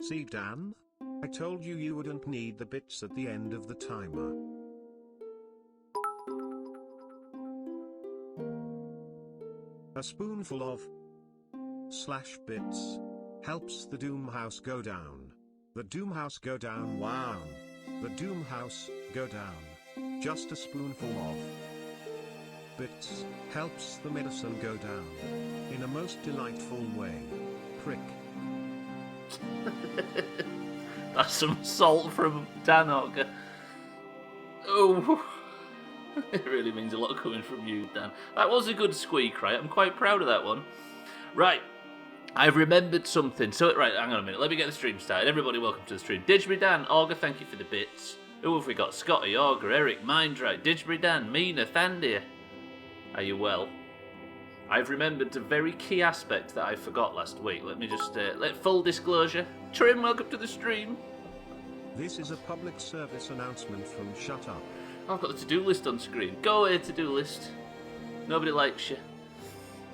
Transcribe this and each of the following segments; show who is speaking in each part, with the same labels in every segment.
Speaker 1: See Dan? I told you you wouldn't need the bits at the end of the timer. A spoonful of /bits helps the Doomhaus go down. The Doomhaus go down. Wow. The Doomhaus go down. Just a spoonful of bits helps the medicine go down. In a most delightful way. Prick.
Speaker 2: That's some salt from Dan Hawker. Oh, it really means a lot coming from you, Dan. That was a good squeak, right? I'm quite proud of that one. Right, I've remembered something. So, right, hang on a minute. Let me get the stream started. Everybody, welcome to the stream. Didgery Dan, Auger, thank you for the bits. Who have we got? Scotty, Auger, Eric, Mindright, Didgery Dan, Mina, Thandia. Are you well? I've remembered a very key aspect that I forgot last week. Let me just, full disclosure. Trim, welcome to the stream.
Speaker 1: This is a public service announcement from Shut Up.
Speaker 2: I've got the to-do list on screen. Go away, to-do list. Nobody likes you.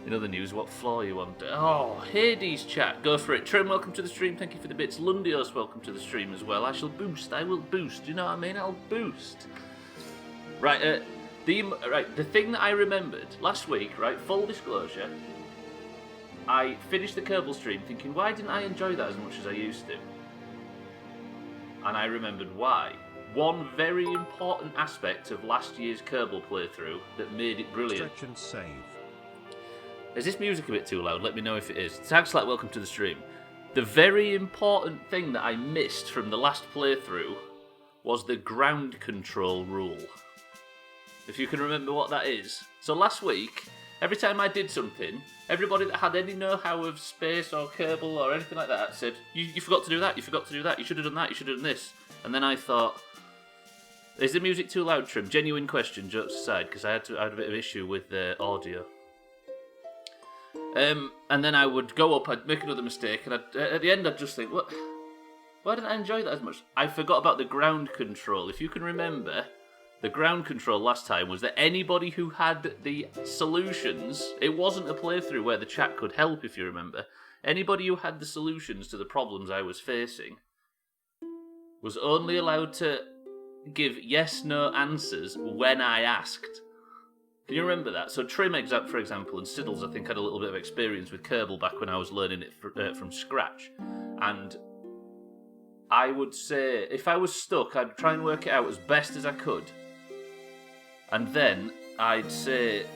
Speaker 2: In other news, what floor you on? Oh, Hades chat. Go for it. Trim, welcome to the stream. Thank you for the bits. Lundios, welcome to the stream as well. I shall boost. I will boost. Do you know what I mean? I'll boost. Right, the thing that I remembered last week, right, full disclosure, I finished the Kerbal stream thinking, why didn't I enjoy that as much as I used to? And I remembered why. One very important aspect of last year's Kerbal playthrough that made it brilliant.
Speaker 1: Stretch and save.
Speaker 2: Is this music a bit too loud? Let me know if it is. Tagslack, welcome to the stream. The very important thing that I missed from the last playthrough was the ground control rule. If you can remember what that is. So last week, every time I did something, everybody that had any know-how of space or Kerbal or anything like that said, you forgot to do that, you forgot to do that, you should have done that, you should have done this. And then I thought, is the music too loud, Trim? Genuine question, jokes aside, because I had a bit of issue with the audio. And then I would go up, I'd make another mistake, and at the end I'd just think, what? Why didn't I enjoy that as much? I forgot about the ground control. If you can remember, the ground control last time was that anybody who had the solutions, it wasn't a playthrough where the chat could help, if you remember. Anybody who had the solutions to the problems I was facing was only allowed to give yes-no answers when I asked. Can you remember that? So Trim, for example, and Siddles, I think, had a little bit of experience with Kerbal back when I was learning it from scratch. And I would say, if I was stuck, I'd try and work it out as best as I could. And then I'd say,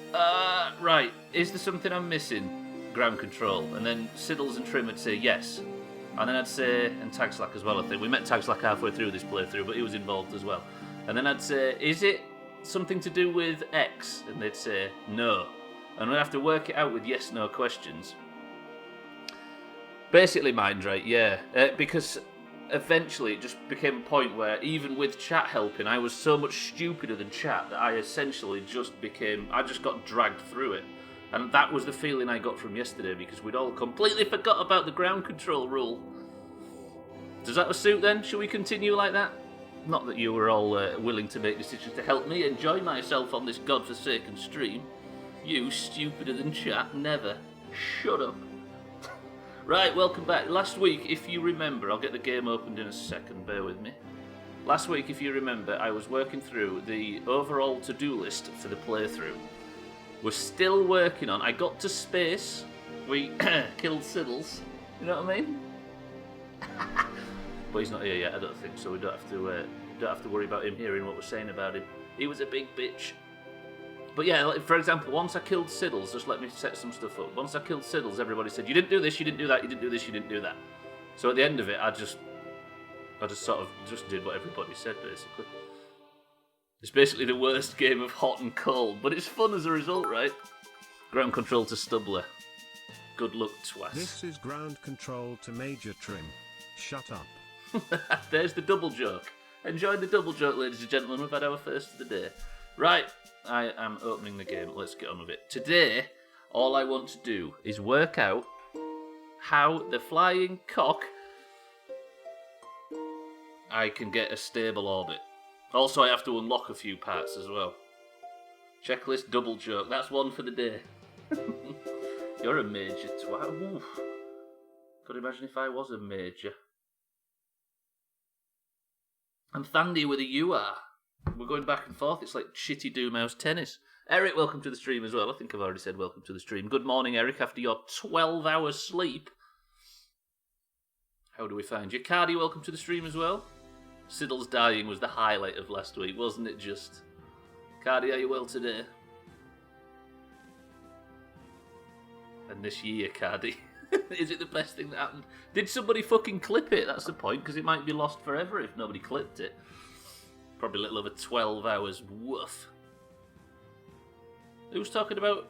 Speaker 2: right, is there something I'm missing? Ground control. And then Siddles and Trim would say yes. And then I'd say, and Tagslack as well, I think. We met Tagslack halfway through this playthrough, but he was involved as well. And then I'd say, is it something to do with X? And they'd say, no. And we'd have to work it out with yes-no questions. Basically, Mindright, yeah. Because eventually it just became a point where, even with chat helping, I was so much stupider than chat that I essentially I just got dragged through it. And that was the feeling I got from yesterday, because we'd all completely forgot about the ground control rule. Does that suit then? Shall we continue like that? Not that you were all willing to make decisions to help me enjoy myself on this godforsaken stream. You, stupider than chat, never. Shut up. Right, welcome back. Last week, if you remember, I'll get the game opened in a second, bear with me. Last week, if you remember, I was working through the overall to-do list for the playthrough. We're still working on. I got to space. We killed Siddles. You know what I mean? But he's not here yet, I don't think, so we don't have to worry about him hearing what we're saying about him. He was a big bitch. But yeah, like, for example, once I killed Siddles, just let me set some stuff up. Once I killed Siddles, everybody said, you didn't do this, you didn't do that, you didn't do this, you didn't do that. So at the end of it, I just sort of did what everybody said, basically. It's basically the worst game of hot and cold, but it's fun as a result, right? Ground control to Stubbler. Good luck, twas.
Speaker 1: This is ground control to Major Trim. Shut up.
Speaker 2: There's the double joke. Enjoy the double joke, ladies and gentlemen. We've had our first of the day. Right, I am opening the game. Let's get on with it. Today, all I want to do is work out how the flying cock I can get a stable orbit. Also, I have to unlock a few parts as well. Checklist double joke. That's one for the day. You're a major twat. Oof. Could imagine if I was a major. And Thandy with a you are. We're going back and forth. It's like shitty Doomhaus tennis. Eric, welcome to the stream as well. I think I've already said welcome to the stream. Good morning, Eric, after your 12 hours sleep. How do we find you? Cardi, welcome to the stream as well. Siddle's dying was the highlight of last week, wasn't it just? Cardi, are you well today? And this year, Cardi. Is it the best thing that happened? Did somebody fucking clip it? That's the point, because it might be lost forever if nobody clipped it. Probably a little over 12 hours. Woof. Who's talking about...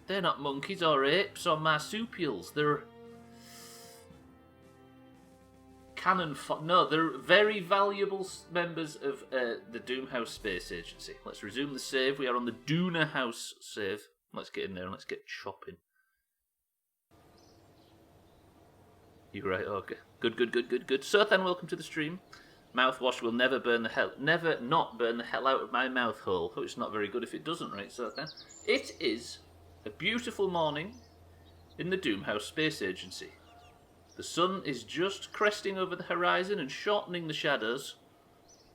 Speaker 2: They're not monkeys or apes or marsupials. They're... No, they're very valuable members of the Doomhaus Space Agency. Let's resume the save. We are on the Doomhaus save. Let's get in there and let's get chopping. You're right, okay. Good. So then, welcome to the stream. Mouthwash will never not burn the hell out of my mouth hole. Oh, it's not very good if it doesn't, right? So then, it is a beautiful morning in the Doomhaus Space Agency. The sun is just cresting over the horizon and shortening the shadows.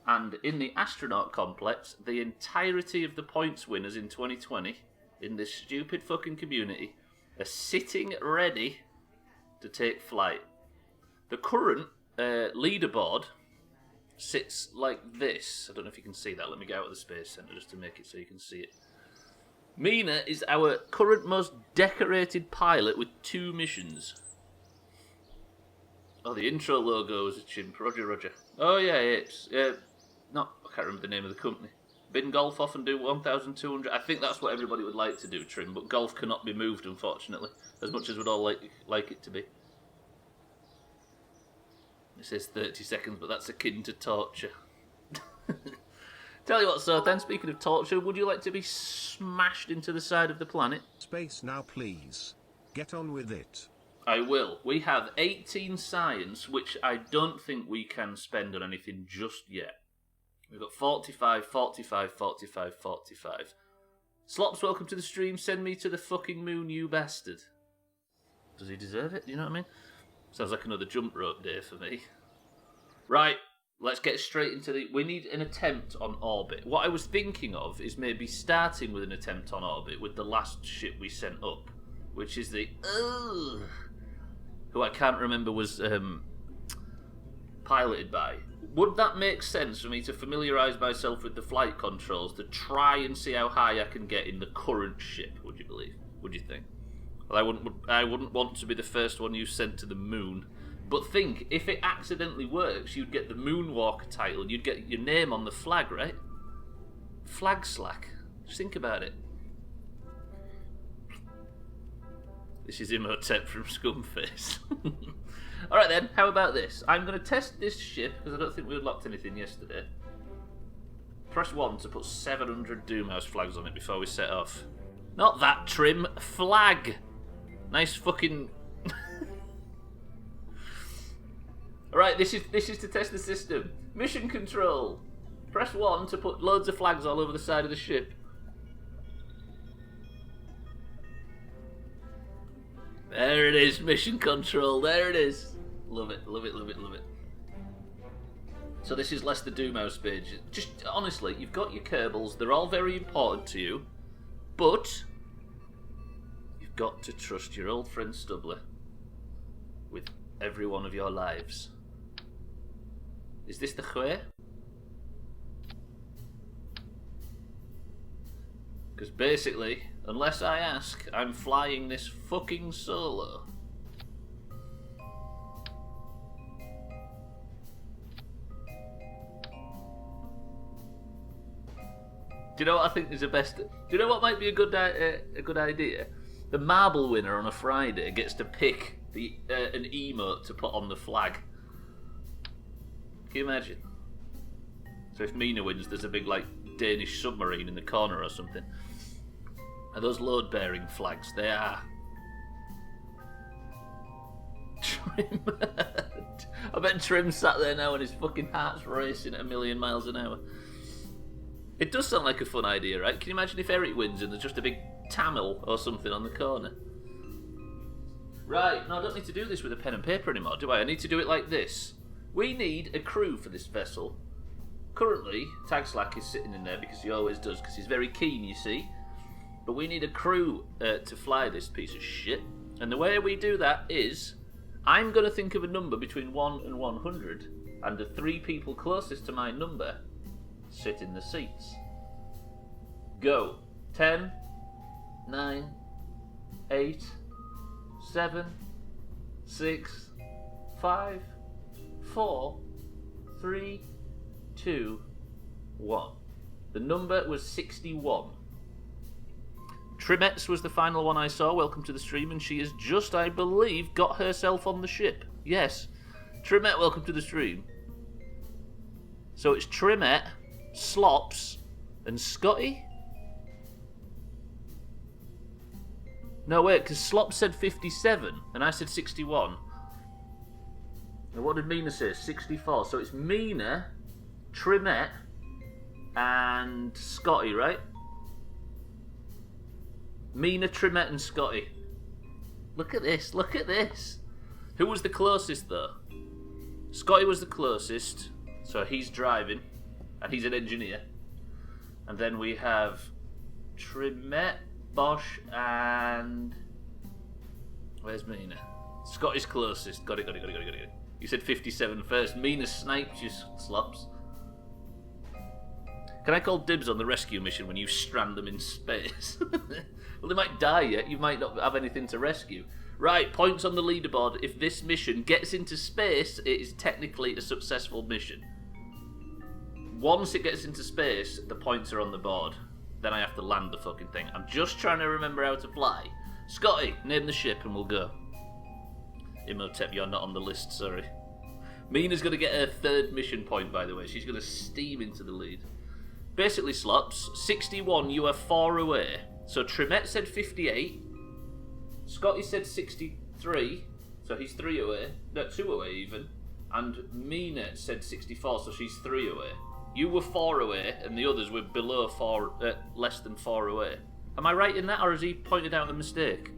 Speaker 2: And in the astronaut complex, the entirety of the points winners in 2020 in this stupid fucking community are sitting ready to take flight. The current leaderboard sits like this. I don't know if you can see that. Let me get out of the Space Center just to make it so you can see it. Mina is our current most decorated pilot with 2 missions. Oh, the intro logo is a chimp. Roger. Oh, yeah, it's... I can't remember the name of the company. Bin golf off and do 1,200. I think that's what everybody would like to do, Trim, but golf cannot be moved, unfortunately, as much as we'd all like it to be. It says 30 seconds, but that's akin to torture. Tell you what, so then, speaking of torture, would you like to be smashed into the side of the planet?
Speaker 1: Space now, please. Get on with it.
Speaker 2: I will. We have 18 science, which I don't think we can spend on anything just yet. We've got 45. Slops, welcome to the stream. Send me to the fucking moon, you bastard. Does he deserve it? Do you know what I mean? Sounds like another jump rope day for me. Right, let's get straight into the... We need an attempt on orbit. What I was thinking of is maybe starting with an attempt on orbit with the last ship we sent up, which is the... who I can't remember was piloted by. Would that make sense for me to familiarise myself with the flight controls to try and see how high I can get in the current ship, would you believe? Would you think? Well, I wouldn't want to be the first one you sent to the moon. But think, if it accidentally works, you'd get the Moonwalker title, you'd get your name on the flag, right? Flag slack. Just think about it. This is Imhotep from Scumface. Alright then, how about this? I'm going to test this ship, because I don't think we unlocked anything yesterday. Press 1 to put 700 Doomhaus flags on it before we set off. Not that trim, flag! Nice fucking... Alright, this is to test the system. Mission control. Press 1 to put loads of flags all over the side of the ship. There it is, mission control, there it is. Love it. So this is less the Doomhaus page. Just, honestly, you've got your Kerbals, they're all very important to you, but you've got to trust your old friend Stubbler with every one of your lives. Is this the Hue? Because basically, unless I ask, I'm flying this fucking solo. Do you know what I think is the best? Do you know what might be a good idea? The marble winner on a Friday gets to pick an emote to put on the flag. Can you imagine? So if Mina wins, there's a big like Danish submarine in the corner or something. Are those load-bearing flags? They are. Trim. I bet Trim sat there now and his fucking heart's racing at 1,000,000 miles an hour. It does sound like a fun idea, right? Can you imagine if Eric wins and there's just a big Tamil or something on the corner? Right, no, I don't need to do this with a pen and paper anymore, do I? I need to do it like this. We need a crew for this vessel currently, Tag Slack is sitting in there because he always does, because he's very keen, you see. But we need a crew to fly this piece of shit. And the way we do that is, I'm going to think of a number between 1 and 100, and the 3 people closest to my number sit in the seats. Go. 10, 9, 8, 7, 6, 5, 4, 3, 2, 1. The number was 61. Trimetz was the final one I saw. Welcome to the stream, and she has just, I believe, got herself on the ship. Yes. Trimet, welcome to the stream. So it's Trimet, Slops, and Scotty? No, wait, because Slops said 57, and I said 61. Now, what did Mina say? 64. So it's Mina, Trimet, and Scotty, right? Mina, Trimet, and Scotty. Look at this, look at this. Who was the closest, though? Scotty was the closest, so he's driving, and he's an engineer. And then we have Trimet, Bosch, and... Where's Mina? Scotty's closest. Got it. You said 57 first. Mina sniped you, Slops. Can I call dibs on the rescue mission when you strand them in space? Well, they might die yet. You might not have anything to rescue. Right, points on the leaderboard. If this mission gets into space, it is technically a successful mission. Once it gets into space, the points are on the board. Then I have to land the fucking thing. I'm just trying to remember how to fly. Scotty, name the ship and we'll go. Imhotep, you're not on the list, sorry. Mina's going to get her 3rd mission point, by the way. She's going to steam into the lead. Basically, Slops, 61, you are 4 away. So Trimet said 58. Scotty said 63, so he's 3 away. No, 2 away even. And Mina said 64, so she's 3 away. You were 4 away, and the others were below 4, less than 4 away. Am I right in that, or has he pointed out a mistake?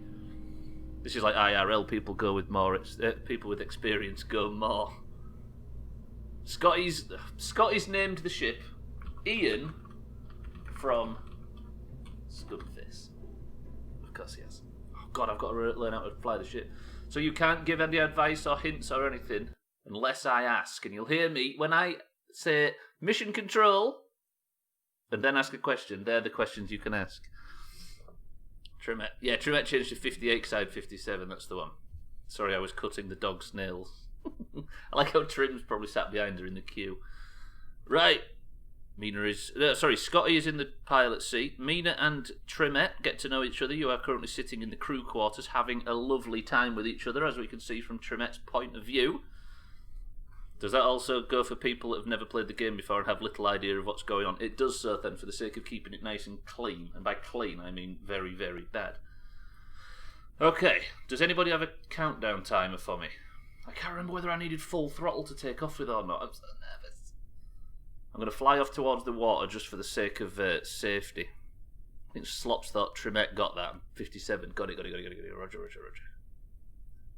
Speaker 2: This is like IRL, people go with more, people with experience go more. Scotty's named the ship Ian from Scumface. Of course he has. Oh god, I've got to learn how to fly the ship. So you can't give any advice or hints or anything unless I ask, and you'll hear me when I say mission control and then ask a question. They're the questions you can ask. Trimet. Yeah, Trimet changed to 58 side 57, that's the one. Sorry, I was cutting the dog's nails. I like how Trim's probably sat behind her in the queue. Right. Scotty is in the pilot seat. Mina and Trimet get to know each other. You are currently sitting in the crew quarters having a lovely time with each other, as we can see from Trimet's point of view. Does that also go for people that have never played the game before and have little idea of what's going on? It does so then, for the sake of keeping it nice and clean. And by clean, I mean very, very bad. Okay, does anybody have a countdown timer for me? I can't remember whether I needed full throttle to take off with or not. I'm so nervous. I'm going to fly off towards the water just for the sake of safety. I think Slops thought Trimet got that. 57. Got it. Roger.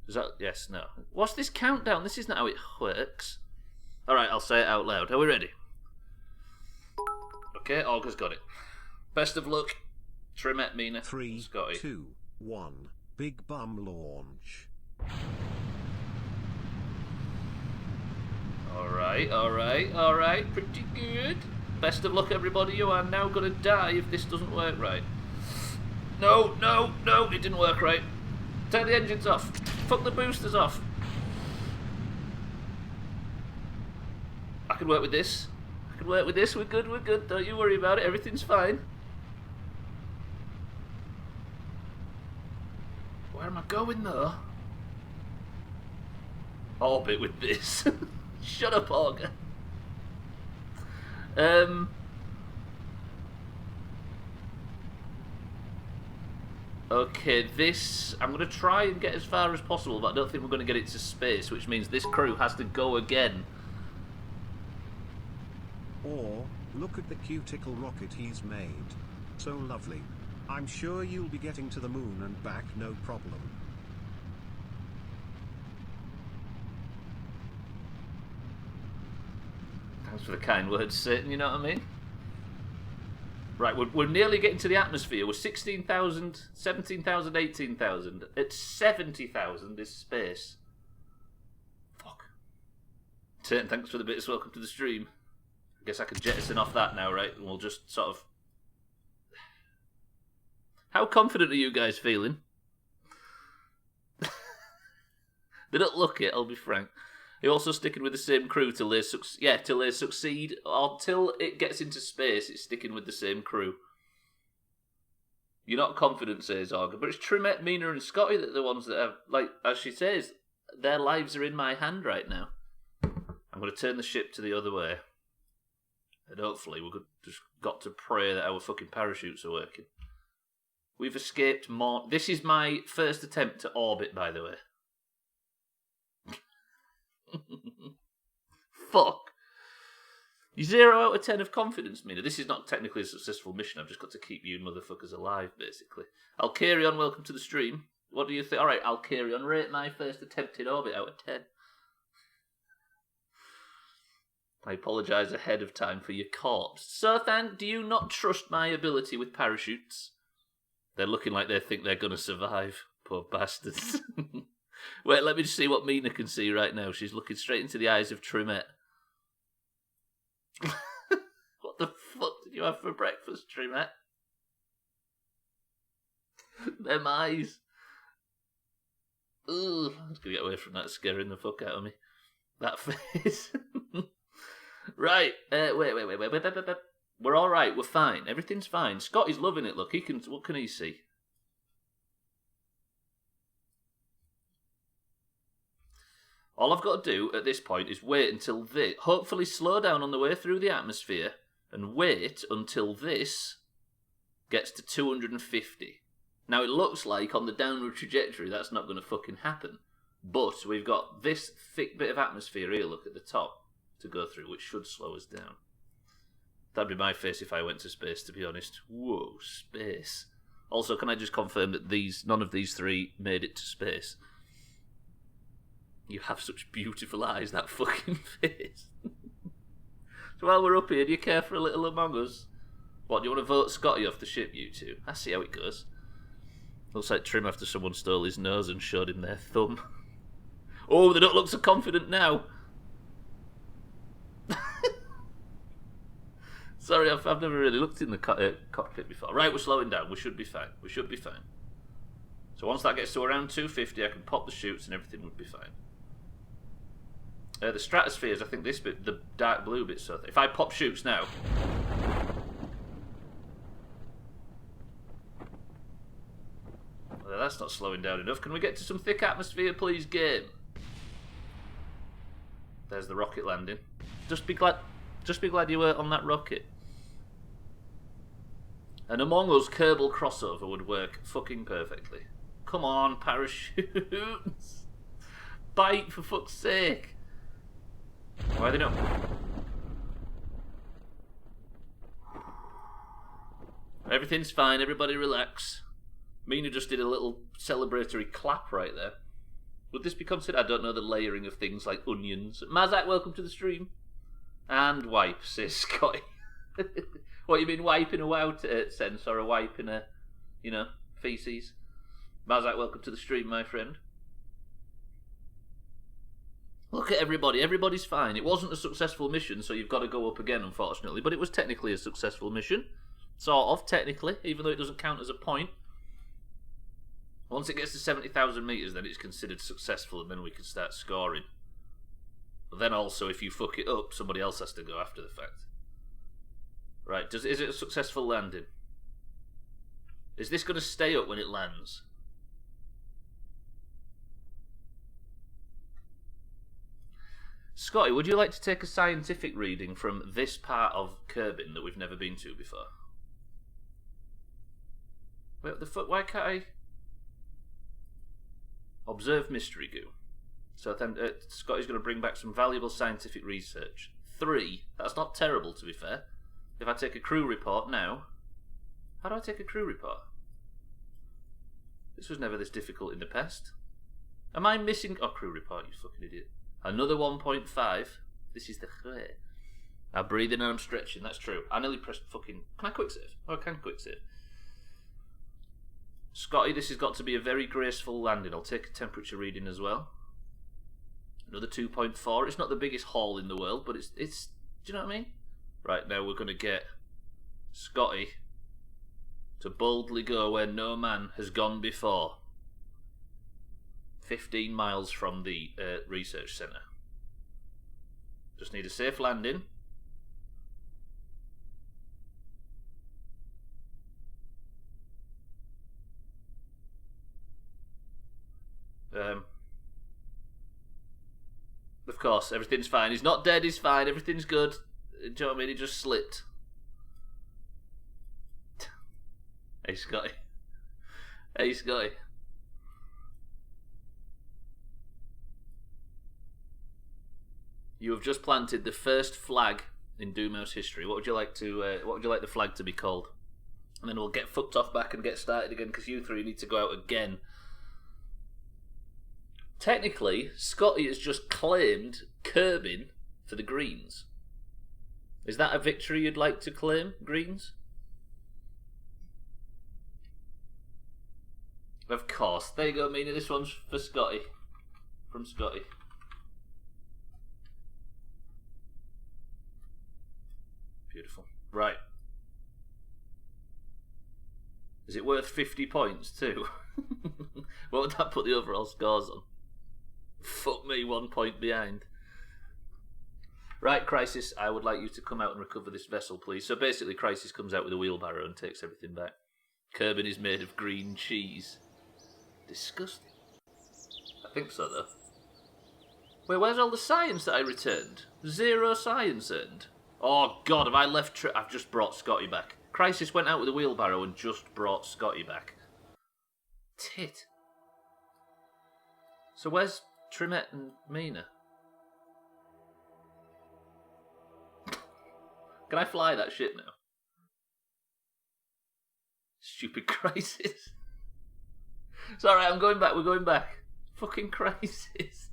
Speaker 2: Is that... Yes, no. What's this countdown? This isn't how it works. Alright, I'll say it out loud. Are we ready? Okay, Olga's got it. Best of luck. Trimet, Mina,
Speaker 1: 3,
Speaker 2: Scotty.
Speaker 1: 2, 1. Big bum launch. Alright. Pretty good. Best of luck, everybody. You are now going to die if this doesn't work right. No, it didn't work right. Turn the engines off. Fuck the boosters off. I can work with this. We're good. Don't you worry about it. Everything's fine. Where am I going, though? Orbit with this. Shut up, Olga. Okay, this... I'm going to try and get as far as possible, but I don't think we're going to get it to space, which means this crew has to go again. Or, look at the cuticle rocket he's made. So lovely. I'm sure you'll be getting to the moon and back no problem.
Speaker 2: Thanks for the kind words, Satan, you know what I mean? Right, we're nearly getting to the atmosphere. We're 16,000, 17,000, 18,000. At 70,000 is space. Fuck. Satan, thanks for the bits. Welcome to the stream. I guess I can jettison off that now, right? And we'll just sort of... How confident are you guys feeling? They don't look it, I'll be frank. You're also sticking with the same crew till they succeed, or till it gets into space, it's sticking with the same crew. You're not confident, says Orga, but it's Trimette, Mina, and Scotty that are the ones that have, like, as she says, their lives are in my hand right now. I'm going to turn the ship to the other way. And hopefully we've just got to pray that our fucking parachutes are working. We've escaped more... This is my first attempt to orbit, by the way. Fuck. 0 out of 10 of confidence, Mina. This is not technically a successful mission. I've just got to keep you motherfuckers alive, basically. I'll carry on. Welcome to the stream. What do you think? Alright, I'll carry on. Rate my first attempt in orbit out of 10. I apologise ahead of time for your corpse. Sothan, do you not trust my ability with parachutes? They're looking like they think they're going to survive. Poor bastards. Wait, let me just see what Mina can see right now. She's looking straight into the eyes of Trimette. What the fuck did you have for breakfast, Trimette? Them eyes. Ugh, I'm just going to get away from that scaring the fuck out of me. That face. Right, wait. We're alright, we're fine. Everything's fine. Scotty's loving it, look. What can he see? All I've got to do at this point is wait until this... Hopefully slow down on the way through the atmosphere and wait until this gets to 250. Now, it looks like on the downward trajectory that's not going to fucking happen. But we've got this thick bit of atmosphere here, look, at the top to go through, which should slow us down. That'd be my face if I went to space, to be honest. Whoa, space. Also, can I just confirm that none of these three made it to space? You have such beautiful eyes, that fucking face. So while we're up here, do you care for a little Among Us? What, do you want to vote Scotty off the ship, you two? I see how it goes. Looks like Trim after someone stole his nose and showed him their thumb. Oh, they don't look so confident now. Sorry, I've never really looked in the cockpit before. Right, we're slowing down. We should be fine. We should be fine. So once that gets to around 250, I can pop the chutes and everything would be fine. The stratospheres, I think this bit, the dark blue bit, so if I pop chutes now... Well, that's not slowing down enough. Can we get to some thick atmosphere, please, game? There's the rocket landing. Just be glad you were on that rocket. An Among Us Kerbal crossover would work fucking perfectly. Come on, parachutes. Bite, for fuck's sake. Why are they not? Everything's fine, everybody relax. Mina just did a little celebratory clap right there. Would this be considered? I don't know the layering of things like onions. Mazak, welcome to the stream. And wipe, says Scotty. What, you mean wipe in a wow sense, or a wipe in a, feces? Mazak, welcome to the stream, my friend. Look at everybody. Everybody's fine. It wasn't a successful mission, so you've got to go up again, unfortunately. But it was technically a successful mission. Sort of, technically, even though it doesn't count as a point. Once it gets to 70,000 metres, then it's considered successful, and then we can start scoring. But then also, if you fuck it up, somebody else has to go after the fact. Right, is it a successful landing? Is this going to stay up when it lands? Scotty, would you like to take a scientific reading from this part of Kerbin that we've never been to before? Wait, what the fuck? Why can't I... Observe mystery goo. So then Scotty's going to bring back some valuable scientific research. 3. That's not terrible, to be fair. If I take a crew report now... How do I take a crew report? This was never this difficult in the past. Am I missing... Oh, crew report, you fucking idiot. Another 1.5. This is the... I'm breathing and I'm stretching, that's true. I nearly pressed fucking... Can I quick save? Oh, I can quick save. Scotty, this has got to be a very graceful landing. I'll take a temperature reading as well. Another 2.4. It's not the biggest haul in the world, but it's... Do you know what I mean? Right, now we're going to get Scotty to boldly go where no man has gone before. 15 miles from the research centre. Just need a safe landing. Of course, everything's fine. He's not dead, he's fine, everything's good. Do you know what I mean? He just slipped. Hey, Scotty. Hey, Scotty. You have just planted the first flag in Doomhaus history. What would you like to? What would you like the flag to be called? And then we'll get fucked off back and get started again because you three need to go out again. Technically, Scotty has just claimed curbing for the Greens. Is that a victory you'd like to claim, Greens? Of course. There you go, Mina. This one's for Scotty. From Scotty. Beautiful. Right. Is it worth 50 points too? What would that put the overall scores on? Fuck me, 1 point behind. Right, Crisis, I would like you to come out and recover this vessel, please. So basically, Crisis comes out with a wheelbarrow and takes everything back. Kerbin is made of green cheese. Disgusting. I think so, though. Wait, where's all the science that I returned? 0 science earned. Oh, God, have I left... I've just brought Scotty back. Crisis went out with a wheelbarrow and just brought Scotty back. Tit. So where's Trimette and Mina? Can I fly that shit now? Stupid Crisis. It's alright, I'm going back, we're going back. Fucking Crisis.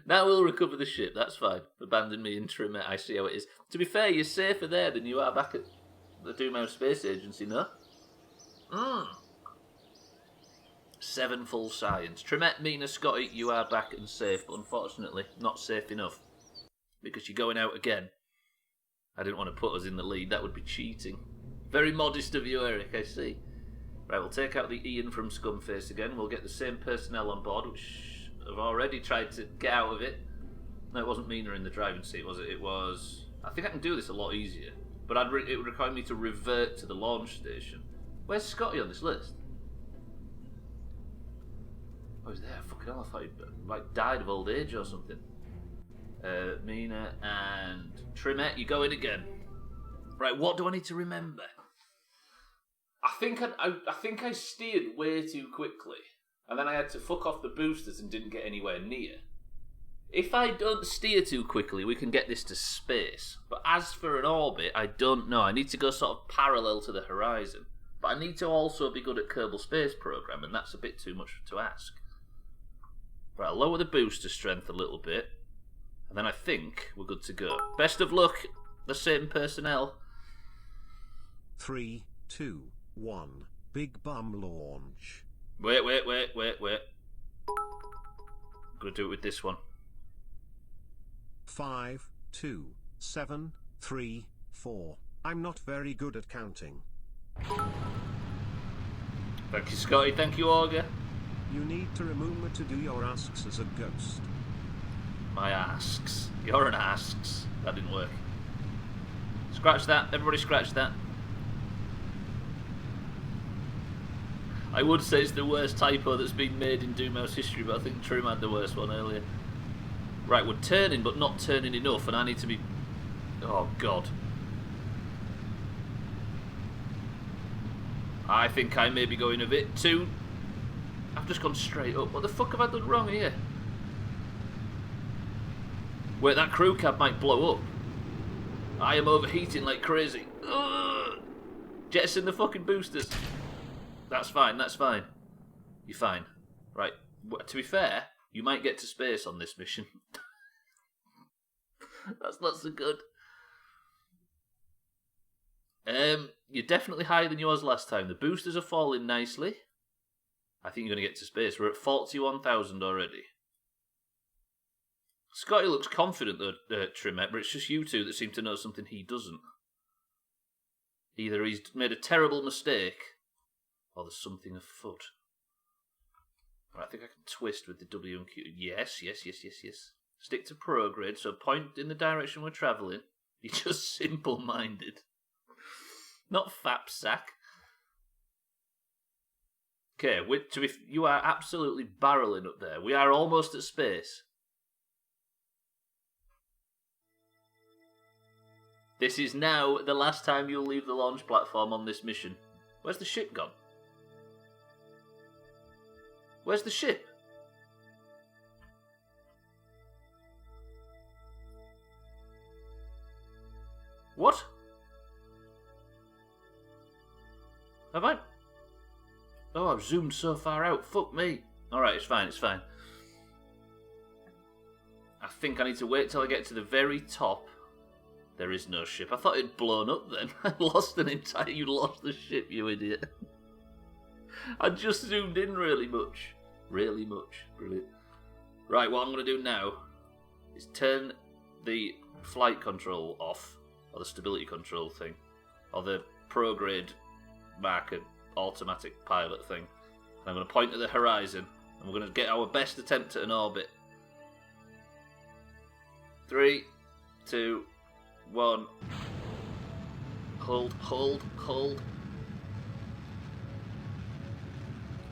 Speaker 2: Now we'll recover the ship, that's fine. Abandon me and Trimette, I see how it is. To be fair, you're safer there than you are back at the Doomhaus Space Agency, no? 7 full science. Trimette, Mina, Scotty, you are back and safe, but unfortunately, not safe enough. Because you're going out again. I didn't want to put us in the lead, that would be cheating. Very modest of you, Eric, I see. Right, we'll take out the Ian from Scumface again. We'll get the same personnel on board, which have already tried to get out of it. No, it wasn't Mina in the driving seat, was it? It was... I think I can do this a lot easier. But it would require me to revert to the launch station. Where's Scotty on this list? Oh, he's there. Fucking hell, I thought he'd died of old age or something. Mina and Trimette, you go in again. Right, what do I need to remember? I think I steered way too quickly, and then I had to fuck off the boosters and didn't get anywhere near. If I don't steer too quickly, we can get this to space. But as for an orbit, I don't know. I need to go sort of parallel to the horizon. But I need to also be good at Kerbal Space Program, and that's a bit too much to ask. Right, I'll lower the booster strength a little bit, and then I think we're good to go. Best of luck, the same personnel.
Speaker 1: 3, 2, 1. Big bum launch.
Speaker 2: Wait. I'm going to do it with this one.
Speaker 1: 5, 2, 7, 3, 4. I'm not very good at counting.
Speaker 2: Thank you, Scotty. Thank you, Auger.
Speaker 1: You need to remember to do your asks as a ghost.
Speaker 2: My asks. You're an asks. That didn't work. Scratch that. Everybody scratch that. I would say it's the worst typo that's been made in Doomhaus history, but I think Trim had the worst one earlier. Right, we're turning, but not turning enough, and I need to be... Oh, God. I think I may be going a bit too... I've just gone straight up. What the fuck have I done wrong here? Wait, that crew cab might blow up. I am overheating like crazy. Ugh. Jettison the fucking boosters. That's fine, that's fine. You're fine. Right, to be fair, you might get to space on this mission. That's not so good. You're definitely higher than you was last time. The boosters are falling nicely. I think you're going to get to space. We're at 41,000 already. Scotty looks confident, though, Trimet, but it's just you two that seem to know something he doesn't. Either he's made a terrible mistake, or there's something afoot. Right, I think I can twist with the W and Q. Yes. Stick to prograde, so point in the direction we're travelling. You're just simple-minded. Not fap sack. Okay, you are absolutely barreling up there. We are almost at space. This is now the last time you'll leave the launch platform on this mission. Where's the ship gone? Where's the ship? What? Have I... Oh, I've zoomed so far out. Fuck me. Alright, it's fine. I think I need to wait till I get to the very top. There is no ship. I thought it'd blown up then. I lost an entire... You lost the ship, you idiot. I just zoomed in really much. Really much. Brilliant. Right, what I'm going to do now is turn the flight control off. Or the stability control thing. Or the prograde marker automatic pilot thing. And I'm going to point at the horizon. And we're going to get our best attempt at an orbit. 3, 2, 1. Hold.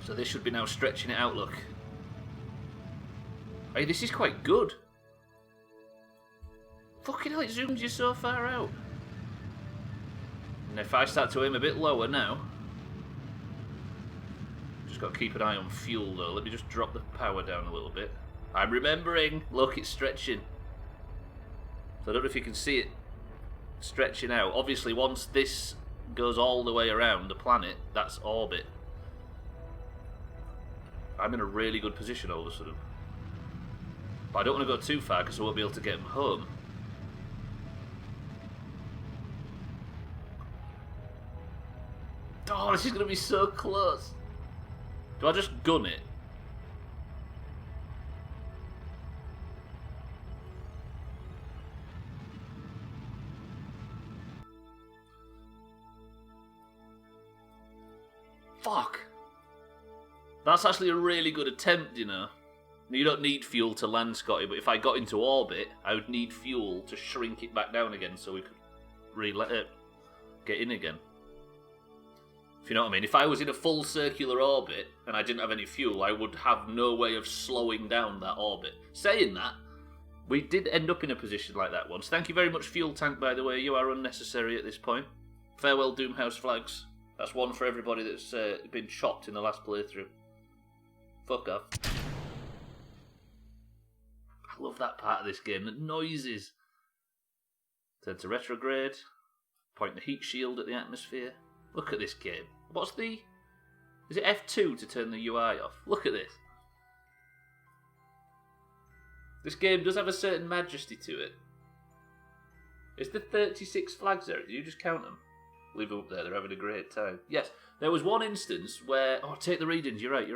Speaker 2: So this should be now stretching it out, look. Hey, this is quite good. Fucking hell, it zooms you so far out. And if I start to aim a bit lower now... Just got to keep an eye on fuel though. Let me just drop the power down a little bit. I'm remembering. Look, it's stretching. So I don't know if you can see it stretching out. Obviously, once this goes all the way around the planet, that's orbit. I'm in a really good position all of a sudden. But I don't want to go too far because I won't be able to get them home. Oh, this is going to be so close. Do I just gun it? Fuck. That's actually a really good attempt, you know. You don't need fuel to land, Scotty, but if I got into orbit, I would need fuel to shrink it back down again so we could get in again. If you know what I mean. If I was in a full circular orbit and I didn't have any fuel, I would have no way of slowing down that orbit. Saying that, we did end up in a position like that once. Thank you very much, Fuel Tank, by the way. You are unnecessary at this point. Farewell, Doomhaus flags. That's one for everybody that's been chopped in the last playthrough. Fuck off. I love that part of this game, the noises. Turn to retrograde. Point the heat shield at the atmosphere. Look at this game. What's the... Is it F2 to turn the UI off? Look at this. This game does have a certain majesty to it. Is there 36 flags there? Did you just count them? Leave them up there, they're having a great time. Yes, there was one instance where... Oh, take the readings, you're right.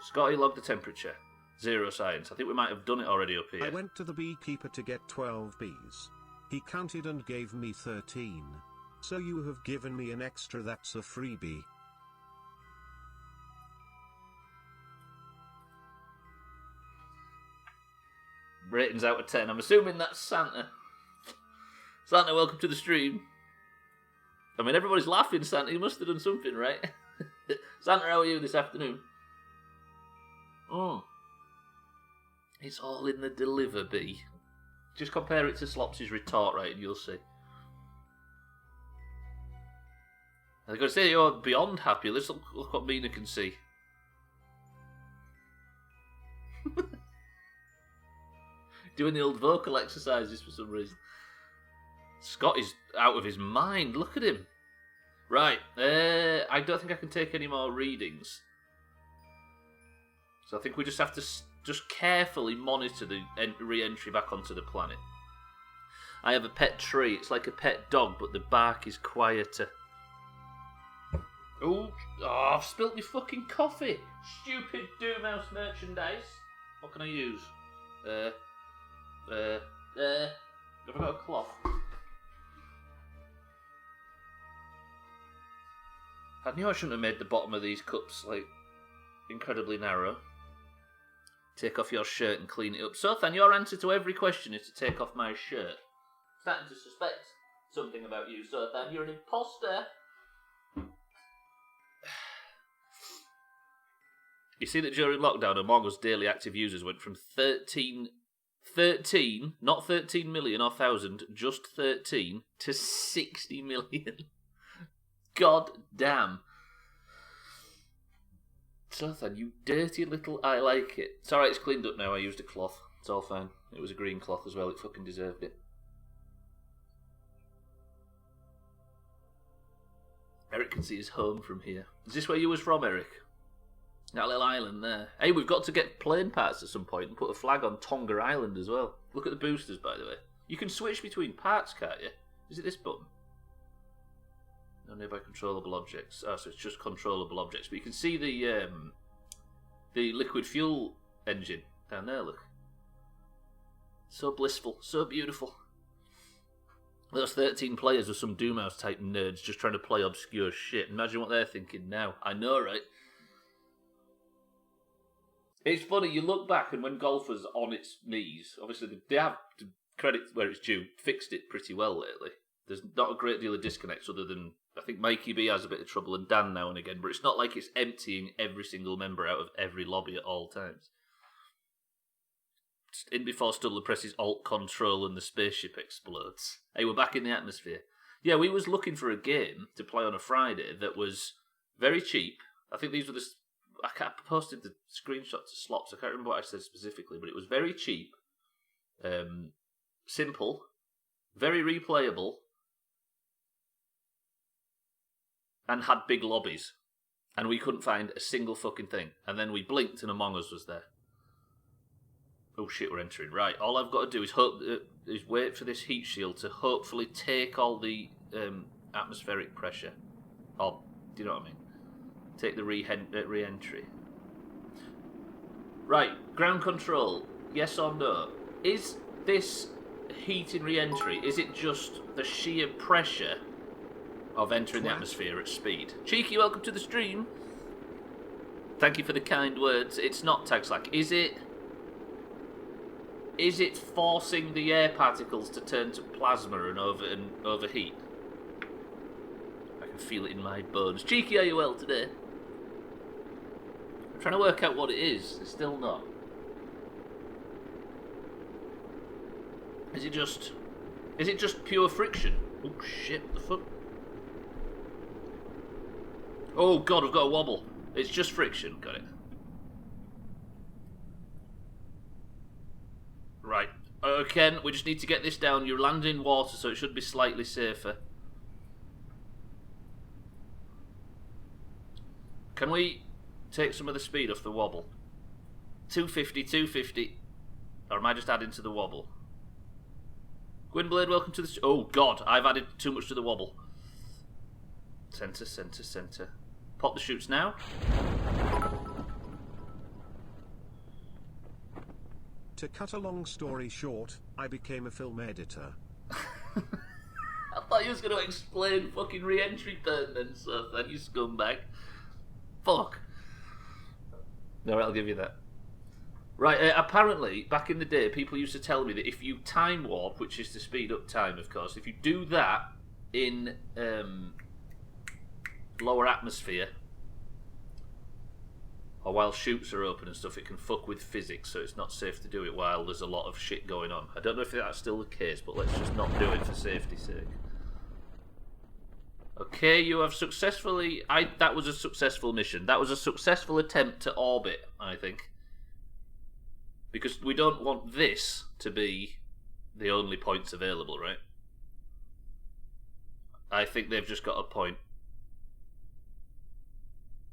Speaker 2: Scotty logged the temperature. 0 science. I think we might have done it already up here.
Speaker 1: I went to the beekeeper to get 12 bees. He counted and gave me 13. So you have given me an extra, that's a freebie.
Speaker 2: Ratings out of 10. I'm assuming that's Santa. Santa, welcome to the stream. I mean, everybody's laughing, Santa. You must have done something, right? Santa, how are you this afternoon? Oh. It's all in the deliver bee. Just compare it to Slopsy's retort, right, and you'll see. I've got to say, you're beyond happy. Let's look what Mina can see. Doing the old vocal exercises for some reason. Scott is out of his mind. Look at him. Right. I don't think I can take any more readings. So I think we just have to just carefully monitor the re-entry back onto the planet. I have a pet tree. It's like a pet dog, but the bark is quieter. Oh, I've spilt my fucking coffee. Stupid Doomhaus merchandise. What can I use? Have I got a cloth? I knew I shouldn't have made the bottom of these cups, like, incredibly narrow. Take off your shirt and clean it up. Sothan, your answer to every question is to take off my shirt. Starting to suspect something about you, Sothan. You're an imposter. You see that during lockdown, Among Us daily active users went from 13, not 13 million or 1,000, just 13, to 60 million. God damn. Sothan, you dirty little... I like it. It's alright, it's cleaned up now. I used a cloth. It's all fine. It was a green cloth as well. It fucking deserved it. Eric can see his home from here. Is this where you was from, Eric? That little island there. Hey, we've got to get plane parts at some point and put a flag on Tonga Island as well. Look at the boosters, by the way. You can switch between parts, can't you? Is it this button? No nearby controllable objects. Oh, so it's just controllable objects. But you can see the liquid fuel engine down there, look. So blissful, so beautiful. Those 13 players are some Doomhaus type nerds just trying to play obscure shit. Imagine what they're thinking now. I know, right? It's funny, you look back and when golf was on its knees, obviously they have, to credit where it's due, fixed it pretty well lately. There's not a great deal of disconnects other than, I think Mikey B has a bit of trouble and Dan now and again, but it's not like it's emptying every single member out of every lobby at all times. Just in before Stubbler presses Alt Control and the spaceship explodes. Hey, we're back in the atmosphere. Yeah, we was looking for a game to play on a Friday that was very cheap. I think these were I posted the screenshot to Slops. I can't remember what I said specifically, but it was very cheap, simple, very replayable, and had big lobbies. And we couldn't find a single fucking thing. And then we blinked and Among Us was there. Oh shit, we're entering. Right, all I've got to do is wait for this heat shield to hopefully take all the atmospheric pressure. Or, do you know what I mean? Take the re-entry. Right, ground control, yes or no? Is this heat in re-entry, is it just the sheer pressure of entering the atmosphere at speed? Cheeky, welcome to the stream. Thank you for the kind words. It's not Tag Slack. Is it forcing the air particles to turn to plasma and overheat? I can feel it in my bones. Cheeky, are you well today? I'm trying to work out what it is. It's still not. Is it just pure friction? Oh shit, what the fuck? Oh god, I've got a wobble. It's just friction, got it. Right. Ken, we just need to get this down. You're landing in water, so it should be slightly safer. Can we take some of the speed off the wobble? 250, 250. Or am I just adding to the wobble? Gwynblade, welcome to the... Oh, God, I've added too much to the wobble. Centre, centre, centre. Pop the chutes now.
Speaker 1: To cut a long story short, I became a film editor.
Speaker 2: I thought you was going to explain fucking re-entry turn then, so then you scumbag. Fuck. No, I'll give you that. Right, apparently, back in the day, people used to tell me that if you time warp, which is to speed up time, of course, if you do that in lower atmosphere, or while chutes are open and stuff, it can fuck with physics, so it's not safe to do it while there's a lot of shit going on. I don't know if that's still the case, but let's just not do it for safety's sake. Okay, you have successfully... that was a successful mission. That was a successful attempt to orbit, I think. Because we don't want this to be the only points available, right? I think they've just got a point.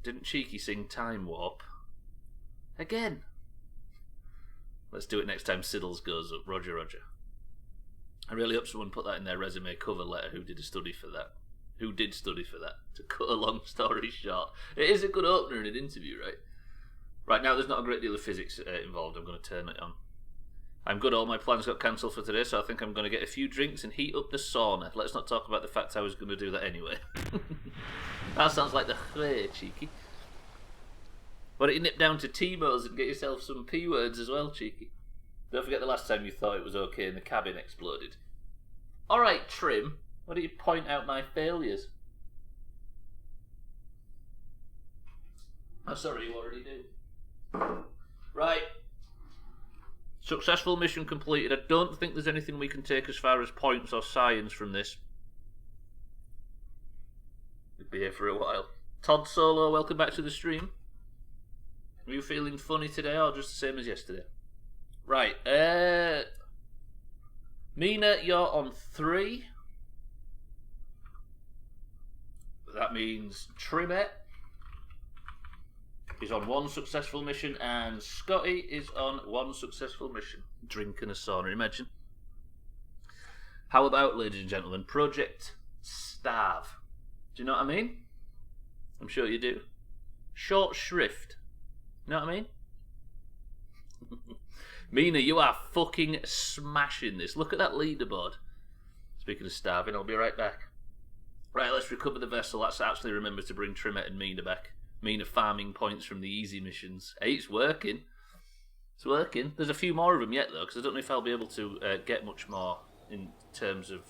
Speaker 2: Didn't Cheeky sing Time Warp? Again. Let's do it next time Siddles goes up. Roger, Roger. I really hope someone put that in their resume cover letter who did study for that. Who did study for that, to cut a long story short. It is a good opener in an interview, right? Right, now there's not a great deal of physics involved. I'm going to turn it on. I'm good, all my plans got cancelled for today, so I think I'm going to get a few drinks and heat up the sauna. Let's not talk about the fact I was going to do that anyway. That sounds like the cheeky. Why don't you nip down to Timo's and get yourself some P words as well, cheeky? Don't forget the last time you thought it was okay and the cabin exploded. Alright, Trim, why don't you point out my failures? Oh, sorry, you already do. Right. Successful mission completed. I don't think there's anything we can take as far as points or science from this. We'll be here for a while. Todd Solo, welcome back to the stream. Are you feeling funny today or just the same as yesterday? Right, Mina, you're on 3. That means Trimet is on 1 successful mission and Scotty is on 1 successful mission. Drinking a sauna, imagine. How about, ladies and gentlemen, Project Starve? Do you know what I mean? I'm sure you do. Short shrift. You know what I mean? Mina, you are fucking smashing this. Look at that leaderboard. Speaking of starving, I'll be right back. Right, let's recover the vessel. Let's actually remember to bring Trimet and Mina back. Mina farming points from the easy missions. Hey, it's working. It's working. There's a few more of them yet, though, because I don't know if I'll be able to get much more in terms of...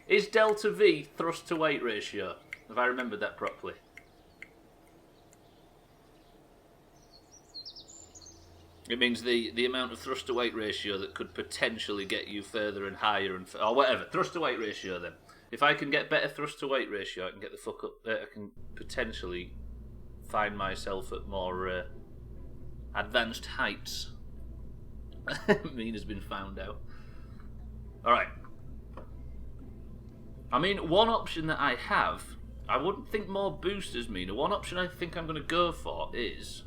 Speaker 2: Is delta V thrust to weight ratio? Have I remembered that properly? It means the amount of thrust to weight ratio that could potentially get you further and higher and or whatever. Thrust to weight ratio then. If I can get better thrust to weight ratio, I can get the fuck up. I can potentially find myself at more advanced heights. Mina's been found out. Alright. I mean, one option that I have, I wouldn't think more boosters, Mina. One option I think I'm going to go for is...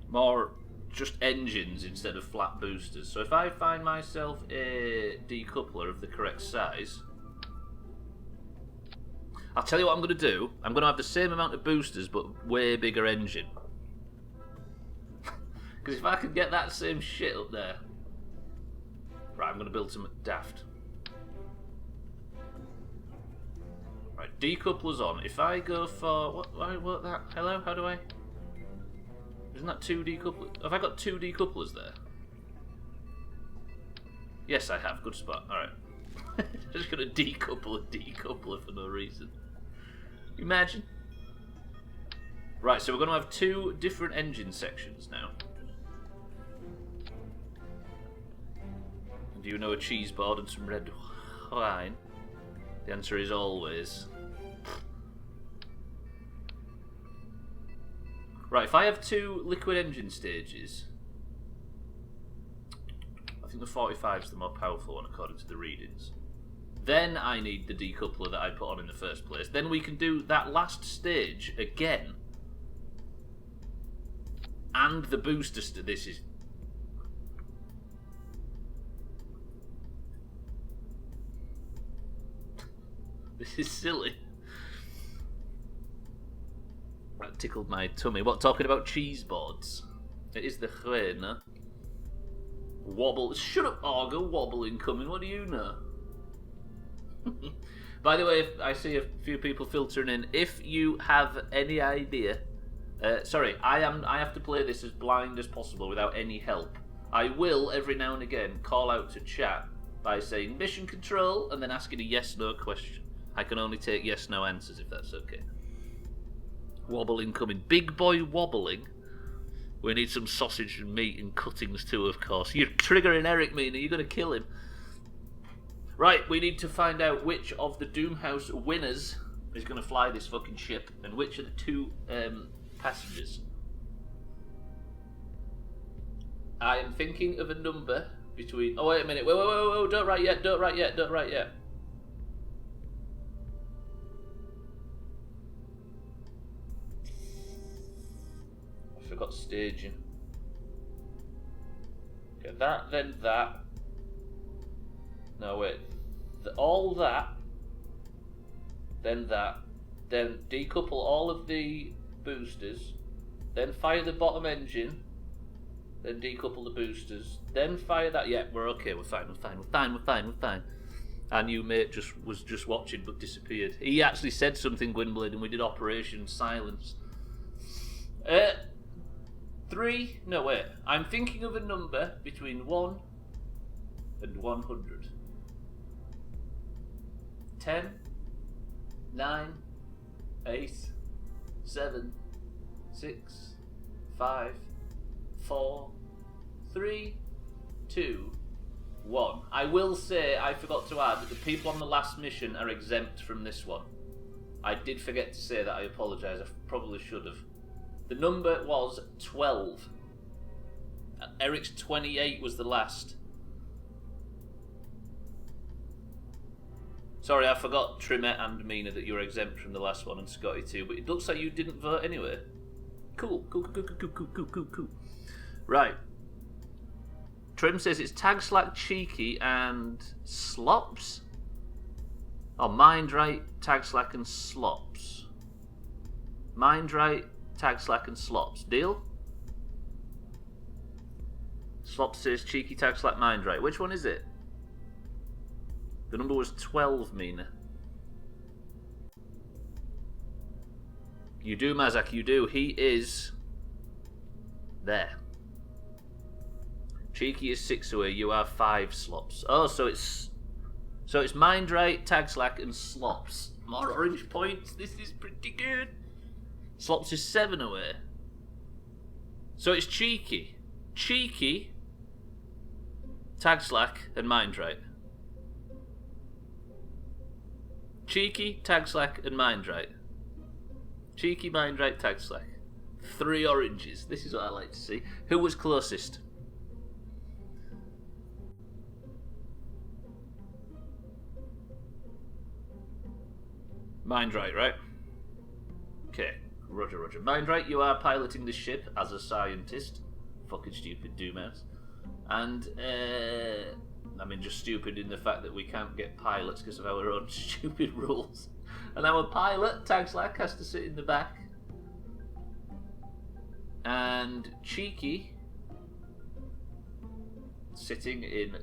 Speaker 2: more just engines instead of flat boosters. So if I find myself a decoupler of the correct size, I'll tell you what I'm going to do. I'm going to have the same amount of boosters but way bigger engine. Because if I could get that same shit up there... Right, I'm going to build some daft. Right, decouplers on. If I go for... What that? Hello? How do I... Isn't that 2 decouplers? Have I got 2 decouplers there? Yes, I have. Good spot. Alright. Just gonna decouple a decoupler for no reason. Imagine. Right, so we're gonna have 2 different engine sections now. And do you know a cheese board and some red wine? The answer is always... Right, if I have 2 liquid engine stages, I think the 45 is the more powerful one according to the readings. Then I need the decoupler that I put on in the first place. Then we can do that last stage again. And the booster this is... This is silly. That tickled my tummy. What, talking about cheese boards? It is the Chwena. Wobble. Shut up, Auger. Wobble incoming. What do you know? By the way, I see a few people filtering in. If you have any idea... sorry, I have to play this as blind as possible without any help. I will, every now and again, call out to chat by saying mission control and then asking a yes-no question. I can only take yes-no answers if that's okay. Wobble incoming. Big boy wobbling. We need some sausage and meat and cuttings too, of course. You're triggering Eric, Mina. You're going to kill him. Right, we need to find out which of the Doomhaus winners is going to fly this fucking ship and which are the 2 passengers. I am thinking of a number between... Oh, wait a minute. Wait. Don't write yet. forgot staging. Okay, that, then that. No, wait. All that. Then that. Then decouple all of the boosters. Then fire the bottom engine. Then decouple the boosters. Then fire that. Yeah, we're okay. We're fine. We're fine. Our new mate was just watching but disappeared. He actually said something, Gwynblade, and we did Operation Silence. 3. No, wait. I'm thinking of a number between 1 and 100. 10, 9, 8, 7, 6, 5, 4, 3, 2, 1. I will say, I forgot to add, that the people on the last mission are exempt from this one. I did forget to say that, I apologise, I probably should have. The number was 12. Eric's 28 was the last. Sorry, I forgot Trimette and Mina that you were exempt from the last one, and Scotty too, but it looks like you didn't vote anyway. Cool. Right. Trim says it's Tag Slack, Cheeky, and Slops? Oh, Mind Right, Tag Slack, and Slops. Mind Right, Tag Slack, and Slops. Deal? Slops says Cheeky, Tag Slack, Mind Right. Which one is it? The number was 12, Mina. You do, Mazak, you do. He is there. Cheeky is 6 away. You are 5 Slops. Oh, so it's Mind Right, Tag Slack, and Slops. More orange points. This is pretty good. Slops is 7 away. So it's Cheeky, Tag Slack, and Mind Right. Cheeky, Tag Slack, and Mind Right. Cheeky, Mind Right, Tag Slack. 3 oranges. This is what I like to see. Who was closest? Mind Right, right? Okay. Roger. Mind Right, you are piloting this ship as a scientist. Fucking stupid Doomhaus. And, just stupid in the fact that we can't get pilots because of our own stupid rules. And our pilot, Tag Slack, has to sit in the back. And Cheeky sitting in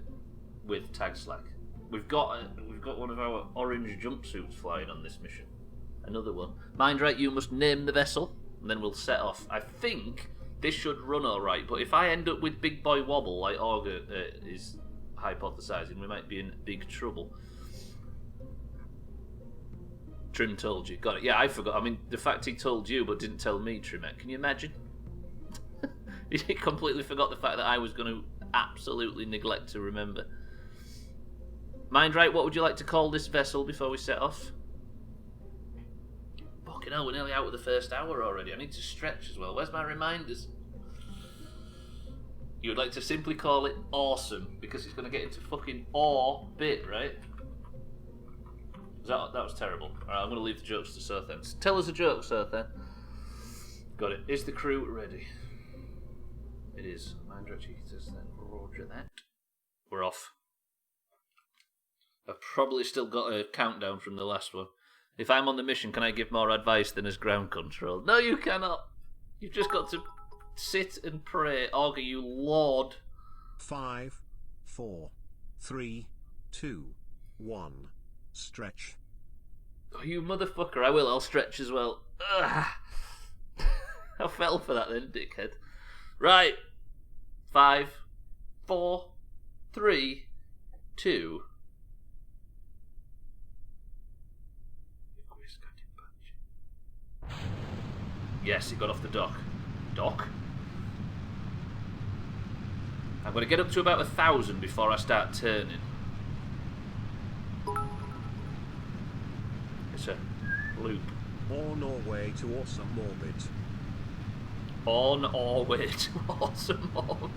Speaker 2: with Tag Slack. We've got one of our orange jumpsuits flying on this mission. Another one. Mind Right, you must name the vessel, and then we'll set off. I think this should run alright, but if I end up with Big Boy Wobble, like Augur is hypothesizing, we might be in big trouble. Trim told you. Got it. Yeah, I forgot. The fact he told you but didn't tell me, Trimette. Can you imagine? He completely forgot the fact that I was going to absolutely neglect to remember. Mind Right, what would you like to call this vessel before we set off? Fucking hell, we're nearly out of the first hour already. I need to stretch as well. Where's my reminders? You would like to simply call it Awesome, because it's going to get into fucking awe bit, right? That was terrible. Alright, I'm going to leave the jokes to Sothen. Tell us a joke, Sothen. Got it. Is the crew ready? It is. Mind Right, Cheeky says then. Roger that. We're off. I've probably still got a countdown from the last one. If I'm on the mission, can I give more advice than as ground control? No, you cannot. You've just got to sit and pray. Augur, you lord.
Speaker 1: 5, 4, 3, 2, 1. Stretch.
Speaker 2: Oh, you motherfucker. I will. I'll stretch as well. Ugh. I fell for that then, dickhead. Right. 5, 4, 3, 2. Yes, it got off the dock. Dock? I'm going to get up to about 1,000 before I start turning. It's a loop.
Speaker 1: On our way to awesome orbit.
Speaker 2: On our way to awesome orbit.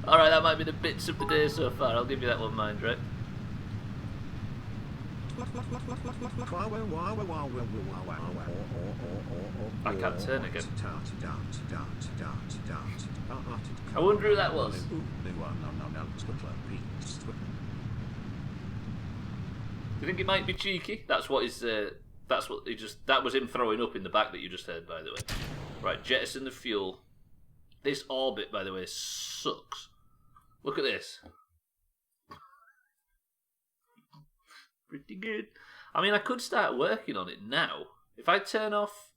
Speaker 2: Alright, that might be the bits of the day so far. I'll give you that one, Mind Right. I can't turn again. I wonder who that was. Do you think it might be cheeky? That's what he's. That's what he just. That was him throwing up in the back that you just heard, by the way. Right, jettison the fuel. This orbit, by the way, sucks. Look at this. Pretty good. I mean, I could start working on it now. If I turn off...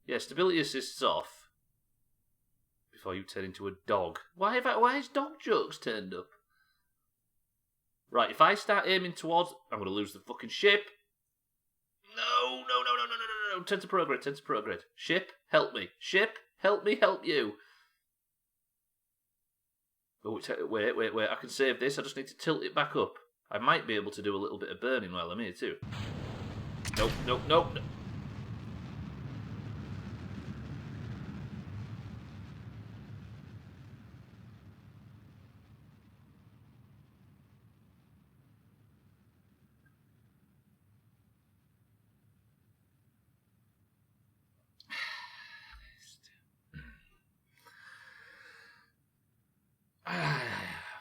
Speaker 2: Yeah, stability assist's off. Before you turn into a dog. Why is dog jokes turned up? Right, if I start aiming towards... I'm going to lose the fucking ship. No. Turn to prograde. Ship, help me. Ship, help me help you. Oh, wait. I can save this. I just need to tilt it back up. I might be able to do a little bit of burning while I'm here too. Nope.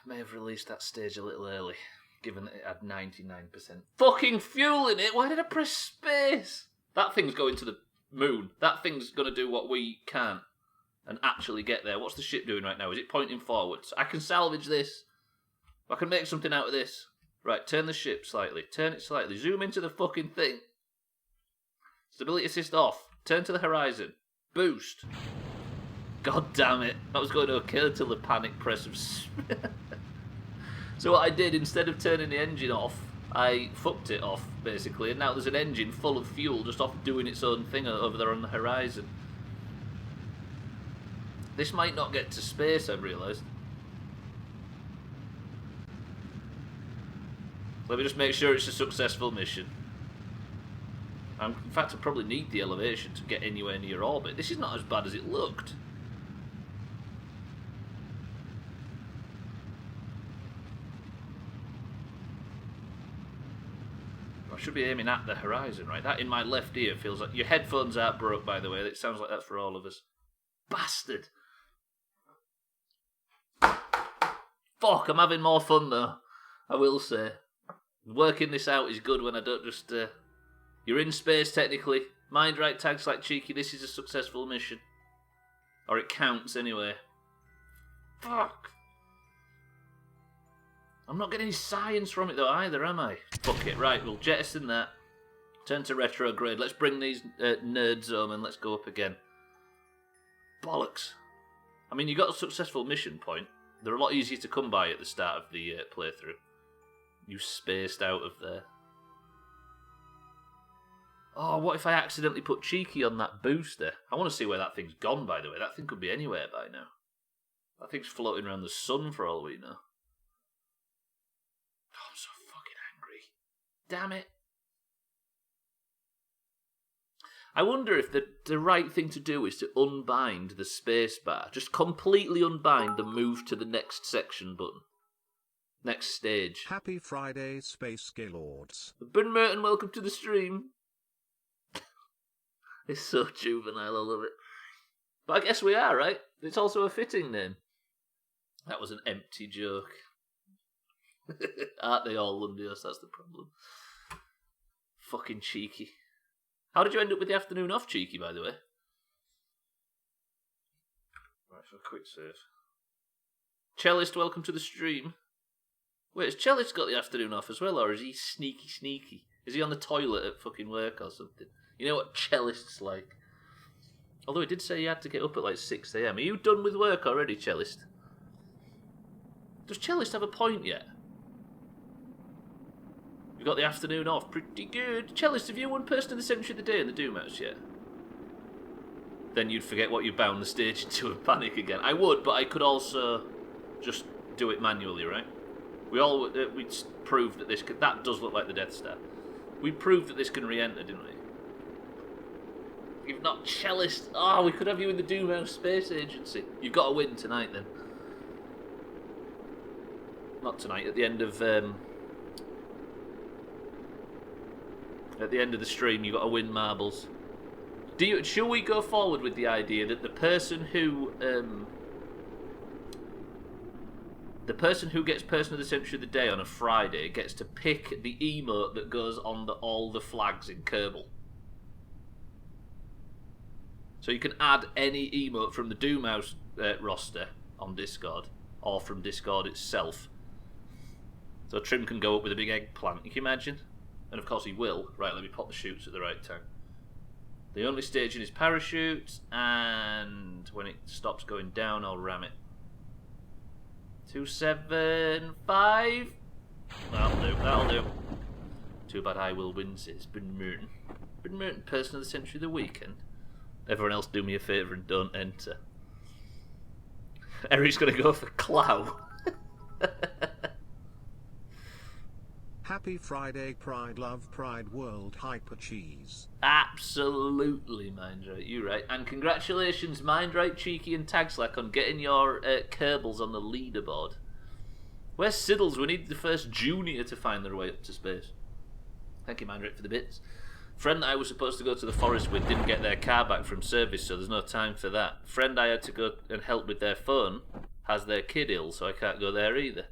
Speaker 2: May have released that stage a little early, given that it had 99% fucking fuel in it. Why did I press space? That thing's going to the moon. That thing's going to do what we can't and actually get there. What's the ship doing right now? Is it pointing forwards? I can salvage this. I can make something out of this. Right, turn the ship slightly. Turn it slightly. Zoom into the fucking thing. Stability assist off. Turn to the horizon. Boost. God damn it. That was going to occur till the panic press of... So what I did, instead of turning the engine off, I fucked it off, basically, and now there's an engine full of fuel just off doing its own thing over there on the horizon. This might not get to space, I've realised. Let me just make sure it's a successful mission. In fact, I probably need the elevation to get anywhere near orbit. This is not as bad as it looked. I should be aiming at the horizon, right? That in my left ear feels like... Your headphones aren't broke, by the way. It sounds like that for all of us. Bastard! Fuck, I'm having more fun, though. I will say. Working this out is good when I don't just... You're in space, technically. Mind right tags like cheeky. This is a successful mission. Or it counts, anyway. Fuck! I'm not getting any science from it though either, am I? Fuck it, right, we'll jettison that. Turn to retrograde. Let's bring these nerds home and let's go up again. Bollocks. I mean, you got a successful mission point. They're a lot easier to come by at the start of the playthrough. You spaced out of there. Oh, what if I accidentally put cheeky on that booster? I want to see where that thing's gone, by the way. That thing could be anywhere by now. That thing's floating around the sun for all we know. Oh, I'm so fucking angry. Damn it. I wonder if the right thing to do is to unbind the spacebar. Just completely unbind the move to the next section button. Next stage.
Speaker 1: Happy Friday, Space Gaylords.
Speaker 2: Ben Merton, welcome to the stream. It's so juvenile, I love it. But I guess we are, right? It's also a fitting name. That was an empty joke. Aren't they all, Lundios? That's the problem. Fucking cheeky. How did you end up with the afternoon off, cheeky, by the way? Right, for a quick save. Cellist, welcome to the stream. Wait, has Cellist got the afternoon off as well, or is he sneaky? Is he on the toilet at fucking work or something? You know what Cellist's like. Although he did say he had to get up at like 6 AM. Are you done with work already, Cellist? Does Cellist have a point yet? You've got the afternoon off. Pretty good. Cellist, have you won Person of the Century of the Day in the Doomhaus yet? Then you'd forget what you bound the stage into and panic again. I would, but I could also just do it manually, right? We proved that this could... That does look like the Death Star. We proved that this can re-enter, didn't we? You've not Cellist. Oh, we could have you in the Doomhaus Space Agency. You've got to win tonight, then. Not tonight, at the end of... At the end of the stream, you got to win marbles. Shall we go forward with the idea that the person who gets Person of the Century of the Day on a Friday gets to pick the emote that goes on all the flags in Kerbal? So you can add any emote from the Doomhaus roster on Discord, or from Discord itself. So Trim can go up with a big eggplant, you can imagine? And of course he will. Right, let me pop the chutes at the right time. The only staging is parachute, and when it stops going down, I'll ram it. 275. That'll do. Too bad I will win, says Bin Merton. Bin Merton, Person of the Century of the Weekend. Everyone else do me a favour and don't enter. Eric's going to go for Clow.
Speaker 1: Happy Friday, Pride, Love, Pride, World, Hyper Cheese.
Speaker 2: Absolutely, Mindright, you're right. And congratulations, Mindright, Cheeky and Tagslack, on getting your Kerbals on the leaderboard. Where's Siddles? We need the first junior to find their way up to space. Thank you, Mindright, for the bits. Friend that I was supposed to go to the forest with didn't get their car back from service, so there's no time for that. Friend I had to go and help with their phone has their kid ill, so I can't go there either.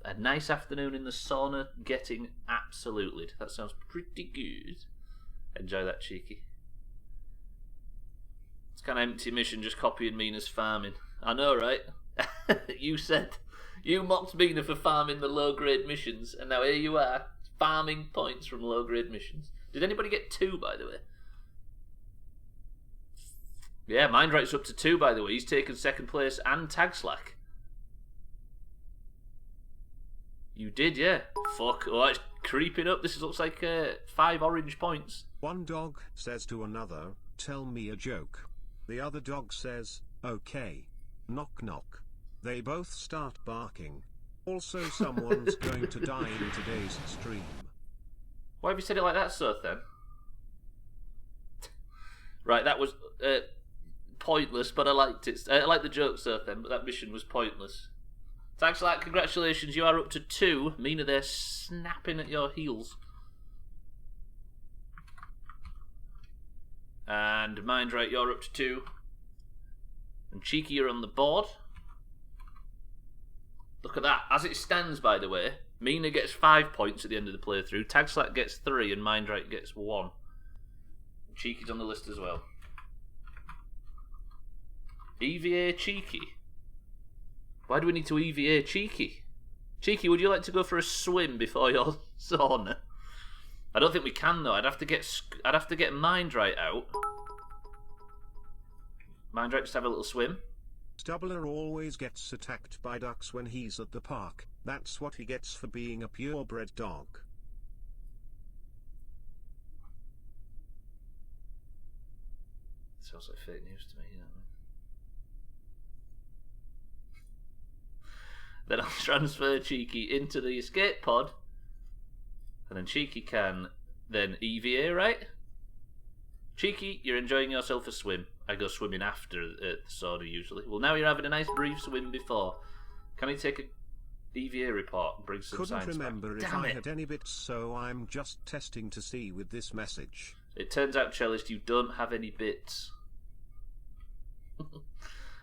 Speaker 2: A nice afternoon in the sauna, getting absolutely. That sounds pretty good. Enjoy that, Cheeky. It's kind of empty mission, just copying Mina's farming. I know, right? You mocked Mina for farming the low-grade missions, and now here you are, farming points from low-grade missions. Did anybody get 2, by the way? Yeah, Mindright's up to 2, by the way. He's taken 2nd place and Tagslack. You did, yeah. Fuck. Oh, it's creeping up. This looks like 5 orange points.
Speaker 1: One dog says to another, tell me a joke. The other dog says, okay. Knock knock. They both start barking. Also, someone's going to die in today's stream.
Speaker 2: Why have you said it like that, Seth, then? Right, that was pointless, but I liked it. I liked the joke, Seth, then, but that mission was pointless. Thanks for that, congratulations, you are up to 2. Mina, they're snapping at your heels. And Mindright, you're up to 2. And Cheeky, you're on the board. Look at that. As it stands, by the way, Mina gets 5 points at the end of the playthrough, Tagslack gets 3, and Mindright gets 1. Cheeky's on the list as well. EVA Cheeky. Why do we need to EVA Cheeky? Cheeky, would you like to go for a swim before your sauna? I don't think we can though. I'd have to get Mindright out. Mindright, just have a little swim.
Speaker 1: Stubbler always gets attacked by ducks when he's at the park. That's what he gets for being a purebred dog.
Speaker 2: Sounds like fake news to me, you know. Then I'll transfer Cheeky into the escape pod. And then Cheeky can then EVA, right? Cheeky, you're enjoying yourself a swim. I go swimming after the sauna usually. Well, now you're having a nice brief swim before. Can I take a EVA report and bring some science back?
Speaker 1: Couldn't remember if I had any bits, so I'm just testing to see with this message.
Speaker 2: It turns out, Cellist, you don't have any bits.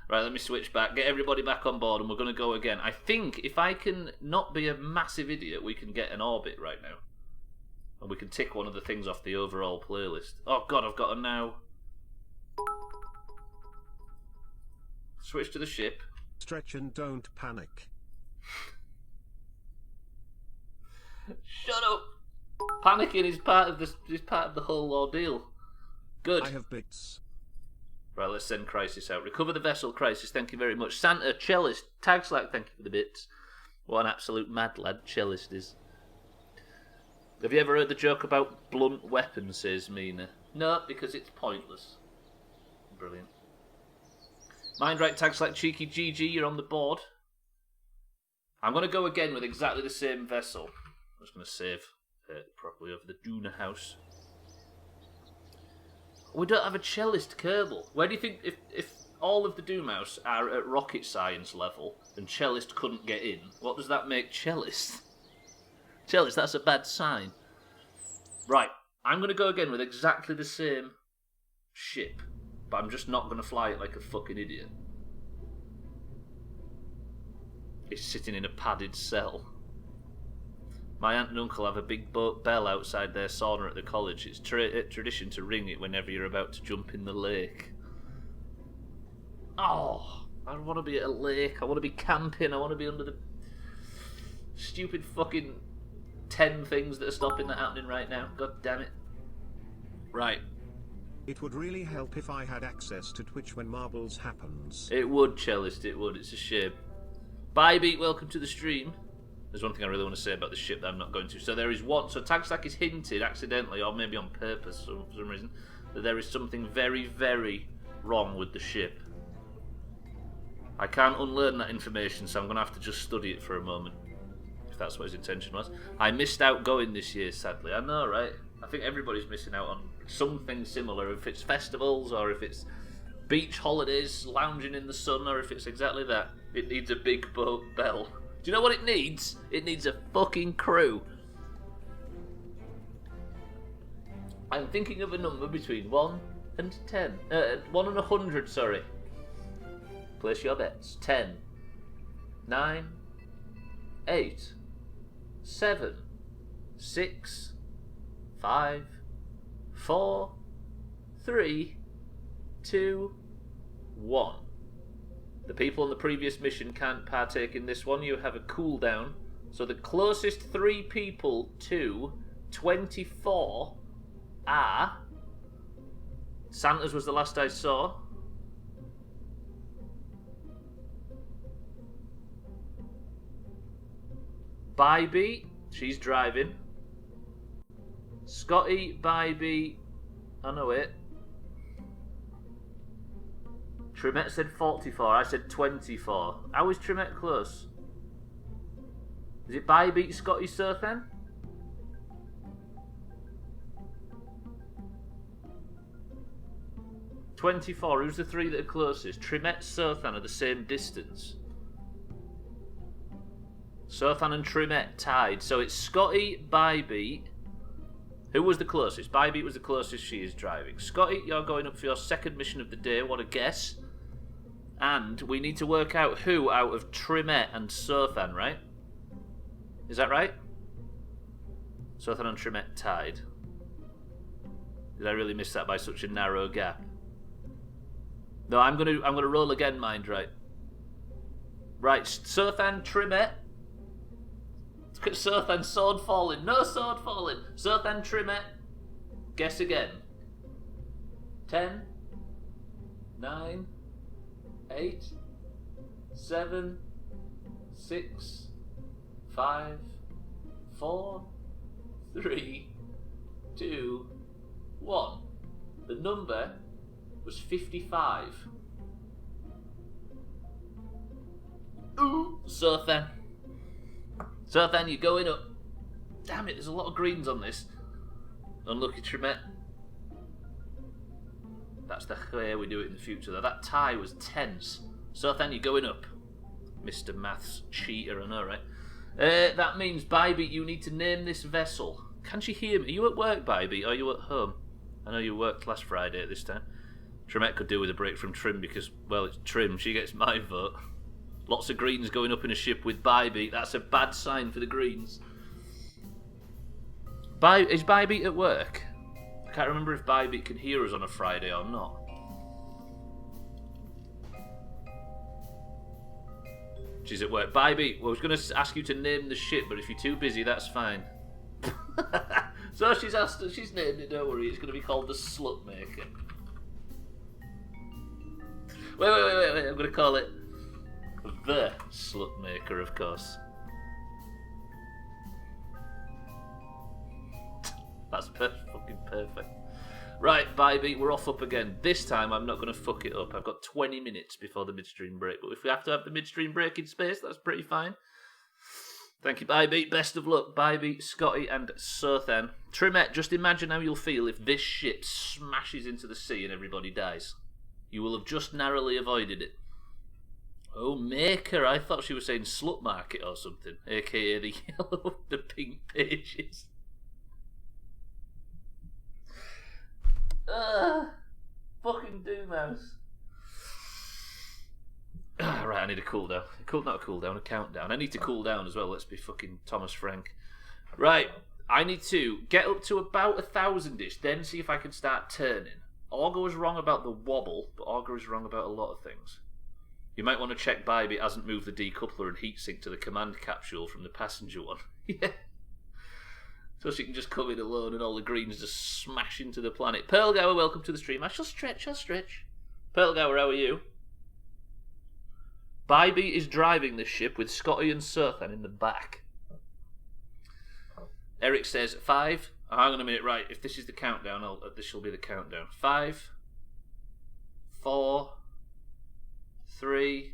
Speaker 2: Right, let me switch back. Get everybody back on board and we're going to go again. I think if I can not be a massive idiot, we can get an orbit right now. And we can tick one of the things off the overall playlist. Oh god, I've got to now switch to the ship.
Speaker 1: Stretch and don't panic.
Speaker 2: Shut up! Panicking is part of the whole ordeal. Good.
Speaker 1: I have bits.
Speaker 2: Right, let's send Crisis out. Recover the vessel, Crisis. Thank you very much. Santa, Cellist, Tagslack, thank you for the bits. What an absolute mad lad Cellist is. Have you ever heard the joke about blunt weapons, says Mina? No, because it's pointless. Brilliant. Mindright, Tagslack, Cheeky, GG, you're on the board. I'm going to go again with exactly the same vessel. I'm just going to save it properly over the Doomhaus. We don't have a Cellist Kerbal. Where do you think, if all of the Doomhaus are at rocket science level and Cellist couldn't get in, what does that make Cellist? Cellist, that's a bad sign. Right, I'm going to go again with exactly the same ship, but I'm just not going to fly it like a fucking idiot. It's sitting in a padded cell. My aunt and uncle have a big bell outside their sauna at the college. It's tradition to ring it whenever you're about to jump in the lake. Oh, I want to be at a lake. I want to be camping. I want to be under the stupid fucking 10 things that are stopping that happening right now. God damn it. Right.
Speaker 1: It would really help if I had access to Twitch when Marbles happens.
Speaker 2: It would, Cellist, it would. It's a shame. Bye, Beat. Welcome to the stream. There's one thing I really want to say about the ship that I'm not going to. So there is one. So Tagstack is hinted accidentally, or maybe on purpose for some reason, that there is something very, very wrong with the ship. I can't unlearn that information, so I'm going to have to just study it for a moment. If that's what his intention was. I missed out going this year, sadly. I know, right? I think everybody's missing out on something similar. If it's festivals, or if it's beach holidays, lounging in the sun, or if it's exactly that. It needs a big boat bell. Do you know what it needs? It needs a fucking crew. I'm thinking of a number between 1 and 10. 1 and 100, sorry. Place your bets. 10, 9, 8, 7, 6, 5, 4, 3, 2, 1. The people on the previous mission can't partake in this one. You have a cooldown. So the closest 3 people to 24 are... Santa's was the last I saw. Bybee, she's driving. Scotty, Bybee, I know it. Trimette said 44, I said 24. How is Trimette close? Is it Bybee, Scotty, Surthan? $24, who's the 3 that are closest? Trimette, Surthan are the same distance. Surthan and Trimette tied. So it's Scotty, Bybee. Who was the closest? Bybee was the closest, she is driving. Scotty, you're going up for your second mission of the day. What a guess. And we need to work out who out of Trimette and Surthan, right? Is that right? Surthan and Trimette tied. Did I really miss that by such a narrow gap? No, I'm gonna roll again, mind, right? Right, Surthan, Trimette. Surthan, sword falling. No sword falling. Surthan, Trimette. Guess again. 10, 9, 8, 7, 6, 5, 4, 3, 2, 1. The number was 55. Ooh, Surthan. Surthan, you're going up. Damn it, there's a lot of greens on this. Unlucky Trimette. That's the way we do it in the future, though. That tie was tense. Surthan, you're going up. Mr. Maths cheater, I know, right? That means, Bybee, you need to name this vessel. Can she hear me? Are you at work, Bybee, or are you at home? I know you worked last Friday at this time. Trimette could do with a break from Trim because, well, it's Trim. She gets my vote. Lots of greens going up in a ship with Bybee. That's a bad sign for the greens. Is Bybee at work? I can't remember if Bybee can hear us on a Friday or not. She's at work. Bybee, well, I was going to ask you to name the ship, but if you're too busy, that's fine. So she's named it, don't worry. It's going to be called the Slutmaker. Wait. I'm going to call it the Slutmaker, of course. That's fucking perfect. Right, Bybee, we're off up again. This time I'm not going to fuck it up. I've got 20 minutes before the midstream break, but if we have to have the midstream break in space, that's pretty fine. Thank you, Bybee. Best of luck, Bybee, Scotty, and Surthan. Trimette, just imagine how you'll feel if this ship smashes into the sea and everybody dies. You will have just narrowly avoided it. Oh, Maker, I thought she was saying Slut Market or something, aka the yellow, the pink pages. Doomhaus. Right, I need a cooldown. Not a cooldown, a countdown. I need to cool down as well. Let's be fucking Thomas Frank. Right, I need to get up to about 1,000-ish, then see if I can start turning. Augur was wrong about the wobble, but Augur is wrong about a lot of things. You might want to check Bybee hasn't moved the decoupler and heatsink to the command capsule from the passenger one. Yeah. So she can just come in alone and all the greens just smash into the planet. Pearlgower, welcome to the stream. I shall stretch. Pearlgower, how are you? Bybee is driving this ship with Scotty and Surthan in the back. Eric says 5. Oh, hang on a minute, right. If this is the countdown, this shall be the countdown. 5, 4, 3,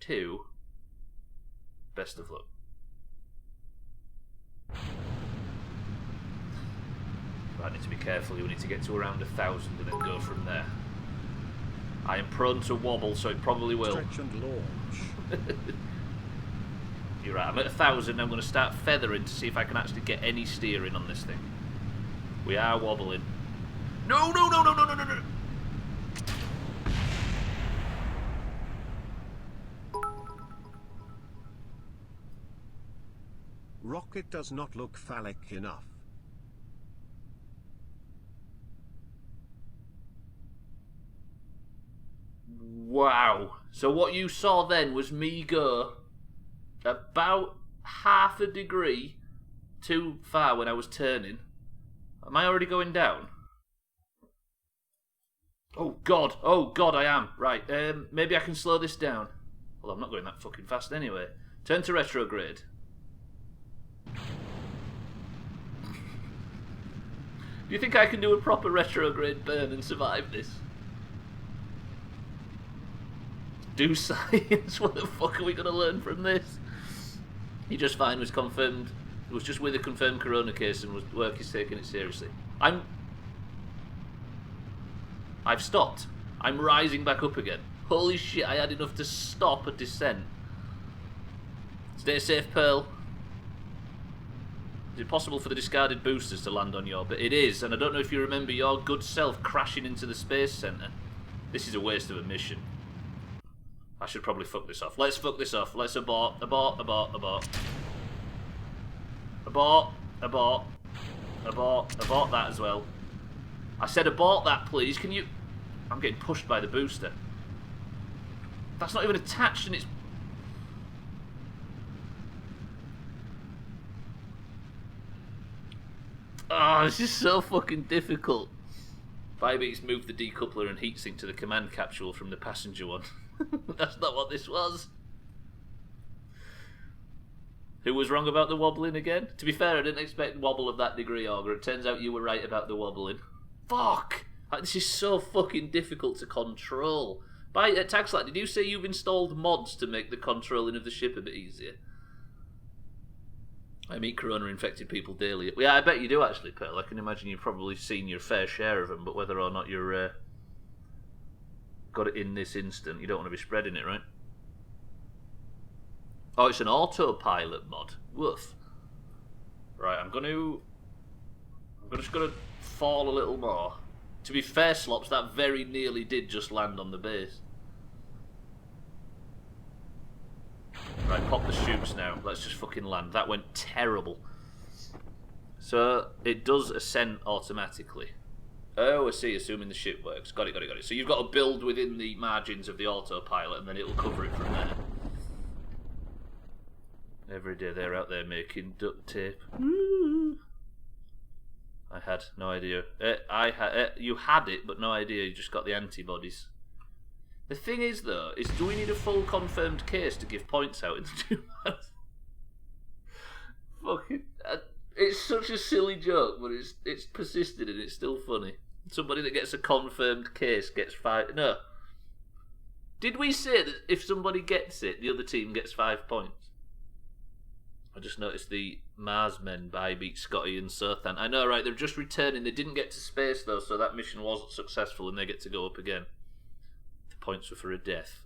Speaker 2: 2. Best of luck. I need to be careful. We need to get to around 1,000 and then go from there. I am prone to wobble, so it probably will.
Speaker 1: Stretch and launch.
Speaker 2: You're right. I'm at 1,000. I'm going to start feathering to see if I can actually get any steering on this thing. We are wobbling. No!
Speaker 1: Rocket does not look phallic enough.
Speaker 2: Wow. So what you saw then was me go about half a degree too far when I was turning. Am I already going down? Oh god, I am. Right, maybe I can slow this down. Well, I'm not going that fucking fast anyway. Turn to retrograde. Do you think I can do a proper retrograde burn and survive this? Do science? What the fuck are we going to learn from this? He just fine, was confirmed. It was just with a confirmed corona case and work is taking it seriously. I've stopped. I'm rising back up again. Holy shit, I had enough to stop a descent. Stay safe, Pearl. Is it possible for the discarded boosters to land on your... But it is, and I don't know if you remember your good self crashing into the space centre. This is a waste of a mission. I should probably fuck this off. Let's fuck this off. Let's abort. Abort that as well. I said abort that, please. Can you... I'm getting pushed by the booster. That's not even attached and it's... Oh, this is so fucking difficult. Bybee's moved the decoupler and heatsink to the command capsule from the passenger one. That's not what this was. Who was wrong about the wobbling again? To be fair, I didn't expect wobble of that degree, Augur. It turns out you were right about the wobbling. Fuck! This is so fucking difficult to control. Taxlat, did you say you've installed mods to make the controlling of the ship a bit easier? I meet corona-infected people daily. Yeah, I bet you do actually, Pearl. I can imagine you've probably seen your fair share of them, but whether or not you're got it in this instant, you don't want to be spreading it, right? Oh, it's an autopilot mod. Woof. Right, I'm just gonna fall a little more. To be fair, Slops, that very nearly did just land on the base. Right, pop the chutes now. Let's just fucking land. That went terrible. So, it does ascend automatically. Oh, I see, assuming the ship works. Got it. So you've got to build within the margins of the autopilot and then it'll cover it from there. Every day they're out there making duct tape. I had no idea. You had it, but no idea. You just got the antibodies. The thing is, though, is do we need a full confirmed case to give points out in the Doomhaus? Fucking, it's such a silly joke, but it's persisted and it's still funny. Somebody that gets a confirmed case gets 5. No. Did we say that if somebody gets it, the other team gets 5 points? I just noticed the Marsmen Bybee, Scotty and Surthan. I know, right, they're just returning. They didn't get to space, though, so that mission wasn't successful and they get to go up again. The points were for a death.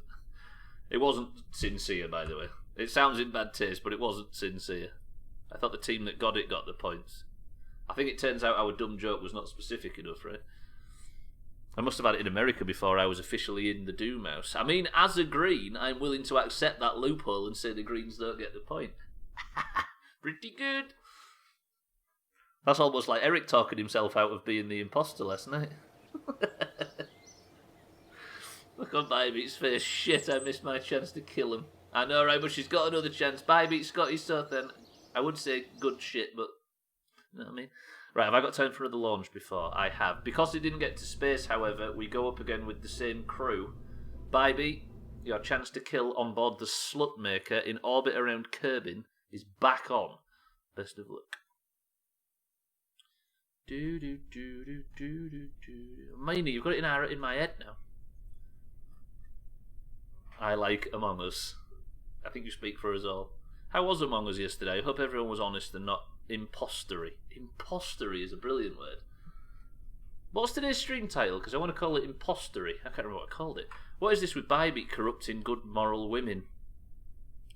Speaker 2: It wasn't sincere, by the way. It sounds in bad taste, but it wasn't sincere. I thought the team that got it got the points. I think it turns out our dumb joke was not specific enough, right? I must have had it in America before I was officially in the Doomhaus. I mean, as a green, I'm willing to accept that loophole and say the greens don't get the point. Pretty good. That's almost like Eric talking himself out of being the imposter last night. Look on Bybeat's face. Shit, I missed my chance to kill him. I know, right, but she's got another chance. Bybeat, Scotty, so then I would say good shit, but you know what I mean? Right, have I got time for the launch before? I have. Because it didn't get to space, however, we go up again with the same crew. Bybeat, your chance to kill on board the Slutmaker in orbit around Kerbin is back on. Best of luck. Miney, you've got it in my head now. I like Among Us. I think you speak for us all. How was Among Us yesterday? I hope everyone was honest and not impostery. Impostery is a brilliant word. What's today's stream title? Because I want to call it impostery. I can't remember what I called it. What is this with Bybeat corrupting good moral women?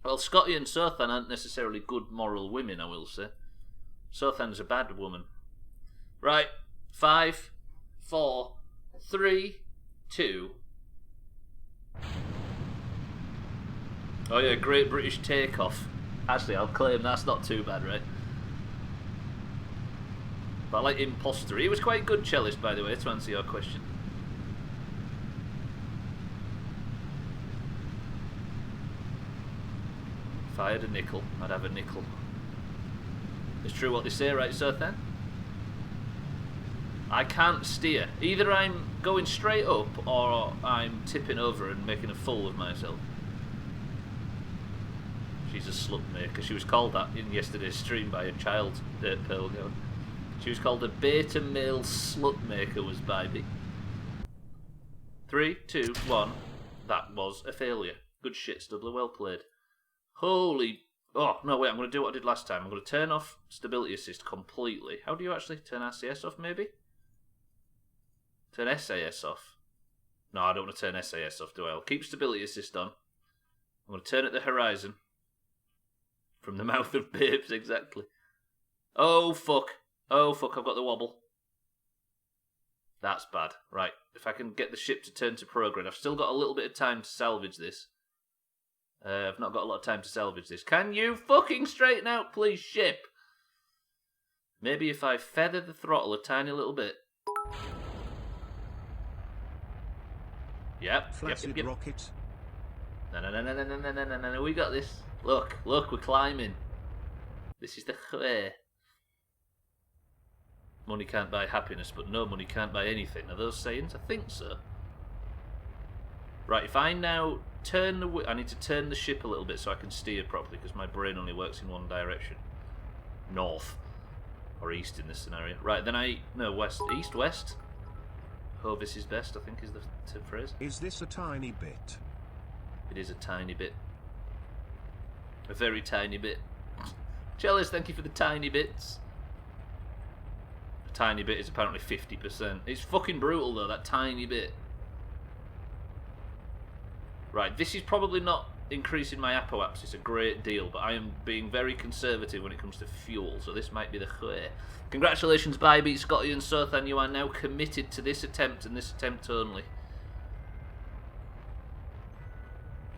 Speaker 2: Well, Scotty and Sothan aren't necessarily good moral women, I will say. Sothan's a bad woman. Right. 5, 4, 3, 2. Oh yeah, Great British Takeoff. Actually, I'll claim that's not too bad, right? But I like impostery. He was quite good cellist, by the way, to answer your question. If I had a nickel, I'd have a nickel. It's true what they say, right, Sothan? I can't steer. Either I'm going straight up or I'm tipping over and making a fool of myself. She's a Slutmaker. She was called that in yesterday's stream by a child, Pearl Gown. She was called a beta male Slutmaker, was Bybeat. 3, 2, 1. That was a failure. Good shit, Stubbler. Well played. Holy... Oh, no, wait, I'm going to do what I did last time. I'm going to turn off Stability Assist completely. How do you actually turn RCS off, maybe? Turn SAS off. No, I don't want to turn SAS off, do I? I'll keep Stability Assist on. I'm going to turn at the horizon. From the mouth of babes, exactly. Oh, fuck. Oh, fuck, I've got the wobble. That's bad. Right, if I can get the ship to turn to prograde. I've still got a little bit of time to salvage this. I've not got a lot of time to salvage this. Can you fucking straighten out, please, ship? Maybe if I feather the throttle a tiny little bit. Yep.
Speaker 1: Flaccid
Speaker 2: yep.
Speaker 1: rocket.
Speaker 2: No, we got this. Look, we're climbing. This is the way. Money can't buy happiness, but no money can't buy anything. Are those sayings? I think so. Right, if I now turn the... I need to turn the ship a little bit so I can steer properly, because my brain only works in one direction. North. Or east in this scenario. Right, then no, west. East, west. Hovis is best, I think is the phrase.
Speaker 1: Is this a tiny bit?
Speaker 2: It is a tiny bit. A very tiny bit. Chalice, thank you for the tiny bits. A tiny bit is apparently 50%. It's fucking brutal though, that tiny bit. Right, this is probably not increasing my apoapsis a great deal, but I am being very conservative when it comes to fuel, so this might be the way. Congratulations, Bybeat, Scotty and Sothan, you are now committed to this attempt and this attempt only.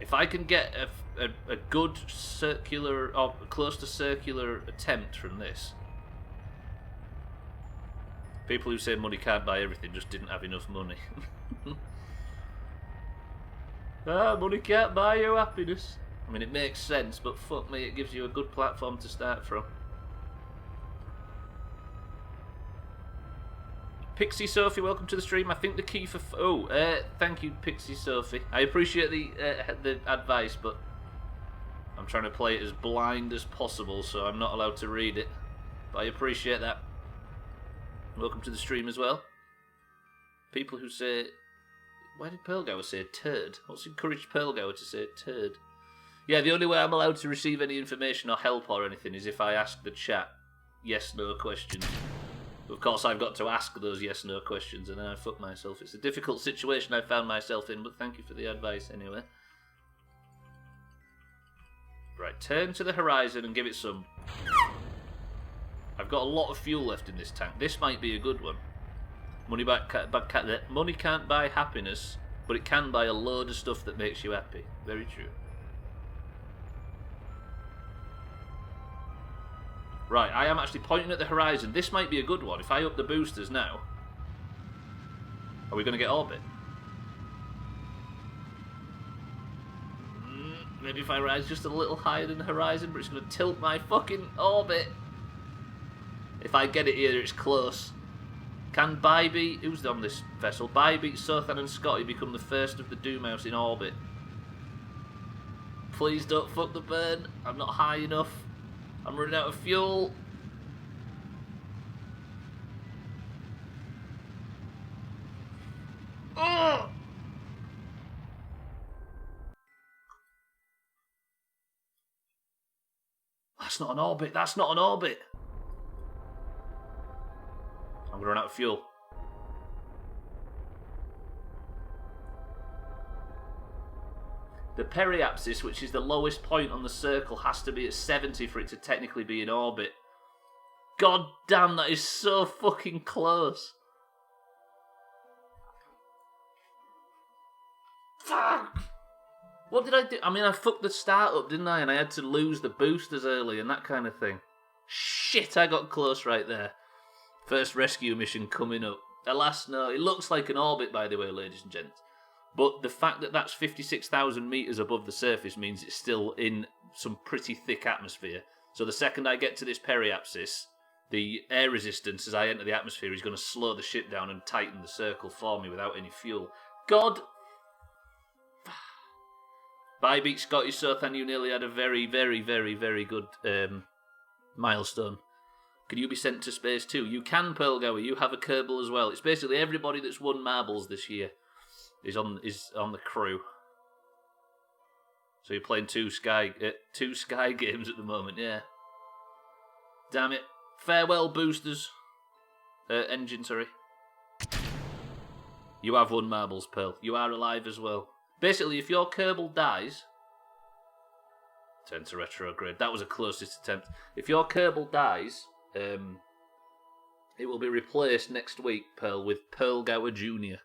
Speaker 2: If I can get a good circular, or close to circular attempt from this. People who say money can't buy everything just didn't have enough money. Money can't buy you happiness. I mean, it makes sense, but fuck me, it gives you a good platform to start from. Pixie Sophie, welcome to the stream. I think the key for... thank you, Pixie Sophie. I appreciate the advice, but I'm trying to play it as blind as possible, so I'm not allowed to read it. But I appreciate that. Welcome to the stream as well. People who say... Why did Pearlgower say turd? What's encouraged Pearlgower to say turd? Yeah, the only way I'm allowed to receive any information or help or anything is if I ask the chat yes-no questions. Of course, I've got to ask those yes-no questions, and then I fuck myself. It's a difficult situation I found myself in, but thank you for the advice anyway. Right, turn to the horizon and give it some... I've got a lot of fuel left in this tank. This might be a good one. Money can't buy happiness, but it can buy a load of stuff that makes you happy. Very true. Right, I am actually pointing at the horizon. This might be a good one. If I up the boosters now, are we going to get orbit? Maybe if I rise just a little higher than the horizon, but it's going to tilt my fucking orbit. If I get it here, it's close. Can Bybee, who's on this vessel? Bybee, Sothan and Scotty become the first of the Doomhaus in orbit. Please don't fuck the burn. I'm not high enough. I'm running out of fuel. Oh! That's not an orbit. That's not an orbit. I'm going to run out of fuel. The periapsis, which is the lowest point on the circle, has to be at 70 for it to technically be in orbit. God damn, that is so fucking close. Fuck! What did I do? I mean, I fucked the start up, didn't I? And I had to lose the boosters early and that kind of thing. Shit, I got close right there. First rescue mission coming up. Alas, no. It looks like an orbit, by the way, ladies and gents. But the fact that that's 56,000 metres above the surface means it's still in some pretty thick atmosphere. So the second I get to this periapsis, the air resistance as I enter the atmosphere is going to slow the ship down and tighten the circle for me without any fuel. God! Bye, beat Scottish Sothan, you nearly had a very, very, very, very good milestone. Can you be sent to space too? You can, Pearlgower. You have a Kerbal as well. It's basically everybody that's won marbles this year is on the crew. So you're playing two Sky games at the moment, yeah. Damn it. Farewell, boosters. Engine, sorry. You have won marbles, Pearl. You are alive as well. Basically, if your Kerbal dies... Turn to retrograde. That was a closest attempt. If your Kerbal dies, it will be replaced next week, Pearl, with Pearlgower Jr.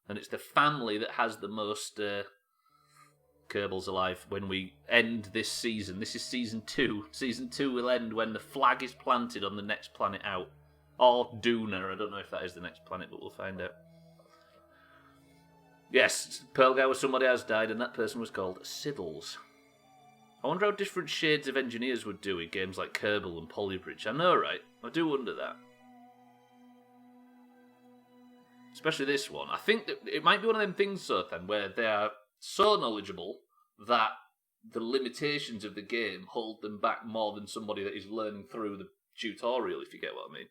Speaker 2: And it's the family that has the most Kerbals alive when we end this season. This is season 2. Season 2 will end when the flag is planted on the next planet out. Or Duna. I don't know if that is the next planet, but we'll find out. Yes, Pearlgower, somebody has died, and that person was called Siddles. I wonder how different shades of engineers would do in games like Kerbal and Polybridge. I know, right? I do wonder that. Especially this one. I think that it might be one of them things, Sothan, where they are so knowledgeable that the limitations of the game hold them back more than somebody that is learning through the tutorial, if you get what I mean.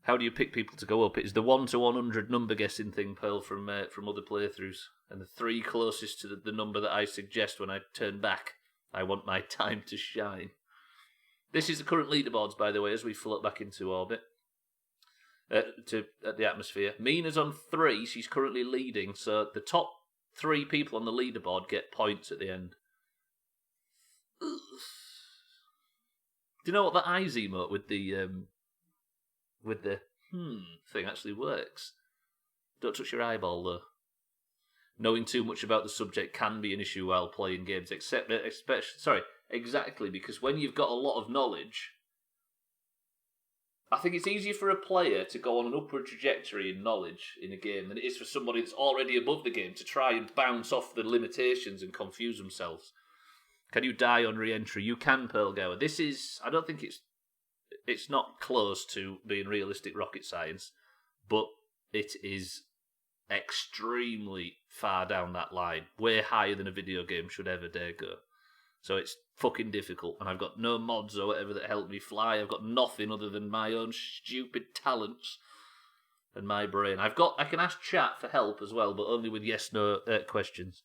Speaker 2: How do you pick people to go up? It's the 1 to 100 number guessing thing, Pearl, from other playthroughs. And the 3 closest to the number that I suggest when I turn back. I want my time to shine. This is the current leaderboards, by the way, as we float back into orbit. At the atmosphere. Mina's on 3, she's currently leading, so the top 3 people on the leaderboard get points at the end. Do you know what the eyes emote with the thing actually works? Don't touch your eyeball, though. Knowing too much about the subject can be an issue while playing games, exactly, because when you've got a lot of knowledge, I think it's easier for a player to go on an upward trajectory in knowledge in a game than it is for somebody that's already above the game to try and bounce off the limitations and confuse themselves. Can you die on re-entry? You can, Pearlgower. This is... I don't think it's not close to being realistic rocket science, but it is extremely far down that line. Way higher than a video game should ever dare go. So it's fucking difficult, and I've got no mods or whatever that help me fly. I've got nothing other than my own stupid talents and my brain. I can ask chat for help as well, but only with yes/no questions.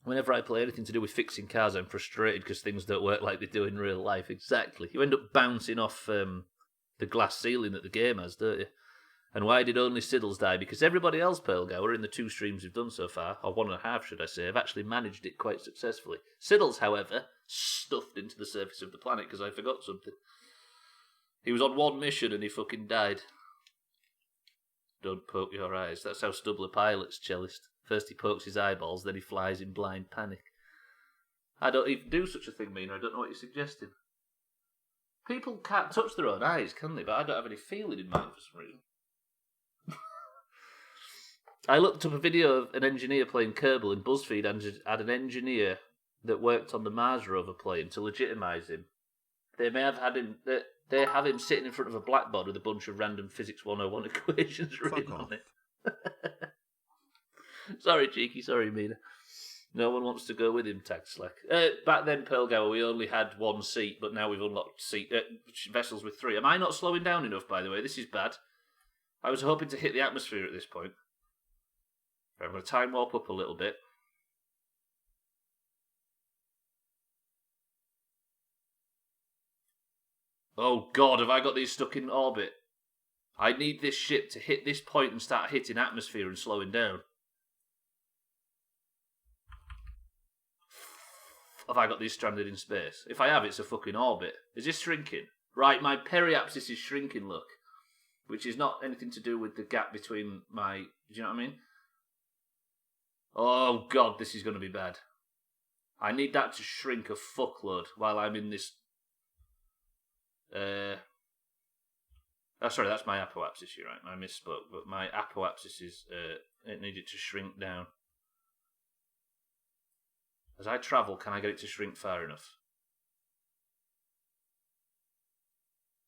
Speaker 2: Whenever I play anything to do with fixing cars, I'm frustrated because things don't work like they do in real life. Exactly. You end up bouncing off the glass ceiling that the game has, don't you? And why did only Siddles die? Because everybody else, Pearlgower, in the 2 streams we've done so far, or 1.5 should I say, have actually managed it quite successfully. Siddles, however, stuffed into the surface of the planet because I forgot something. He was on 1 mission and he fucking died. Don't poke your eyes. That's how Stubbler pilots cellist. First he pokes his eyeballs, then he flies in blind panic. I don't even do such a thing, Mina. I don't know what you're suggesting. People can't touch their own eyes, can they? But I don't have any feeling in mine for some reason. I looked up a video of an engineer playing Kerbal in BuzzFeed and had an engineer that worked on the Mars rover playing to legitimise him. They may have had him... They have him sitting in front of a blackboard with a bunch of random Physics 101 equations written on it. Sorry, Cheeky. Sorry, Mina. No one wants to go with him, Tag Slack. Back then, Pearlgower, we only had one seat, but now we've unlocked vessels with 3. Am I not slowing down enough, by the way? This is bad. I was hoping to hit the atmosphere at this point. I'm going to time warp up a little bit. Oh god, have I got these stuck in orbit? I need this ship to hit this point and start hitting atmosphere and slowing down. Have I got these stranded in space? If I have, it's a fucking orbit. Is this shrinking? Right, my periapsis is shrinking, look. Which is not anything to do with the gap between my... Do you know what I mean? Oh god, this is going to be bad. I need that to shrink a fuckload while I'm in this... Oh, sorry, that's my apoapsis, you're right. I misspoke, but my apoapsis is... it needed to shrink down. As I travel, can I get it to shrink far enough?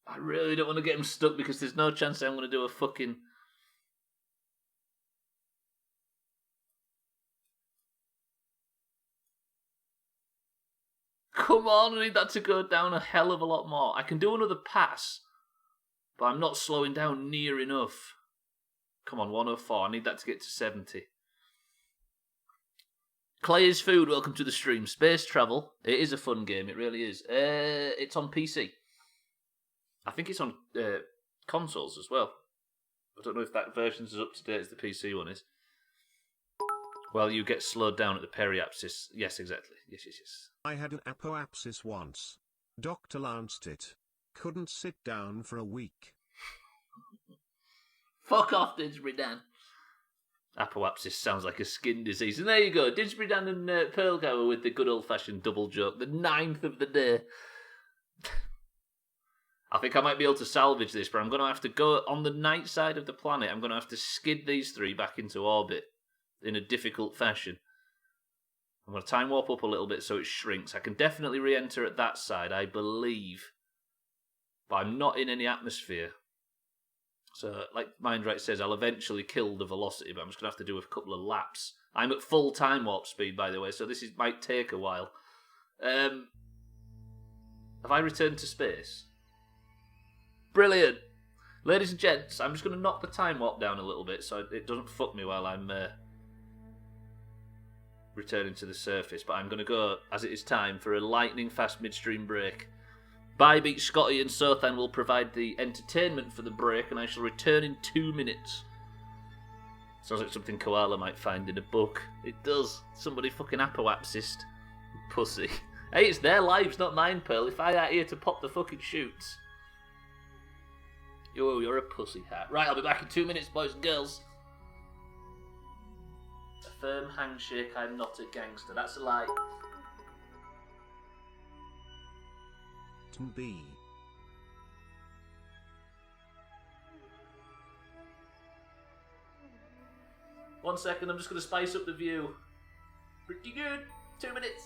Speaker 2: I really don't want to get him stuck because there's no chance I'm going to do a fucking... Come on, I need that to go down a hell of a lot more. I can do another pass, but I'm not slowing down near enough. Come on, 104. I need that to get to 70. Clay's Food, welcome to the stream. Space Travel. It is a fun game, it really is. It's on PC. I think it's on consoles as well. I don't know if that version's as up to date as the PC one is. Well, you get slowed down at the periapsis. Yes, exactly. Yes.
Speaker 1: I had an apoapsis once. Doctor lanced it. Couldn't sit down for a week.
Speaker 2: Fuck off, Didsbury Dan. Apoapsis sounds like a skin disease. And there you go, Didsbury Dan and Pearlgower with the good old-fashioned double joke. The 9th of the day. I think I might be able to salvage this, but I'm going to have to go on the night side of the planet. I'm going to have to skid these 3 back into orbit in a difficult fashion. I'm going to time warp up a little bit so it shrinks. I can definitely re-enter at that side, I believe. But I'm not in any atmosphere. So, like Mindright says, I'll eventually kill the velocity, but I'm just going to have to do a couple of laps. I'm at full time warp speed, by the way, so this might take a while. Have I returned to space? Brilliant! Ladies and gents, I'm just going to knock the time warp down a little bit so it doesn't fuck me while I'm returning to the surface. But I'm going to go, as it is time, for a lightning fast midstream break. Bybeat, Scotty and Sothan will provide the entertainment for the break, and I shall return in 2 minutes. Sounds like something Koala might find in a book. It does. Somebody fucking apoapsist. Pussy. Hey, it's their lives, not mine, Pearl. If I out here to pop the fucking shoots. Yo, you're a pussy hat. Right, I'll be back in 2 minutes, boys and girls. A firm handshake, I'm not a gangster. That's a lie.
Speaker 1: B.
Speaker 2: 1 second, I'm just going to spice up the view. Pretty good. 2 minutes.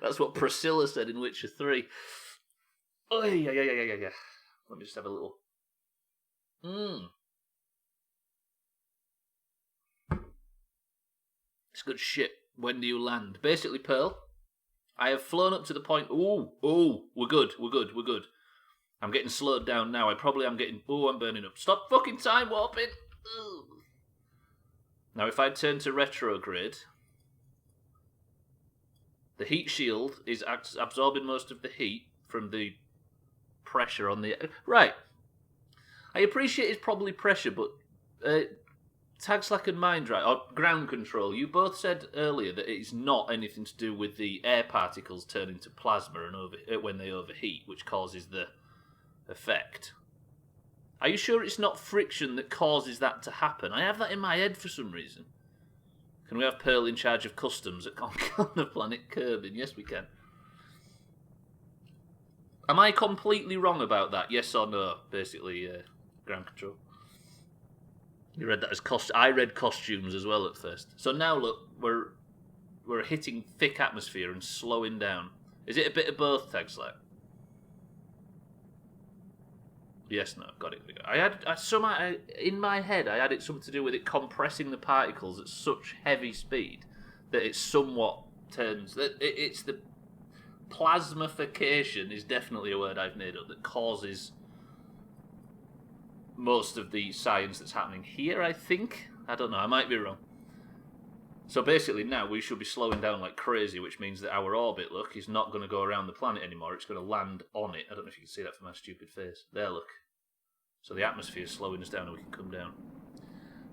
Speaker 2: That's what Priscilla said in Witcher 3. Oh, yeah. Let me just have a little... It's good shit. When do you land? Basically, Pearl, I have flown up to the point... we're good. I'm getting slowed down now. I probably am getting... I'm burning up. Stop fucking time warping! Ooh. Now, if I turn to retrograde... The heat shield is absorbing most of the heat from the pressure on the... Right. I appreciate it's probably pressure, but... Tagslack and Mindrive, or ground control, you both said earlier that it's not anything to do with the air particles turning to plasma and when they overheat, which causes the effect. Are you sure it's not friction that causes that to happen? I have that in my head for some reason. Can we have Pearl in charge of customs at on the planet Kerbal? Yes, we can. Am I completely wrong about that? Yes or no? Basically, ground control. You read that as I read costumes as well at first. So now look, we're hitting thick atmosphere and slowing down. Is it a bit of both, Tagslack? Yes, no, got it. In my head, I had it something to do with it compressing the particles at such heavy speed that it somewhat turns. It's the plasmification is definitely a word I've made up that causes most of the science that's happening here, I think. I don't know, I might be wrong. So basically now we should be slowing down like crazy, which means that our orbit, look, is not going to go around the planet anymore. It's going to land on it. I don't know if you can see that from my stupid face. There, look. So the atmosphere is slowing us down and we can come down.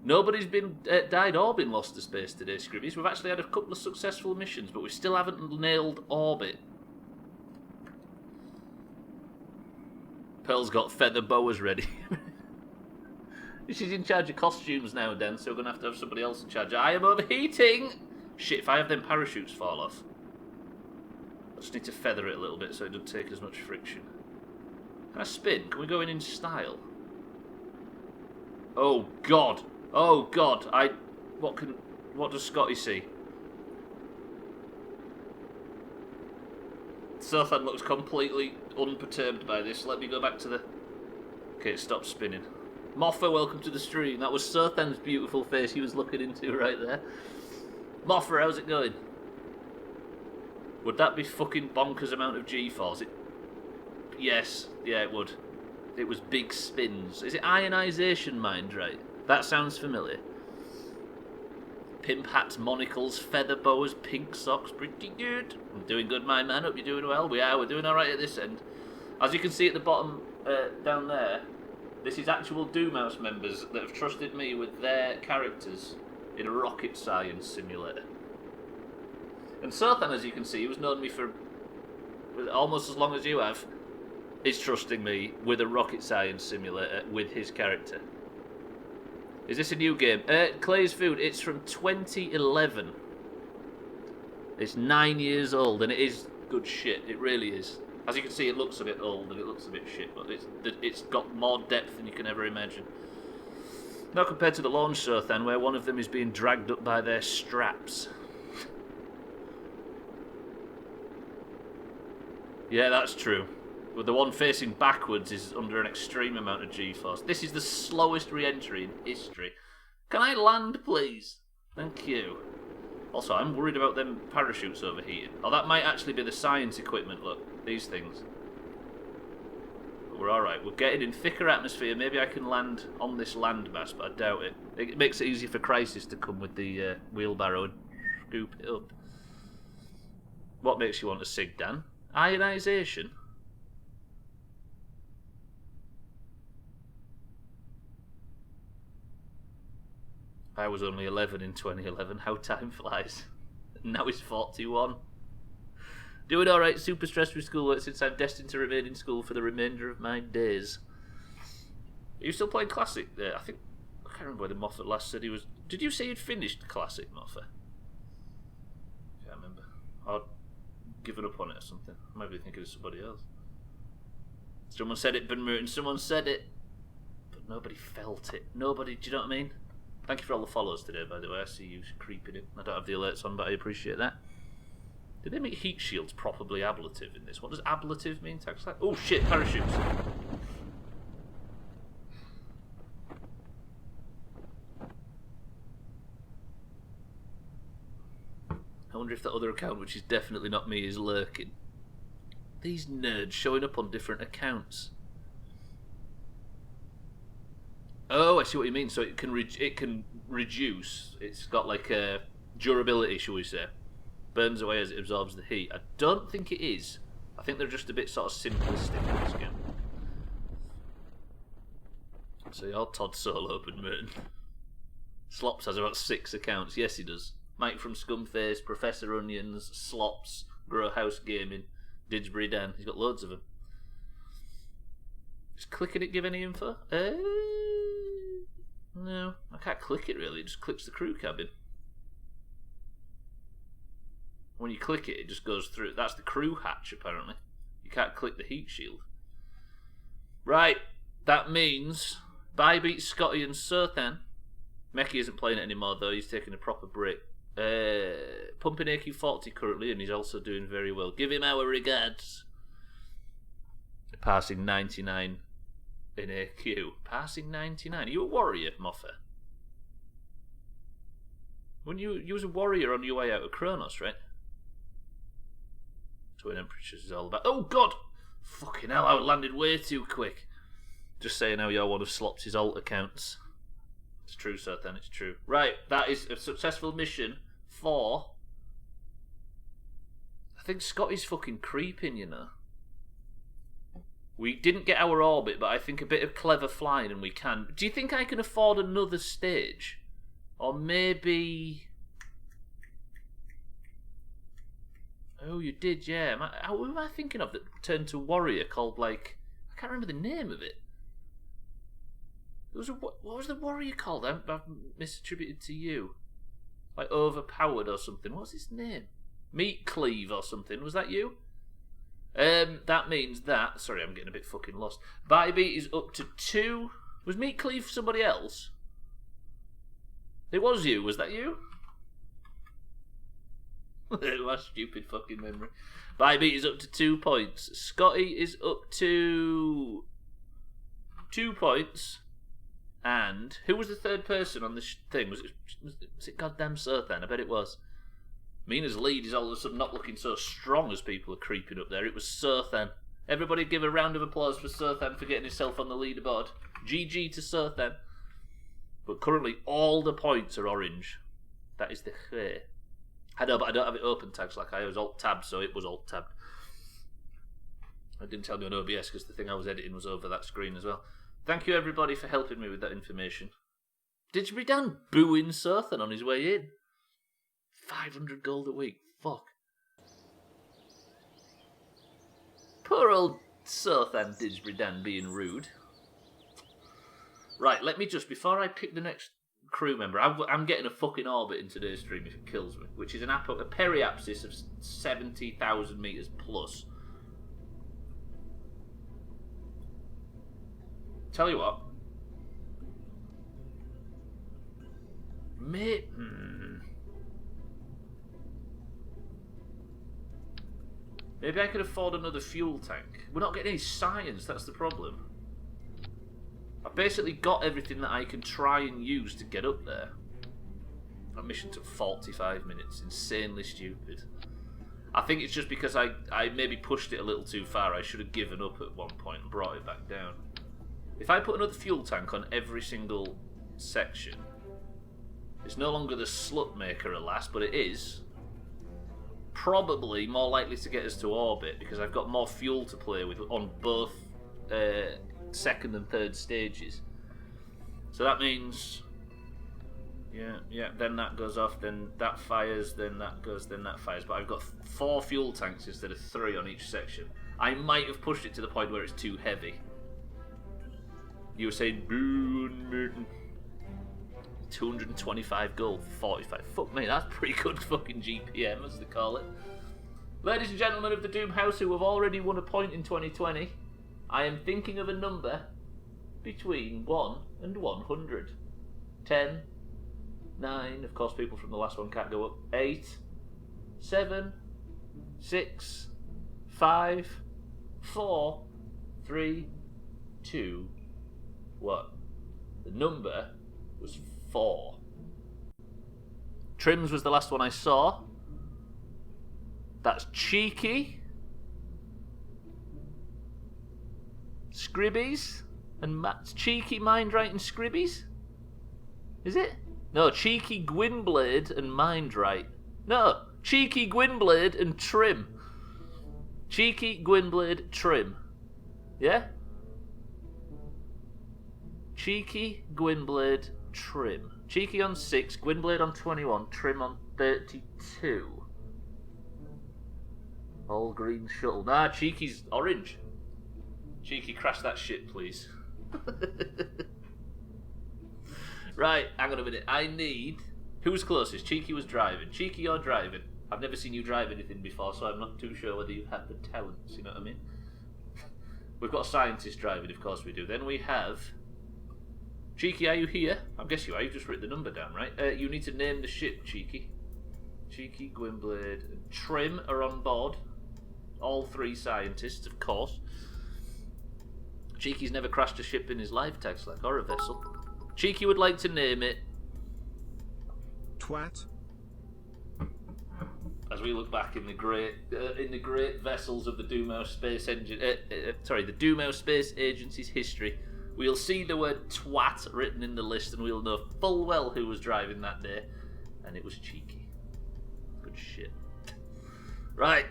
Speaker 2: Nobody's been died or been lost to space today, Scribbies. We've actually had a couple of successful missions, but we still haven't nailed orbit. Pearl's got feather boas ready. She's in charge of costumes now, Dan, so we're going to have somebody else in charge. I am overheating! Shit, if I have them parachutes fall off. I just need to feather it a little bit so it doesn't take as much friction. Can I spin? Can we go in style? Oh, God. Oh, God. What does Scotty see? Sothan looks completely unperturbed by this. Let me go back to the... Okay, stop spinning. Moffa, welcome to the stream. That was Sothan's beautiful face he was looking into right there. Moffa, how's it going? Would that be fucking bonkers amount of G-force? Yes, yeah, it would. It was big spins. Is it ionization, mind, right? That sounds familiar. Pimp hats, monocles, feather boas, pink socks, pretty good. I'm doing good, my man. Hope you're doing well. We're doing alright at this end. As you can see at the bottom, down there, this is actual Doomhaus members that have trusted me with their characters in a rocket science simulator. And Sothan, as you can see, who's known me for almost as long as you have, is trusting me with a rocket science simulator with his character. Is this a new game? Clay's Food, it's from 2011. It's 9 years old, and it is good shit. It really is. As you can see, it looks a bit old and it looks a bit shit, but it's got more depth than you can ever imagine. Not compared to the launch Sothan, where one of them is being dragged up by their straps. Yeah, that's true. But the one facing backwards is under an extreme amount of G-force. This is the slowest re-entry in history. Can I land, please? Thank you. Also, I'm worried about them parachutes overheating. Oh, that might actually be the science equipment, look. These things. But we're alright. We're getting in thicker atmosphere. Maybe I can land on this landmass, but I doubt it. It makes it easier for Crisis to come with the wheelbarrow and scoop it up. What makes you want to sig, Dan? Ionization? I was only 11 in 2011. How time flies. Now he's 41. Doing alright, super stressed with schoolwork since I'm destined to remain in school for the remainder of my days. Are you still playing Classic? I can't remember whether Moffat last said he was... Did you say you'd finished Classic, Moffat? I can't remember. I'd given up on it or something. I might be thinking of somebody else. Someone said it, Ben Merton. Someone said it. But nobody felt it. Nobody, do you know what I mean? Thank you for all the follows today, by the way. I see you creeping in. I don't have the alerts on, but I appreciate that. Did they make heat shields properly ablative in this? What does ablative mean? Oh shit, parachutes. I wonder if that other account, which is definitely not me, is lurking. These nerds showing up on different accounts. Oh, I see what you mean. So it can reduce. It's got like a durability, shall we say. Burns away as it absorbs the heat. I don't think it is. I think they're just a bit sort of simplistic in this game. So you're Todd Solo, but Merton. Slops has about 6 accounts. Yes, he does. Mike from Scumface, Professor Onions, Slops, DoomhausGaming, Didsbury Dan. He's got loads of them. Just clicking it give any info? No, I can't click it really. It just clicks the crew cabin. When you click it, it just goes through. That's the crew hatch, apparently. You can't click the heat shield. Right, that means bye beats Scotty and Sothan. Meki isn't playing it anymore, though. He's taking a proper break. Pumping AQ40 currently, and he's also doing very well. Give him our regards. Passing 99 in AQ. Passing 99. Are you a warrior, Moffa? When you was a warrior on your way out of Kronos, right? Twin Emperatures is all about. Oh god! Fucking hell, I landed way too quick. Just saying how you're one of Slops' alt accounts. It's true, sir, then it's true. Right, that is a successful mission for... I think Scotty's fucking creeping, you know. We didn't get our orbit, but I think a bit of clever flying and we can. Do you think I can afford another stage? Or maybe... Oh, you did, yeah. Who am I thinking of that turned to warrior called, like... I can't remember the name of it. What was the warrior called? I've misattributed to you. Like overpowered or something. What's his name? Meat Cleave or something. Was that you? That means that... Sorry, I'm getting a bit fucking lost. Bybee is up to 2... Was Meat Cleave somebody else? It was you. Was that you? My stupid fucking memory. Bybee is up to 2 points. Scotty is up to 2 points. And who was the third person on this thing? Was it goddamn Sothan? I bet it was. Mina's lead is all of a sudden not looking so strong as people are creeping up there. It was Sothan. Everybody give a round of applause for Sothan for getting himself on the leaderboard. GG to Sothan. But currently all the points are orange. That is the clear. I know, but I don't have it open tags like I was alt-tabbed, so it was alt-tabbed. I didn't tell me on OBS because the thing I was editing was over that screen as well. Thank you everybody for helping me with that information. Didsbury Dan booing Sothan on his way in. 500 gold a week. Fuck. Poor old Sothan Didsbury Dan being rude. Right, let me just, before I pick the next crew member, I'm getting a fucking orbit in today's stream if it kills me, which is a periapsis of 70,000 metres plus. Tell you what. Maybe I could afford another fuel tank. We're not getting any science, that's the problem. I've basically got everything that I can try and use to get up there. That mission took 45 minutes. Insanely stupid. I think it's just because I maybe pushed it a little too far. I should have given up at one point and brought it back down. If I put another fuel tank on every single section, it's no longer the slut maker, alas, but it is probably more likely to get us to orbit because I've got more fuel to play with on both second and third stages. So that means, yeah, then that goes off, then that fires, then that goes, then that fires. But I've got 4 fuel tanks instead of 3 on each section. I might have pushed it to the point where it's too heavy. You were saying, Boone Merton. 225 gold, 45. Fuck me, that's pretty good fucking GPM, as they call it. Ladies and gentlemen of the Doomhaus who have already won a point in 2020, I am thinking of a number between 1 and 100. 10, 9, of course people from the last one can't go up. 8, 7, 6, 5, 4, 3, 2, 1. The number was 4. Trims was the last one I saw. That's Cheeky, Scribbies, and Cheeky, Mindright, and Scribbies? Is it? No, Cheeky, Gwynblade, and Mindright. No, Cheeky, Gwynblade, and Trim. Cheeky, Gwynblade, Trim. Yeah? Cheeky, Gwynblade, Trim. Cheeky on 6, Gwynblade on 21, Trim on 32. All green shuttle. Nah, Cheeky's orange. Cheeky, crash that shit, please. Right, hang on a minute. I need... Who's closest? Cheeky was driving. Cheeky, you're driving. I've never seen you drive anything before, so I'm not too sure whether you have the talents, you know what I mean? We've got a scientist driving, of course we do. Then we have... Cheeky, are you here? I guess you are. You've just written the number down, right? You need to name the ship, Cheeky. Cheeky, Gwynblade, and Trim are on board. All 3 scientists, of course. Cheeky's never crashed a ship in his life, Taxlack, or a vessel. Cheeky would like to name it...
Speaker 1: Twat.
Speaker 2: As we look back in the great vessels of the Doomhaus Space Engine... the Doomhaus Space Agency's history, we'll see the word twat written in the list, and we'll know full well who was driving that day. And it was Cheeky. Good shit. Right.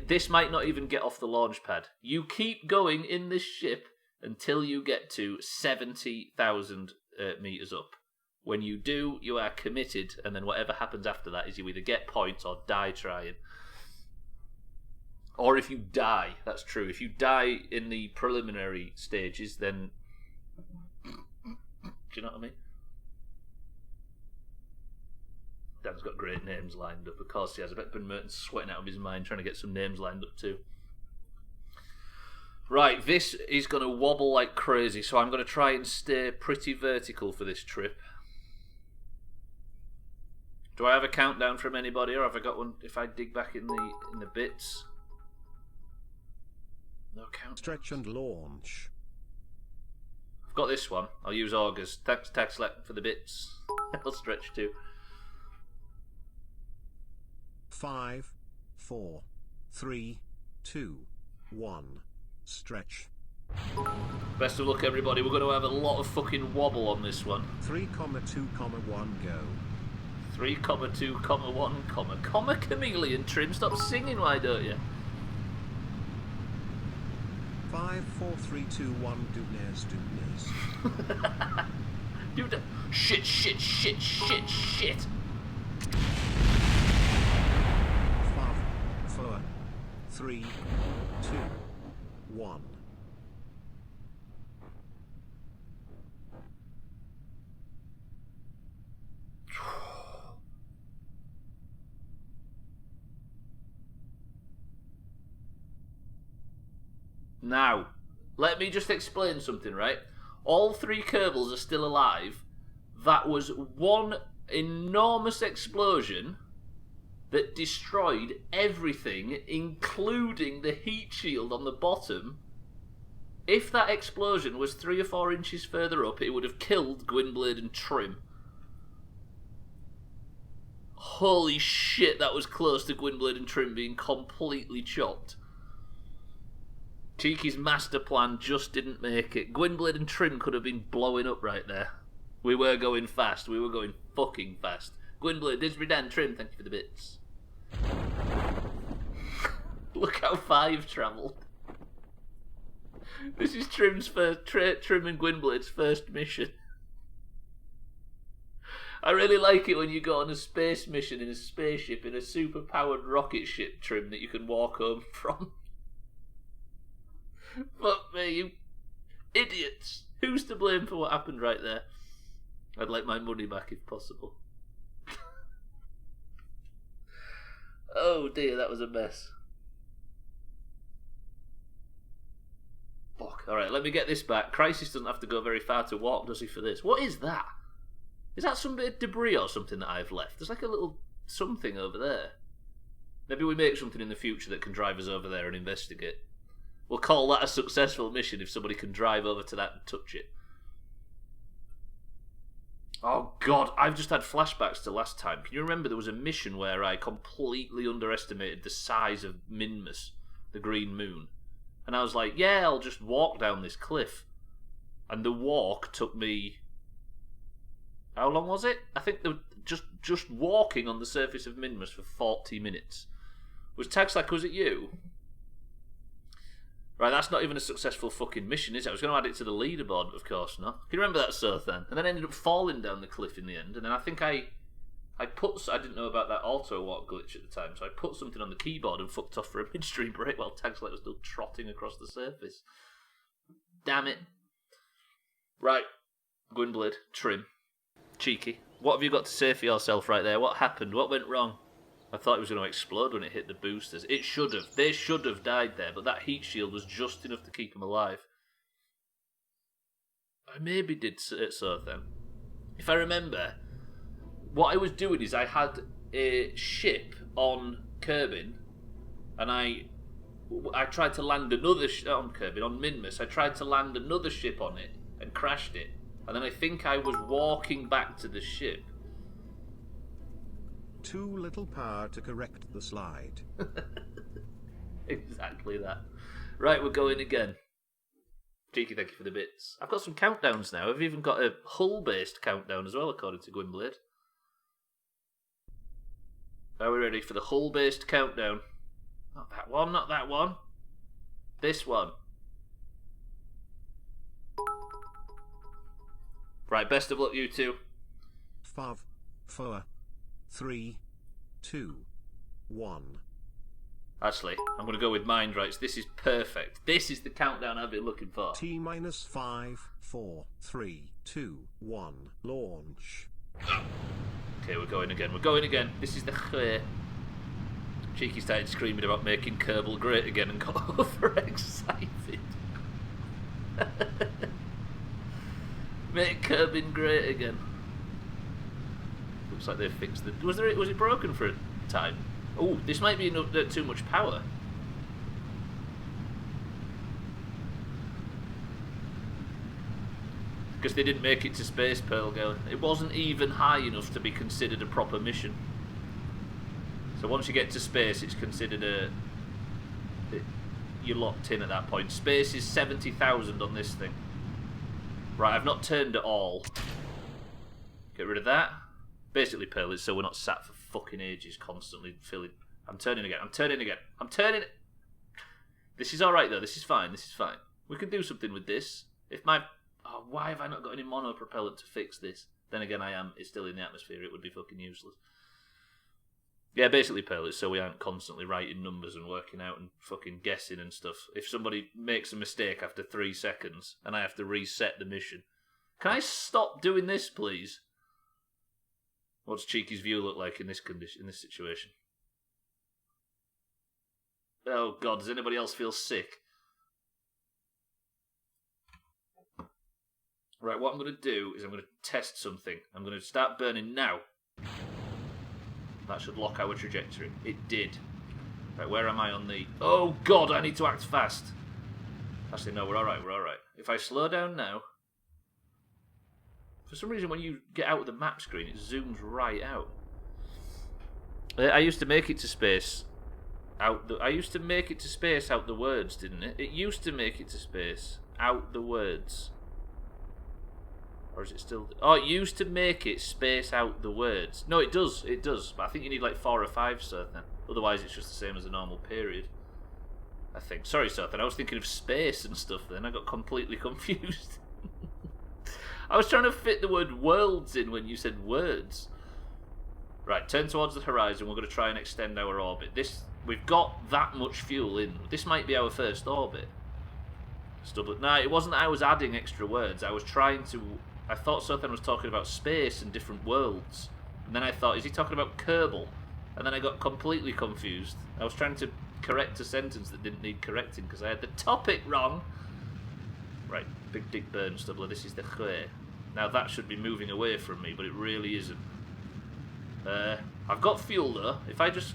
Speaker 2: This might not even get off the launch pad. You keep going in this ship until you get to 70,000 meters up. When you do, you are committed, and then whatever happens after that is you either get points or die trying. Or if you die, that's true. If you die in the preliminary stages, then... Do you know what I mean? Dan's got great names lined up. Of course he has. I bet Ben Merton's sweating out of his mind trying to get some names lined up too. Right, this is going to wobble like crazy, so I'm going to try and stay pretty vertical for this trip. Do I have a countdown from anybody, or have I got one if I dig back in the bits? No count.
Speaker 1: Stretch and launch.
Speaker 2: I've got this one. I'll use augers. Thanks, Taxlack, for the bits. I'll stretch too.
Speaker 1: 5, 4, 3, 2, 1. Stretch.
Speaker 2: Best of luck, everybody. We're going to have a lot of fucking wobble on this one.
Speaker 1: 3, 2, 1, go.
Speaker 2: 3, 2, 1, comma chameleon. Trim, stop singing, why don't you?
Speaker 1: 5, 4, 3, 2, 1. Doomhaus.
Speaker 2: Shit.
Speaker 1: 5, 4, 3, 2, 1.
Speaker 2: Now, let me just explain something, right? All 3 Kerbals are still alive. That was one enormous explosion that destroyed everything, including the heat shield on the bottom. If that explosion was 3 or 4 inches further up, it would have killed Gwynblade and Trim. Holy shit, that was close to Gwynblade and Trim being completely chopped. Cheeky's master plan just didn't make it. Gwynblade and Trim could have been blowing up right there. We were going fast. We were going fucking fast. Gwynblade, Disbredan, Trim, thank you for the bits. Look how far you've travelled. This is Trim's first, Trim and Gwynblade's first mission. I really like it when you go on a space mission in a spaceship, in a super-powered rocket ship, Trim, that you can walk home from. Fuck me, you idiots. Who's to blame for what happened right there? I'd like my money back if possible. Oh dear, that was a mess. Fuck. Alright, let me get this back. Crisis doesn't have to go very far to walk, does he, for this? What is that? Is that some bit of debris or something that I've left? There's like a little something over there. Maybe we make something in the future that can drive us over there and investigate. We'll call that a successful mission if somebody can drive over to that and touch it. Oh god, I've just had flashbacks to last time. Can you remember there was a mission where I completely underestimated the size of Minmus, the Green Moon? And I was like, yeah, I'll just walk down this cliff. And the walk took me... How long was it? I think just walking on the surface of Minmus for 40 minutes. Was Taxlack, was it you? Right, that's not even a successful fucking mission, is it? I was going to add it to the leaderboard, but of course not. Can you remember that, Sothan? And then I ended up falling down the cliff in the end, and then I think I didn't know about that auto walk glitch at the time, so I put something on the keyboard and fucked off for a midstream break while Taxlack was still trotting across the surface. Damn it. Right, Gwynblade, trim, cheeky. What have you got to say for yourself right there? What happened? What went wrong? I thought it was going to explode when it hit the boosters. It should have. They should have died there, but that heat shield was just enough to keep them alive. I maybe did so then. If I remember, what I was doing is I had a ship on Kerbin, and I tried to land another on Kerbin, on Minmus. I tried to land another ship on it and crashed it. And then I think I was walking back to the ship.
Speaker 1: Too little power to correct the slide.
Speaker 2: Exactly that. Right, we're going again. Cheeky, thank you for the bits. I've got some countdowns now. I've even got a hull-based countdown as well, according to Gwynblade. Are we ready for the hull-based countdown? Not that one, not that one. This one. Right, best of luck, you two.
Speaker 1: 5, 4, 3, 2, 1.
Speaker 2: Actually, I'm going to go with mind rights. This is perfect. This is the countdown I've been looking for.
Speaker 1: T-minus 5, 4, 3, 2, 1. Launch.
Speaker 2: Okay, we're going again. We're going again. This is the clear. Cheeky started screaming about making Kerbal great again and got overexcited. Make Kerbin great again. Looks like they've fixed it. Was it broken for a time? Oh, this might be too much power. Because they didn't make it to space, Pearl Girl. It wasn't even high enough to be considered a proper mission. So once you get to space, it's considered you're locked in at that point. Space is 70,000 on this thing. Right, I've not turned at all. Get rid of that. Basically, Pearl, is so we're not sat for fucking ages constantly filling. I'm turning again. I'm turning again. I'm turning. This is alright, though. This is fine. This is fine. We can do something with this. If my... Oh, why have I not got any mono propellant to fix this? Then again, it's still in the atmosphere. It would be fucking useless. Yeah, basically, Pearl, it's so we aren't constantly writing numbers and working out and fucking guessing and stuff. If somebody makes a mistake after 3 seconds and I have to reset the mission. Can I stop doing this, please? What's Cheeky's view look like in this condition, in this situation? Oh god, does anybody else feel sick? Right, what I'm going to do is I'm going to test something. I'm going to start burning now. That should lock our trajectory. It did. Right, where am I on the... Oh god, I need to act fast. Actually, no, we're alright, we're alright. If I slow down now... For some reason, when you get out of the map screen, it zooms right out. I used to make it to space out the words, didn't it? It used to make it to space out the words. Or is it still... Oh, it used to make it space out the words. No, it does. It does. But I think you need like 4 or 5 Sothan. Otherwise, it's just the same as a normal period. I think. Sorry, Sothan. I was thinking of space and stuff then. I got completely confused. I was trying to fit the word worlds in when you said words. Right, turn towards the horizon. We're going to try and extend our orbit. We've got that much fuel in. This might be our first orbit. Stubbler. No, it wasn't that I was adding extra words. I was trying to... I thought Sothan was talking about space and different worlds. And then I thought, is he talking about Kerbal? And then I got completely confused. I was trying to correct a sentence that didn't need correcting because I had the topic wrong. Right, big dick burn, Stubbler. This is the clear. Now that should be moving away from me, but it really isn't. I've got fuel though. If I just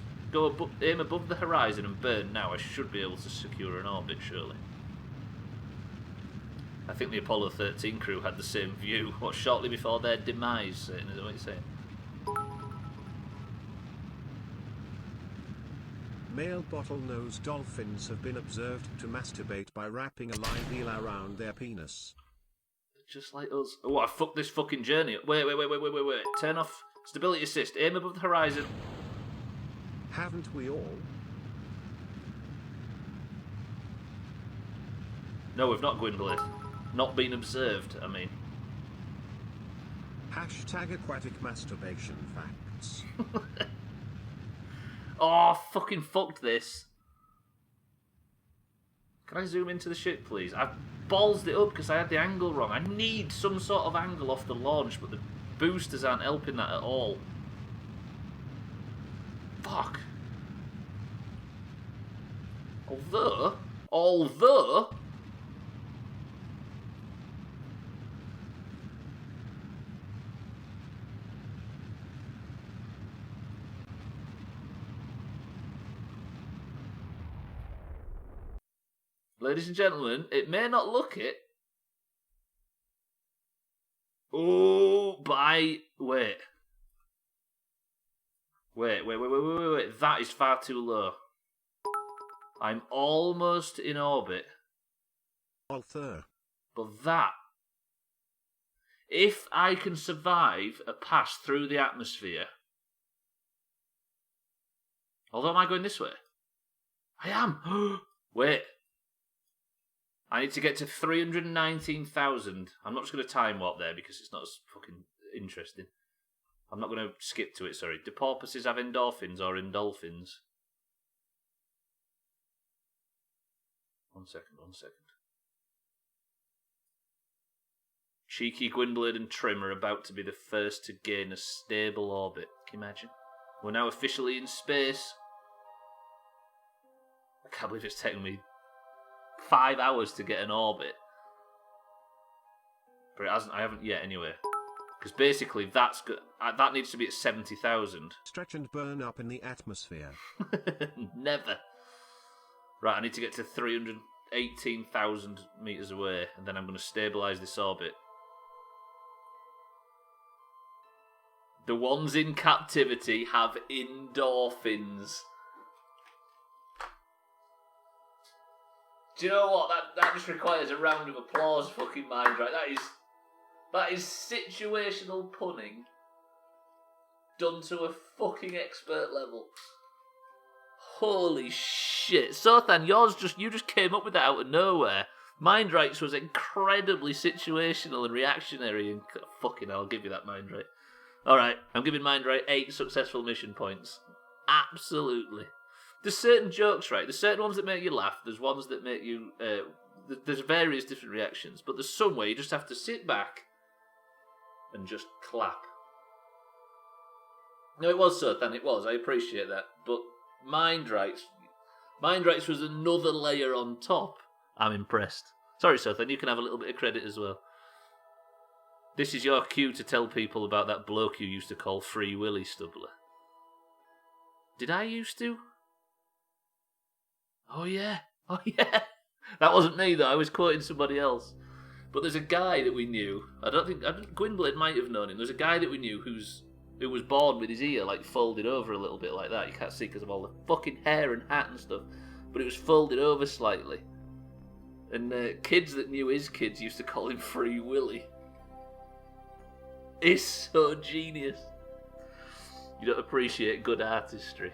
Speaker 2: aim above the horizon and burn now, I should be able to secure an orbit, surely. I think the Apollo 13 crew had the same view, shortly before their demise, is that what you're saying?
Speaker 1: Male bottlenose dolphins have been observed to masturbate by wrapping a live eel around their penis.
Speaker 2: Just like us. Oh, I fucked this fucking journey up. Wait. Turn off stability assist. Aim above the horizon.
Speaker 1: Haven't we all?
Speaker 2: No, we've not, Gwynblade. Not been observed, I mean.
Speaker 1: Hashtag aquatic masturbation facts.
Speaker 2: Oh, fucking fucked this. Can I zoom into the ship, please? I've ballsed it up because I had the angle wrong. I need some sort of angle off the launch, but the boosters aren't helping that at all. Fuck. Although... Ladies and gentlemen, it may not look it. Oh, but wait. Wait. That is far too low. I'm almost in orbit.
Speaker 1: Although.
Speaker 2: But that... If I can survive a pass through the atmosphere... Although, am I going this way? I am! Wait. I need to get to 319,000. I'm not just going to time warp there because it's not as fucking interesting. I'm not going to skip to it, sorry. Do porpoises have endorphins or endolphins? One second. Cheeky Gwynblade and Trim are about to be the first to gain a stable orbit. Can you imagine? We're now officially in space. I can't believe it's taken me 5 hours to get an orbit. But I haven't yet anyway. Because basically that needs to be at 70,000.
Speaker 1: Stretch and burn up in the atmosphere.
Speaker 2: Never. Right, I need to get to 318,000 metres away, and then I'm going to stabilise this orbit. The ones in captivity have endorphins. Do you know what? That just requires a round of applause, fucking mind, right? That is situational punning done to a fucking expert level. Holy shit. Sothan, you just came up with that out of nowhere. Mind Rights was incredibly situational and reactionary, and fucking hell, I'll give you that Mind Right. Alright, I'm giving Mind Right 8 successful mission points. Absolutely. There's certain jokes, right? There's certain ones that make you laugh. There's ones that make you... there's various different reactions. But there's some where you just have to sit back and just clap. No, it was Sothan, it was. I appreciate that. But Mind Rights was another layer on top. I'm impressed. Sorry, Sothan, you can have a little bit of credit as well. This is your cue to tell people about that bloke you used to call Free Willy, Stubbler. Did I used to? Oh yeah. That wasn't me though, I was quoting somebody else. But there's a guy that we knew, Gwynblade might have known him, there's a guy that we knew who was born with his ear like folded over a little bit like that. You can't see because of all the fucking hair and hat and stuff, but it was folded over slightly. And kids that knew his kids used to call him Free Willy. It's so genius. You don't appreciate good artistry.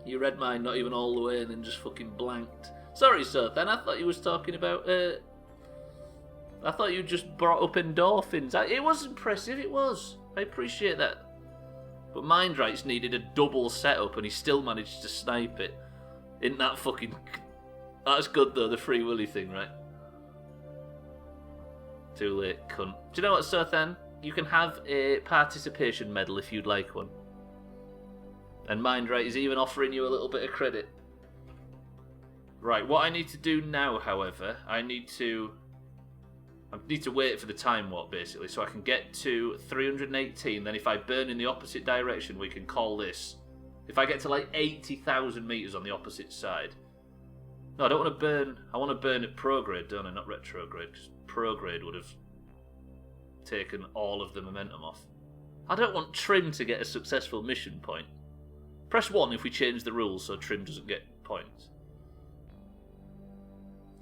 Speaker 2: You read mine not even all the way and then just fucking blanked. Sorry, Sothan, I thought you was talking about... I thought you just brought up endorphins. It was impressive, it was. I appreciate that. But Mind Rights needed a double setup and he still managed to snipe it. Isn't that fucking... That's good though, the Free Willy thing, right? Too late, cunt. Do you know what, Sothan? You can have a participation medal if you'd like one. And Mind Right is even offering you a little bit of credit. Right, what I need to do now, however, I need to wait for the time warp, basically, so I can get to 318, then if I burn in the opposite direction, we can call this If I get to like 80,000 meters on the opposite side. No, I don't want to burn. I want to burn at prograde, don't I? Not retrograde. Because prograde would have taken all of the momentum off. I don't want Trim to get a successful mission point. Press 1 if we change the rules so Trim doesn't get points.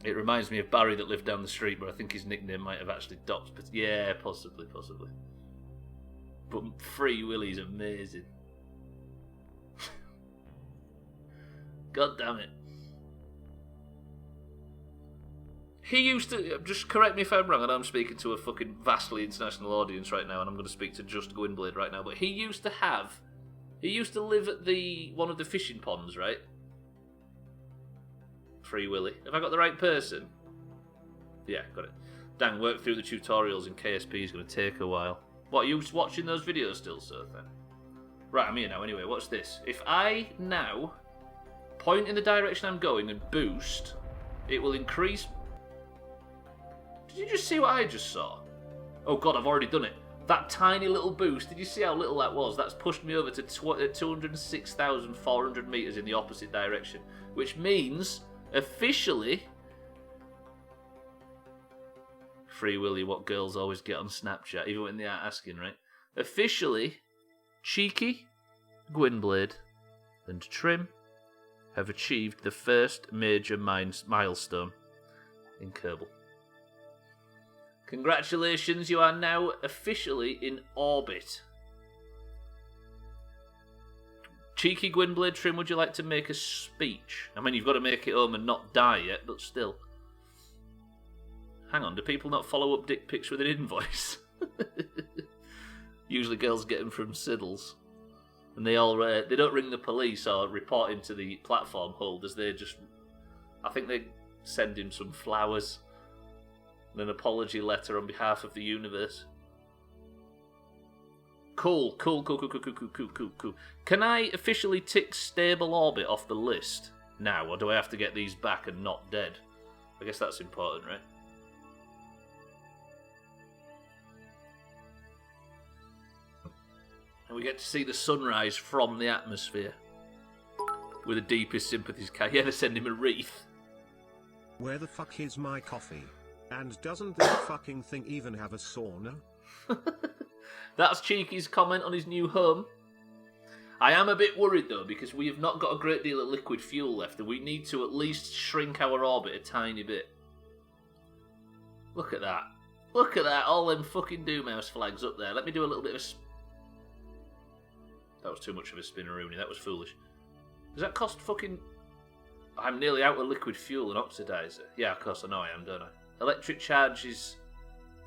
Speaker 2: It reminds me of Barry that lived down the street, but I think his nickname might have actually docked. But yeah, possibly. But Free Willy's amazing. God damn it. He used to, just correct me if I'm wrong, and I'm speaking to a fucking vastly international audience right now, and I'm going to speak to just Gwynblade right now, but he used to live at one of the fishing ponds, right? Free Willy. Have I got the right person? Yeah, got it. Dang, work through the tutorials in KSP is going to take a while. What, are you watching those videos still, sir, then? Right, I'm here now. Anyway, what's this? If I now point in the direction I'm going and boost, it will increase... Did you just see what I just saw? Oh god, I've already done it. That tiny little boost, did you see how little that was? That's pushed me over to 206,400 meters in the opposite direction. Which means, officially... Free Willy, what girls always get on Snapchat, even when they aren't asking, right? Officially, Cheeky, Gwynblade, and Trim have achieved the first major milestone in Kerbal. Congratulations, you are now officially in orbit. Cheeky, Gwynblade, Trim, would you like to make a speech? I mean, you've got to make it home and not die yet, but still. Hang on, do people not follow up dick pics with an invoice? Usually girls get them from Siddles. And they don't ring the police or report him to the platform holders, they just... I think they send him some flowers and an apology letter on behalf of the universe. Cool. Can I officially tick stable orbit off the list now, or do I have to get these back and not dead? I guess that's important, right? And we get to see the sunrise from the atmosphere. With the deepest sympathies. Yeah, they send him a wreath.
Speaker 1: Where the fuck is my coffee? And doesn't this fucking thing even have a sauna?
Speaker 2: That's Cheeky's comment on his new home. I am a bit worried though, because we have not got a great deal of liquid fuel left, and we need to at least shrink our orbit a tiny bit. Look at that. Look at that, all them fucking Doomhaus flags up there. Let me do a little bit of a... That was too much of a spinneroonie, that was foolish. Does that cost fucking... I'm nearly out of liquid fuel and oxidizer. Yeah, of course I know I am, don't I? Electric charge is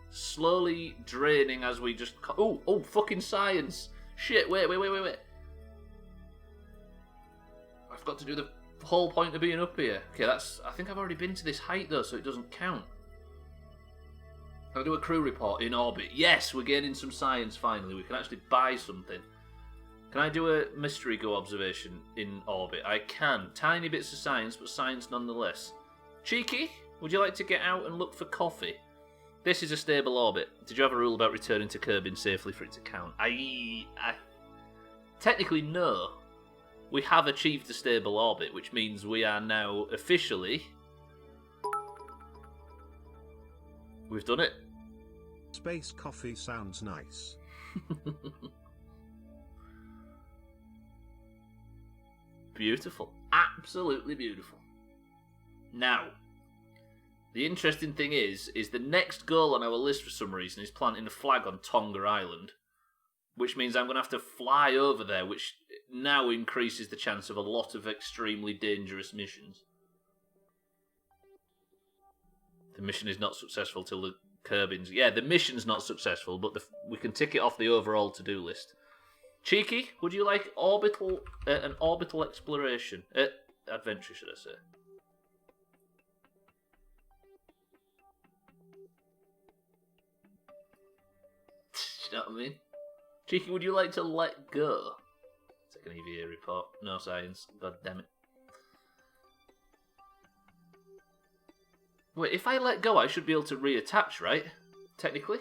Speaker 2: slowly draining as we just... Oh, fucking science! Shit, wait. I've got to do the whole point of being up here. Okay, that's... I think I've already been to this height though, so it doesn't count. Can I do a crew report in orbit? Yes, we're gaining some science finally. We can actually buy something. Can I do a mystery go observation in orbit? I can. Tiny bits of science, but science nonetheless. Cheeky, would you like to get out and look for coffee? This is a stable orbit. Did you have a rule about returning to Kerbin safely for it to count? Technically, no. We have achieved a stable orbit, which means we are now officially... We've done it.
Speaker 1: Space coffee sounds nice.
Speaker 2: Beautiful. Absolutely beautiful. Now, the interesting thing is the next goal on our list for some reason is planting a flag on Tonga Island, which means I'm going to have to fly over there, which now increases the chance of a lot of extremely dangerous missions. The mission is not successful till the Kerbins... Yeah, the mission's not successful, but we can tick it off the overall to-do list. Cheeky, would you like an orbital exploration? Adventure, should I say. You know what I mean? Cheeky, would you like to let go? Take an EVA report. No science. God damn it. Wait, if I let go, I should be able to reattach, right? Technically?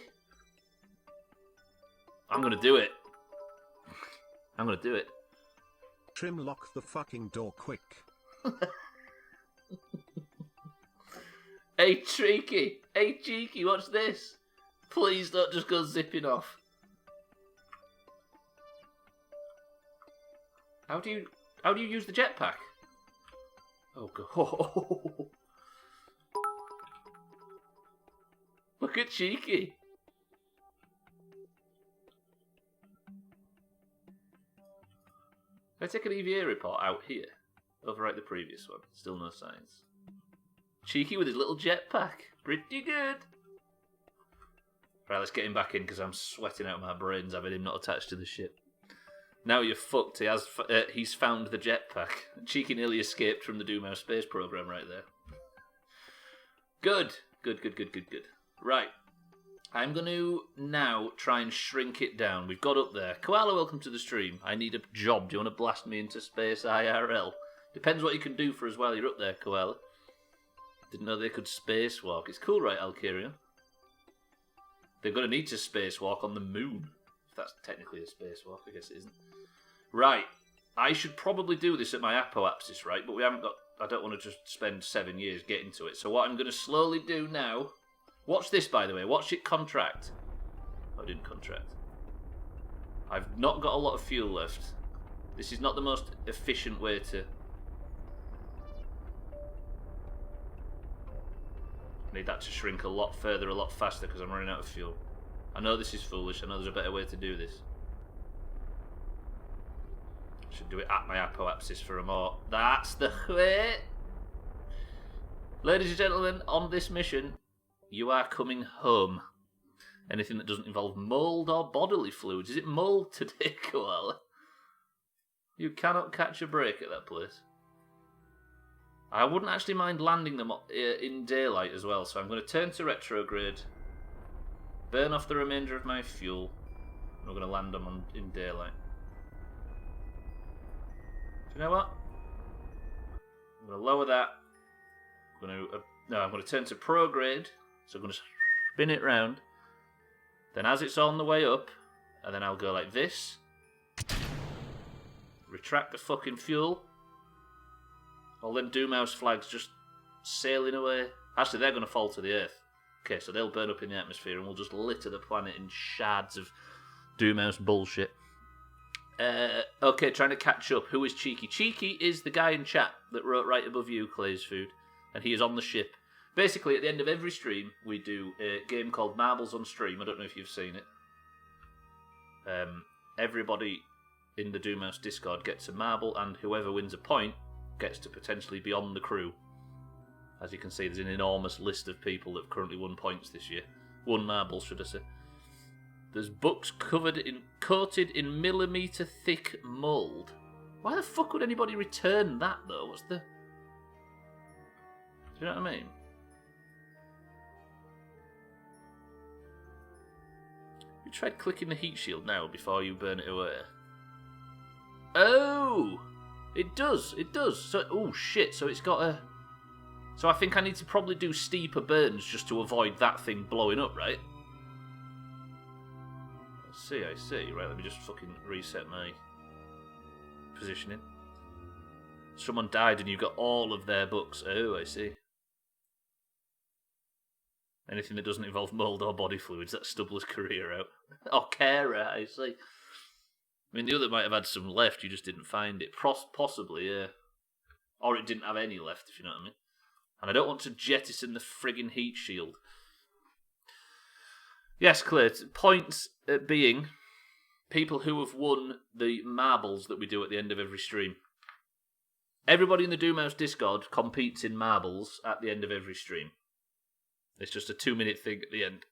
Speaker 2: I'm gonna do it. I'm gonna do it.
Speaker 1: Trim, lock the fucking door quick.
Speaker 2: Hey, Cheeky! Hey, Cheeky, watch this! Please don't just go zipping off. How do you use the jetpack? Oh, God. Look at Cheeky. Can I take an EVA report out here? Overwrite the previous one. Still no signs. Cheeky with his little jetpack. Pretty good. Right, let's get him back in because I'm sweating out my brains having him not attached to the ship. Now you're fucked. He's found the jetpack. Cheeky nearly escaped from the Doomhaus space program right there. Good. Right. I'm going to now try and shrink it down. We've got up there. Koala, welcome to the stream. I need a job. Do you want to blast me into space IRL? Depends what you can do for us while you're up there, Koala. Didn't know they could spacewalk. It's cool, right, Alkirion? They're going to need to spacewalk on the moon. If that's technically a spacewalk, I guess it isn't. Right. I should probably do this at my apoapsis, right? But we haven't got... I don't want to just spend 7 years getting to it. So what I'm going to slowly do now... Watch this, by the way. Watch it contract. Oh, I didn't contract. I've not got a lot of fuel left. This is not the most efficient way to... Need that to shrink a lot further, a lot faster, because I'm running out of fuel. I know this is foolish. I know there's a better way to do this. I should do it at my apoapsis for a more... That's the way! Ladies and gentlemen, on this mission... You are coming home. Anything that doesn't involve mould or bodily fluids. Is it mould today, Koala? You cannot catch a break at that place. I wouldn't actually mind landing them in daylight as well, so I'm going to turn to retrograde, burn off the remainder of my fuel, and we're going to land them in daylight. Do you know what? I'm going to lower that. I'm going to turn to prograde. So I'm going to spin it round. Then as it's on the way up, and then I'll go like this. Retract the fucking fuel. All them Doomhaus flags just sailing away. Actually, they're going to fall to the earth. Okay, so they'll burn up in the atmosphere and we'll just litter the planet in shards of Doomhaus bullshit. Okay, trying to catch up. Who is Cheeky? Cheeky is the guy in chat that wrote right above you, Clay's Food. And he is on the ship. Basically, at the end of every stream, we do a game called Marbles on Stream. I don't know if you've seen it. Everybody in the Doomhaus Discord gets a marble, and whoever wins a point gets to potentially be on the crew. As you can see, there's an enormous list of people that have currently won points this year. Won marbles, should I say. There's books coated in millimetre thick mould. Why the fuck would anybody return that, though? What's the... Do you know what I mean? You tried clicking the heat shield now before you burn it away. Oh! It does. So, oh shit, so it's got a... So I think I need to probably do steeper burns just to avoid that thing blowing up, right? I see. Right, let me just fucking reset my positioning. Someone died and you've got all of their books. Oh, I see. Anything that doesn't involve mould or body fluids, that's Stubbler's career out. Or carer, I see. I mean, the other might have had some left, you just didn't find it. Possibly, yeah. Or it didn't have any left, if you know what I mean. And I don't want to jettison the friggin' heat shield. Yes, Claire, points being people who have won the marbles that we do at the end of every stream. Everybody in the Doomhaus Discord competes in marbles at the end of every stream. It's just a 2-minute thing at the end.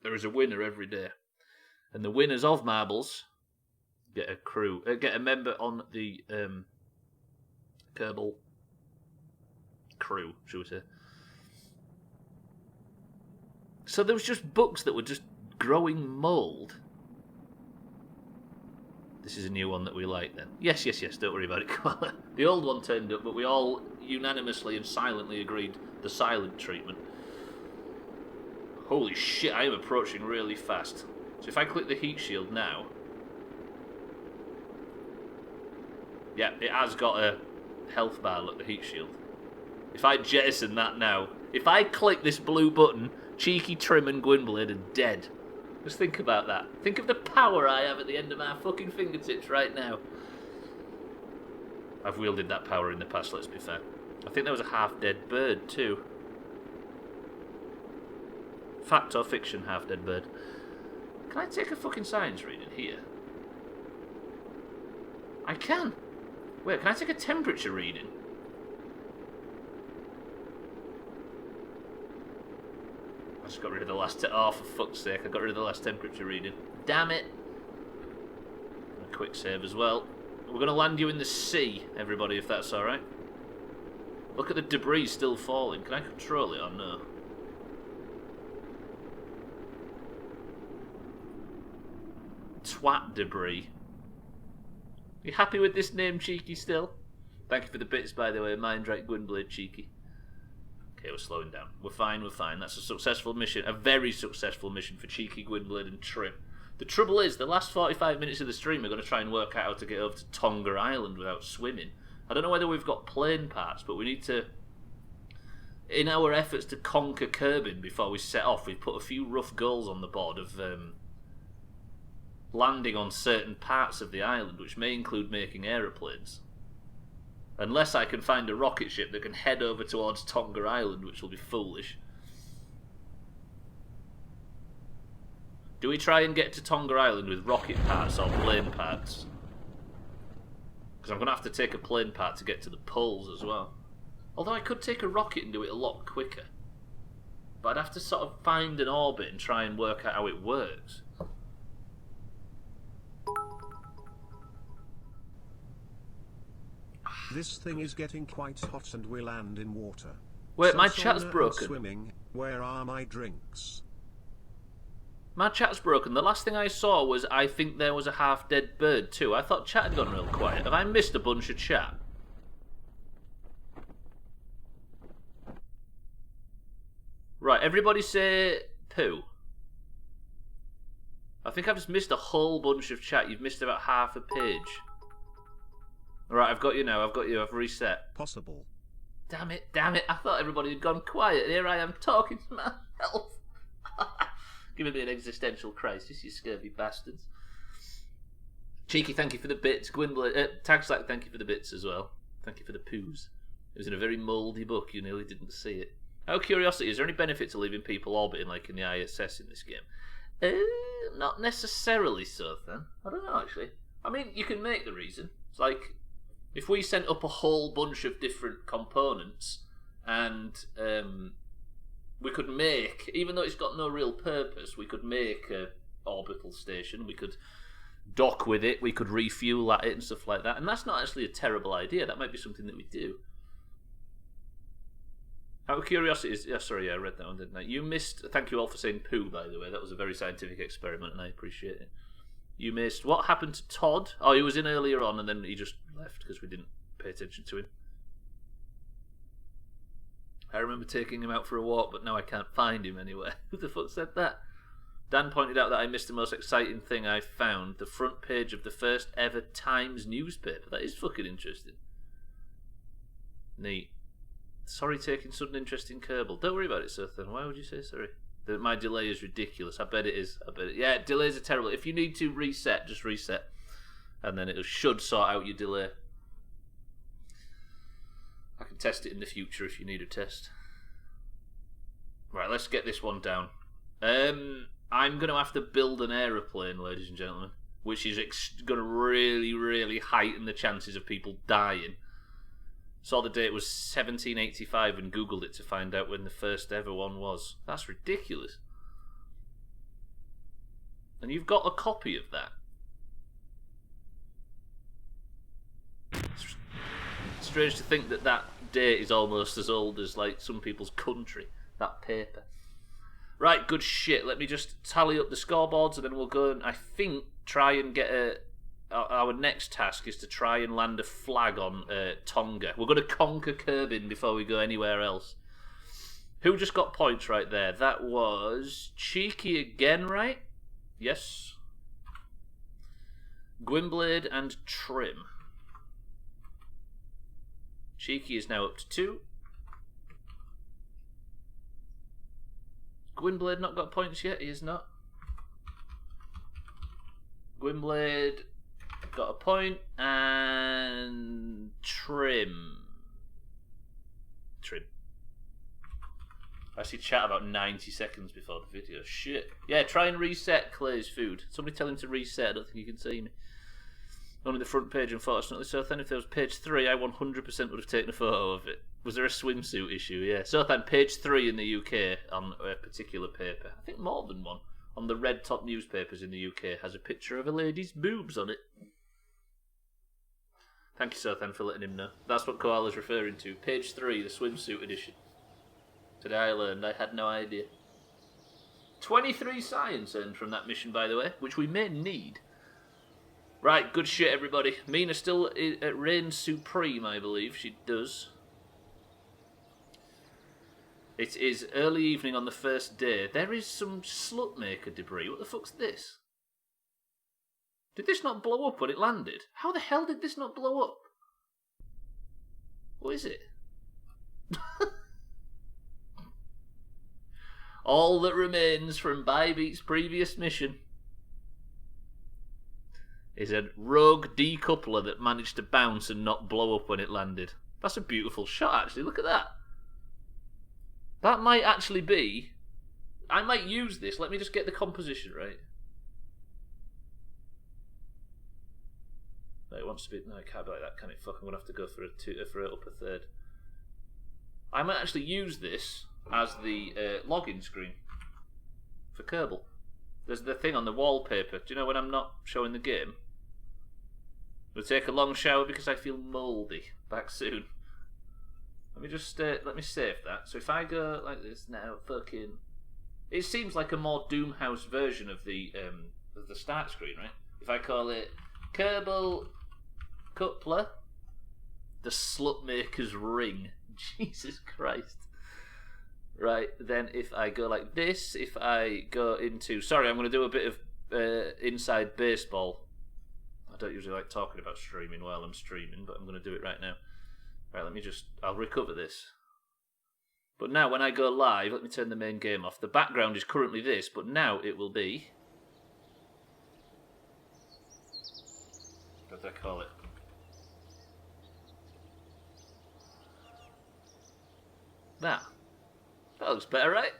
Speaker 2: There is a winner every day. And the winners of marbles get a member on the Kerbal crew, shall we say. So there was just books that were just growing mould. This is a new one that we like then. Yes, don't worry about it. The old one turned up, but we all unanimously and silently agreed the silent treatment. Holy shit, I am approaching really fast. So if I click the heat shield now... Yeah, it has got a health bar, look, the heat shield. If I jettison that now, if I click this blue button, Cheeky, Trim and Gwynblade are dead. Just think about that. Think of the power I have at the end of my fucking fingertips right now. I've wielded that power in the past, let's be fair. I think there was a half-dead bird, too. Fact or fiction, half-dead bird. Can I take a fucking science reading here? I can. Wait, can I take a temperature reading? I just got rid of the last... Oh, for fuck's sake, I got rid of the last temperature reading. Damn it. A quick save as well. We're going to land you in the sea, everybody, if that's alright. Look at the debris still falling. Can I control it or no? Twat debris. You happy with this name, Cheeky, still? Thank you for the bits, by the way. Mindrake, Gwynblade, Cheeky. Okay, we're slowing down. We're fine, we're fine. That's a successful mission. A very successful mission for Cheeky, Gwynblade and Trim. The trouble is, the last 45 minutes of the stream, we're going to try and work out how to get over to Tonga Island without swimming. I don't know whether we've got plane parts, but we need to... In our efforts to conquer Kerbin before we set off, we've put a few rough goals on the board of... landing on certain parts of the island, which may include making aeroplanes. Unless I can find a rocket ship that can head over towards Tonga Island, which will be foolish. Do we try and get to Tonga Island with rocket parts or plane parts? Because I'm going to have to take a plane part to get to the poles as well. Although I could take a rocket and do it a lot quicker. But I'd have to sort of find an orbit and try and work out how it works.
Speaker 1: This thing is getting quite hot and we land in water.
Speaker 2: Wait, my
Speaker 1: So
Speaker 2: chat's
Speaker 1: sauna and
Speaker 2: broken.
Speaker 1: Swimming. Where are my drinks?
Speaker 2: My chat's broken. The last thing I saw was I think there was a half-dead bird too. I thought chat had gone real quiet. Have I missed a bunch of chat? Right, everybody say poo. I think I've just missed a whole bunch of chat. You've missed about half a page. Alright, I've got you now. I've got you. I've reset.
Speaker 1: Possible.
Speaker 2: Damn it, damn it. I thought everybody had gone quiet. Here I am talking to myself. Giving me an existential crisis, you scurvy bastards. Cheeky, thank you for the bits. Gwynblade, Tagslack, thank you for the bits as well. Thank you for the poos. It was in a very mouldy book. You nearly didn't see it. Out of curiosity, is there any benefit to leaving people orbiting like in the ISS in this game? Not necessarily so, then. I don't know, actually. I mean, you can make the reason. It's like, if we sent up a whole bunch of different components and we could make, even though it's got no real purpose, we could make a orbital station, we could dock with it, we could refuel at it and stuff like that. And that's not actually a terrible idea. That might be something that we do. Out of curiosity, I read that one, didn't I? You missed, thank you all for saying poo, by the way. That was a very scientific experiment and I appreciate it. You missed, what happened to Todd? Oh, he was in earlier on and then he just left because we didn't pay attention to him. I remember taking him out for a walk, but now I can't find him anywhere. Who the fuck said that? Dan pointed out that I missed the most exciting thing I found. The front page of the first ever Times newspaper. That is fucking interesting. Neat. Sorry taking sudden interest in Kerbal. Don't worry about it, Sir. Why would you say sorry? My delay is ridiculous. I bet it is. Yeah, delays are terrible. If you need to reset, just reset. And then it should sort out your delay. I can test it in the future if you need a test. Right, let's get this one down. I'm going to have to build an aeroplane, ladies and gentlemen. Which is going to really, really heighten the chances of people dying. Saw the date was 1785 and googled it to find out when the first ever one was. That's ridiculous. And you've got a copy of that. It's strange to think that that date is almost as old as like some people's country. That paper. Right, good shit. Let me just tally up the scoreboards and then we'll go and I think try and get a... Our next task is to try and land a flag on Tonga. We're going to conquer Kerbin before we go anywhere else. Who just got points right there? That was Cheeky again, right? Yes. Gwynblade and Trim. Cheeky is now up to 2. Gwynblade not got points yet? He is not. Gwynblade got a point, and Trim. I see chat about 90 seconds before the video. Shit. Yeah, try and reset Clay's food. Somebody tell him to reset. I don't think he can see me. Only the front page, unfortunately. So then if there was page 3, I 100% would have taken a photo of it. Was there a swimsuit issue? Yeah. So then page 3 in the UK on a particular paper. I think more than one. On the red top newspapers in the UK has a picture of a lady's boobs on it. Thank you, Sothan, for letting him know. That's what Koala's referring to. Page 3, the swimsuit edition. Today I learned. I had no idea. 23 science earned from that mission, by the way, which we may need. Right, good shit, everybody. Mina still reigns supreme, I believe. She does. It is early evening on the first day. There is some slutmaker debris. What the fuck's this? Did this not blow up when it landed? How the hell did this not blow up? What is it? All that remains from Bybeat's previous mission is a rogue decoupler that managed to bounce and not blow up when it landed. That's a beautiful shot, actually. Look at that. That might actually be... I might use this. Let me just get the composition right. No, it wants to be... No, it can't be like that, can it? Fuck, I'm going to have to go for it up a third. I might actually use this as the login screen for Kerbal. There's the thing on the wallpaper. Do you know when I'm not showing the game? We'll take a long shower because I feel mouldy. Back soon. Let me just let me save that. So if I go like this now, fucking, it seems like a more Doomhaus version of the start screen, right? If I call it Kerbal Coupler, the Slutmaker's Ring. Jesus Christ. Right, then if I go like this, if I go into... Sorry, I'm going to do a bit of inside baseball. I don't usually like talking about streaming while I'm streaming, but I'm going to do it right now. Right, let me just... I'll recover this. But now, when I go live, let me turn the main game off. The background is currently this, but now it will be... What do I call it? That. That looks better, right?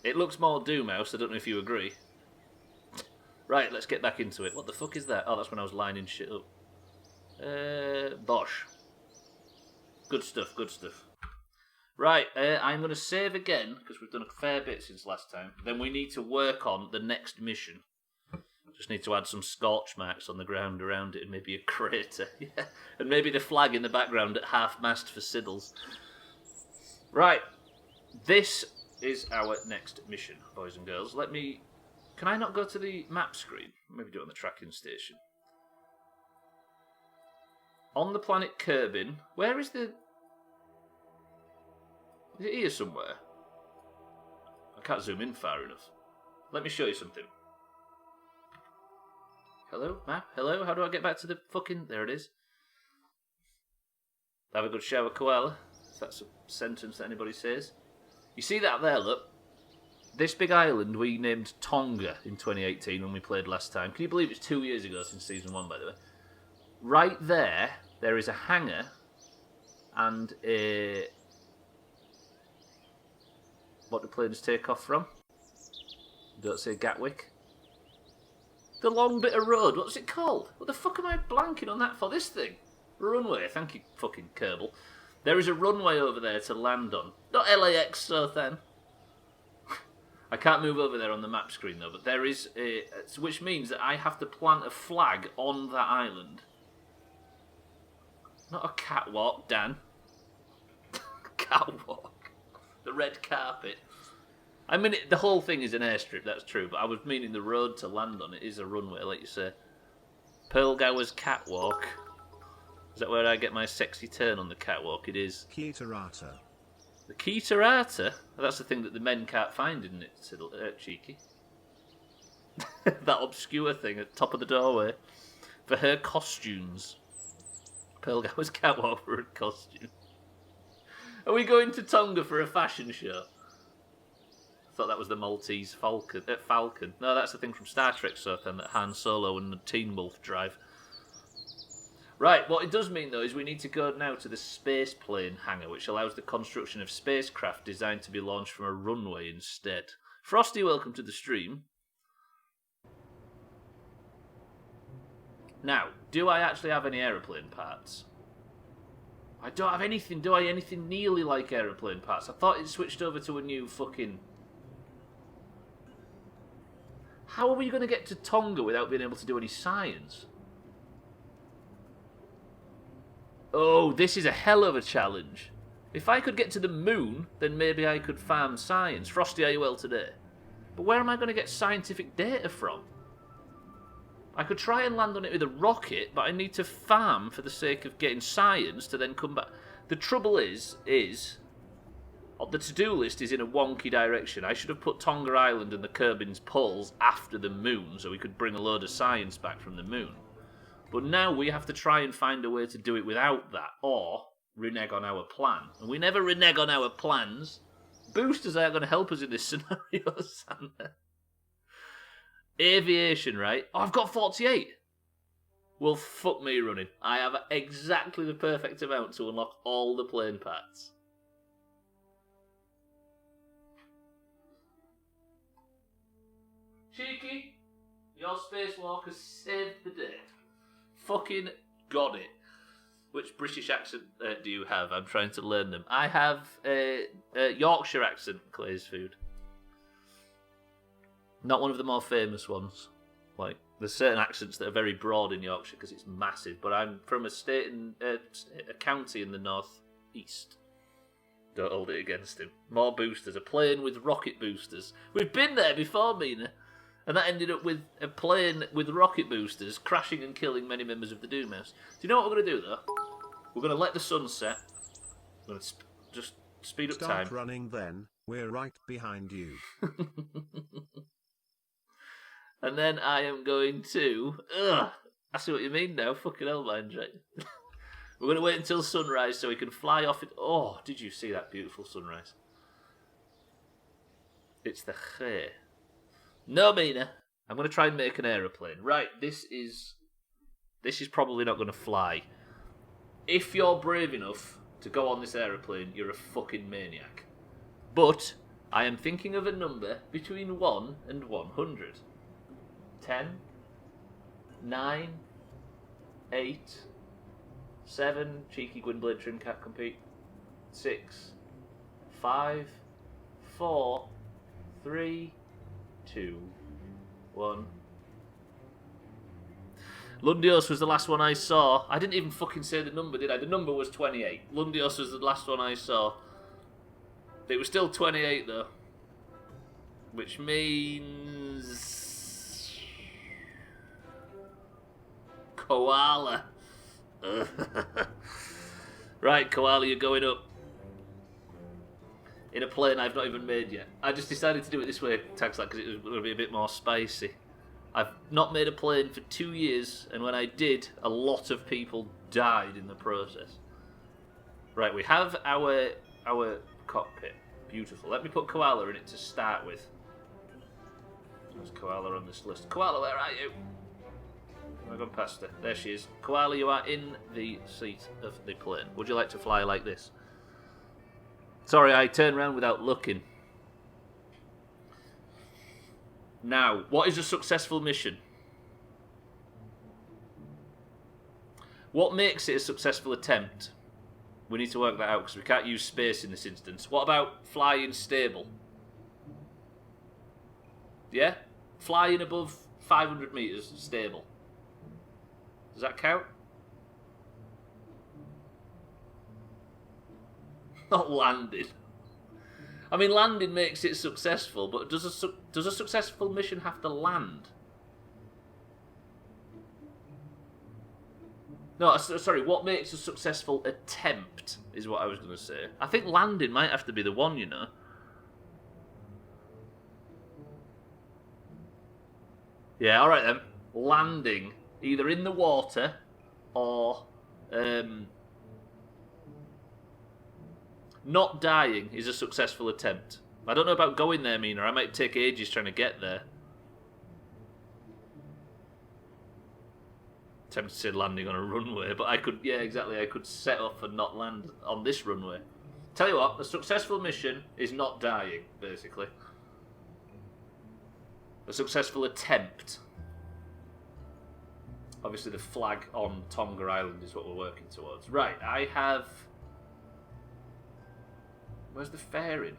Speaker 2: It looks more Doomhaus, I don't know if you agree. Right, let's get back into it. What the fuck is that? Oh, that's when I was lining shit up. Bosh. Good stuff, good stuff. Right, I'm going to save again, because we've done a fair bit since last time. Then we need to work on the next mission. Just need to add some scorch marks on the ground around it and maybe a crater. Yeah. And maybe the flag in the background at half-mast for Siddles. Right, this is our next mission, boys and girls. Let me... Can I not go to the map screen? Maybe do it on the tracking station. On the planet Kerbin, where is the... Is it here somewhere? I can't zoom in far enough. Let me show you something. Hello, map? Hello? How do I get back to the fucking... There it is. Have a good shower, Koala. If that's a sentence that anybody says. You see that there, look? This big island we named Tonga in 2018 when we played last time. Can you believe it's 2 years ago since Season 1, by the way? Right there, there is a hangar and a... What do planes take off from? Don't say Gatwick. The long bit of road, what's it called? What the fuck am I blanking on that for? This thing? Runway, thank you, fucking Kerbal. There is a runway over there to land on. Not LAX, so then. I can't move over there on the map screen, though, but there is a... Which means that I have to plant a flag on that island. Not a catwalk, Dan. Catwalk. The red carpet. I mean, the whole thing is an airstrip, that's true, but I was meaning the road to land on it is a runway, like you say. Pearlgower's catwalk. Is that where I get my sexy turn on the catwalk? It is.
Speaker 1: Kitarata.
Speaker 2: The Kitarata? That's the thing that the men can't find, isn't it, Cheeky? That obscure thing at the top of the doorway. For her costumes. Pearl Gower's catwalk costume. Are we going to Tonga for a fashion show? I thought that was the Maltese Falcon. Falcon. No, that's the thing from Star Trek, so then that Han Solo and the Teen Wolf drive. Right, what it does mean, though, is we need to go now to the space plane hangar, which allows the construction of spacecraft designed to be launched from a runway instead. Frosty, welcome to the stream. Now, do I actually have any aeroplane parts? I don't have anything, do I? Anything nearly like aeroplane parts? I thought it switched over to a new fucking... How are we going to get to Tonga without being able to do any science? Oh, this is a hell of a challenge. If I could get to the moon, then maybe I could farm science. Frosty, are you well today? But where am I going to get scientific data from? I could try and land on it with a rocket, but I need to farm for the sake of getting science to then come back. The trouble is the to-do list is in a wonky direction. I should have put Tonga Island and the Kerbin's poles after the moon so we could bring a load of science back from the moon. But now we have to try and find a way to do it without that, or renege on our plan. And we never renege on our plans. Boosters are going to help us in this scenario, Santa. Aviation, right? Oh, I've got 48. Well, fuck me running. I have exactly the perfect amount to unlock all the plane parts. Cheeky, your spacewalkers saved the day. Fucking got it. Which British accent do you have? I'm trying to learn them. I have a Yorkshire accent, Clay's Food. Not one of the more famous ones. Like, there's certain accents that are very broad in Yorkshire because it's massive, but I'm from a state in a county in the north east. Don't hold it against him. More boosters. A plane with rocket boosters. We've been there before, Mina. And that ended up with a plane with rocket boosters crashing and killing many members of the Doomhaus. Do you know what we're going to do, though? We're going to let the sun set. We're going to just speed up time.
Speaker 1: Start running then. We're right behind you.
Speaker 2: And then I am going to... I see what you mean now. Fucking hell, mind, right? We're going to wait until sunrise so we can fly off it. Oh, did you see that beautiful sunrise? It's the Khe. No, Mina. I'm going to try and make an aeroplane. Right, this is probably not going to fly. If you're brave enough to go on this aeroplane, you're a fucking maniac. But I am thinking of a number between 1 and 100. 10, 9, 8, 7, cheeky Gwynblade trim cat compete. 6, 5, 4, 3, 2, 1. Lundios was the last one I saw. I didn't even fucking say the number, did I? The number was 28. Lundios was the last one I saw. It was still 28 though. Which means... Koala. Right, Koala, you're going up. In a plane I've not even made yet. I just decided to do it this way, Taxlack, because it was going to be a bit more spicy. I've not made a plane for 2 years, and when I did, a lot of people died in the process. Right, we have our cockpit. Beautiful. Let me put Koala in it to start with. There's Koala on this list. Koala, where are you? I've gone past her. There she is. Koala, you are in the seat of the plane. Would you like to fly like this? Sorry, I turned around without looking. Now, what is a successful mission? What makes it a successful attempt? We need to work that out because we can't use space in this instance. What about flying stable? Yeah? Flying above 500 metres stable. Does that count? Not landing. I mean, landing makes it successful, but does a successful mission have to land? No, sorry, what makes a successful attempt is what I was going to say. I think landing might have to be the one, you know. Yeah, alright then. Landing, either in the water or Not dying is a successful attempt. I don't know about going there, Mina. I might take ages trying to get there. Tempted to say landing on a runway, but I could, yeah, exactly. I could set off and not land on this runway. Tell you what, a successful mission is not dying, basically. A successful attempt. Obviously, the flag on Tonga Island is what we're working towards. Right, I have... Where's the fairing?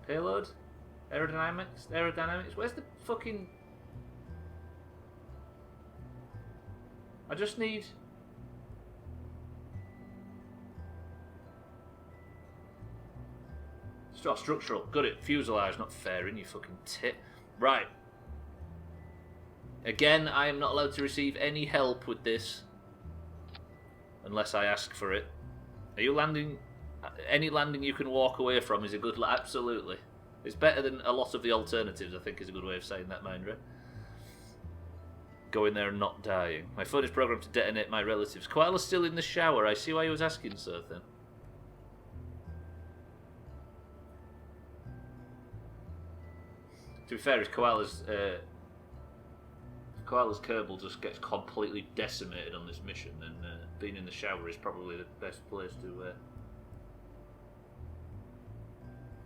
Speaker 2: Payload? Aerodynamics? Aerodynamics? Where's the fucking... I just need... Structural. Got it. Fuselage, not fairing, you fucking tit. Right. Again, I am not allowed to receive any help with this. Unless I ask for it. Are you landing... Any landing you can walk away from is a good... Absolutely. It's better than a lot of the alternatives, I think is a good way of saying that, Mindra. Going there and not dying. My phone is programmed to detonate my relatives. Koala's still in the shower. I see why he was asking so then. To be fair, if Koala's Kerbal just gets completely decimated on this mission, then being in the shower is probably the best place to...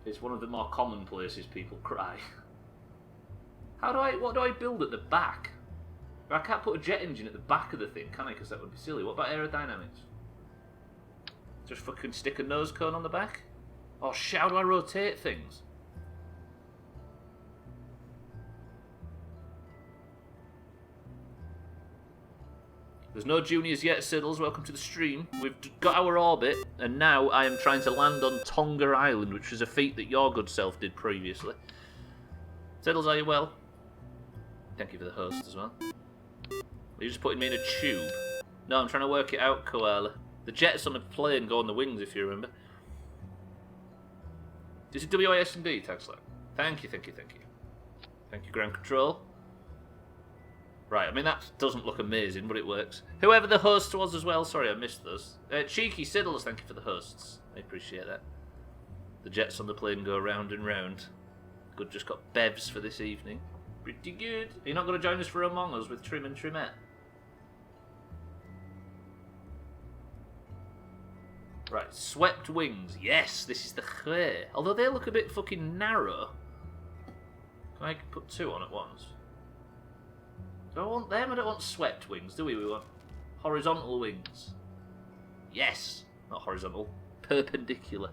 Speaker 2: It's one of the more common places people cry. What do I build at the back? I can't put a jet engine at the back of the thing, can I? Because that would be silly. What about aerodynamics? Just fucking stick a nose cone on the back? Oh shit, how do I rotate things? There's no juniors yet, Siddles. Welcome to the stream. We've got our orbit, and now I am trying to land on Tonga Island, which was a feat that your good self did previously. Siddles, are you well? Thank you for the host as well. Are you just putting me in a tube? No, I'm trying to work it out, Koala. The jets on the plane go on the wings, if you remember. Is it WIS&D, Taxler? Thank you, thank you, thank you. Thank you, Ground Control. Right, I mean, that doesn't look amazing, but it works. Whoever the host was as well, sorry, I missed those. Cheeky Siddles, thank you for the hosts. I appreciate that. The jets on the plane go round and round. Good, just got bevs for this evening. Pretty good. Are you not going to join us for Among Us with Trim and Trimette? Right, swept wings. Yes, this is the clear. Although they look a bit fucking narrow. Can I put two on at once? Do I want them? I don't want swept wings, do we? We want horizontal wings. Yes! Not horizontal. Perpendicular.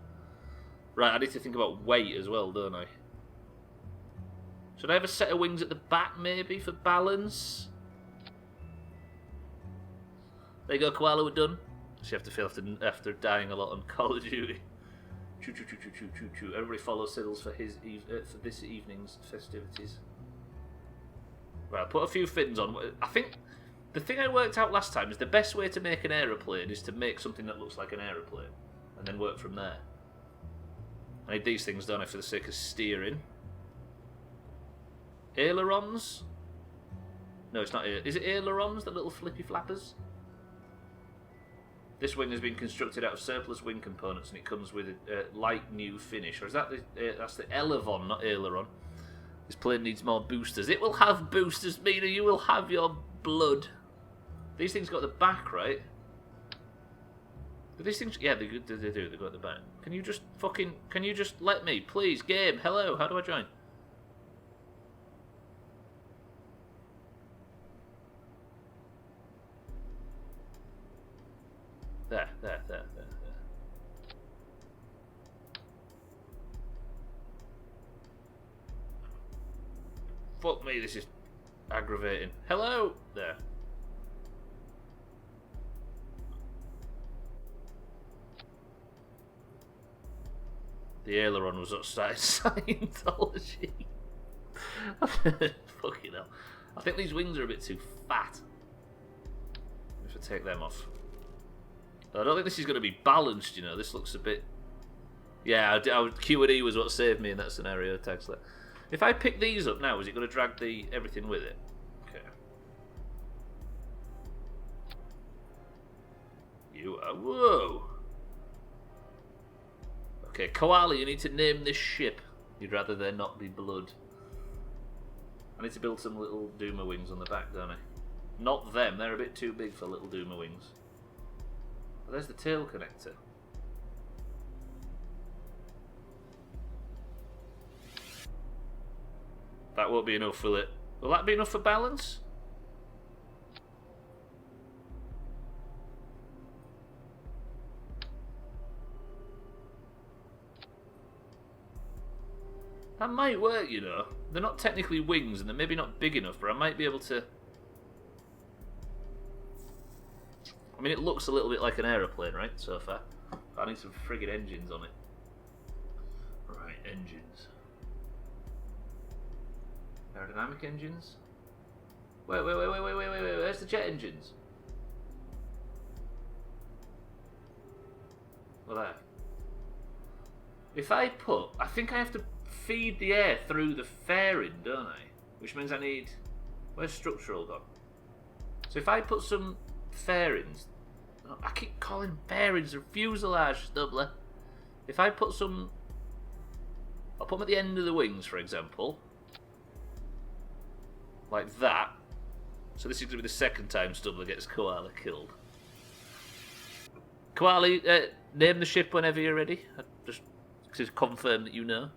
Speaker 2: Right, I need to think about weight as well, don't I? Should I have a set of wings at the back, maybe, for balance? There you go, Koala, we're done. So you have to feel after dying a lot on Call of Duty. Choo choo choo choo choo choo choo. Everybody follow Siddles for for this evening's festivities. Right, I'll put a few fins on. I think the thing I worked out last time is the best way to make an aeroplane is to make something that looks like an aeroplane, and then work from there. I need these things, don't I, for the sake of steering. Ailerons? No, it's not. Is it ailerons, the little flippy flappers? This wing has been constructed out of surplus wing components, and it comes with a light new finish. Or is that that's the elevon, not aileron? This plane needs more boosters. It will have boosters, Mina. You will have your blood. These things go at the back, right? Do these things... Yeah, they do. They go at the back. Can you just fucking... Can you just let me? Please, game. Hello. How do I join? There. Fuck me, this is aggravating. Hello! There. The aileron was outside Scientology. Fucking hell. I think these wings are a bit too fat. If I take them off. I don't think this is going to be balanced, you know. This looks a bit... Yeah, Q&E was what saved me in that scenario, Taxler. If I pick these up now, is it going to drag everything with it? Okay. You are. Whoa. Okay, Koala, you need to name this ship. You'd rather there not be blood. I need to build some little Doomer wings on the back, don't I? Not them, they're a bit too big for little Doomer wings. But there's the tail connector. That won't be enough, will it? Will that be enough for balance? That might work, you know. They're not technically wings and they're maybe not big enough, but I might be able to... I mean, it looks a little bit like an aeroplane, right, so far. I need some friggin' engines on it. Right, engines. Aerodynamic engines? Wait, where's the jet engines? Well, there. If I put... I think I have to feed the air through the fairing, don't I? Which means I need... Where's structural gone? So if I put some fairings... I keep calling fairings a fuselage, Stubbler. If I put some... I'll put them at the end of the wings, for example. Like that. So this is going to be the second time Stubbler gets Koala killed. Koala, name the ship whenever you're ready. Just to confirm that you know.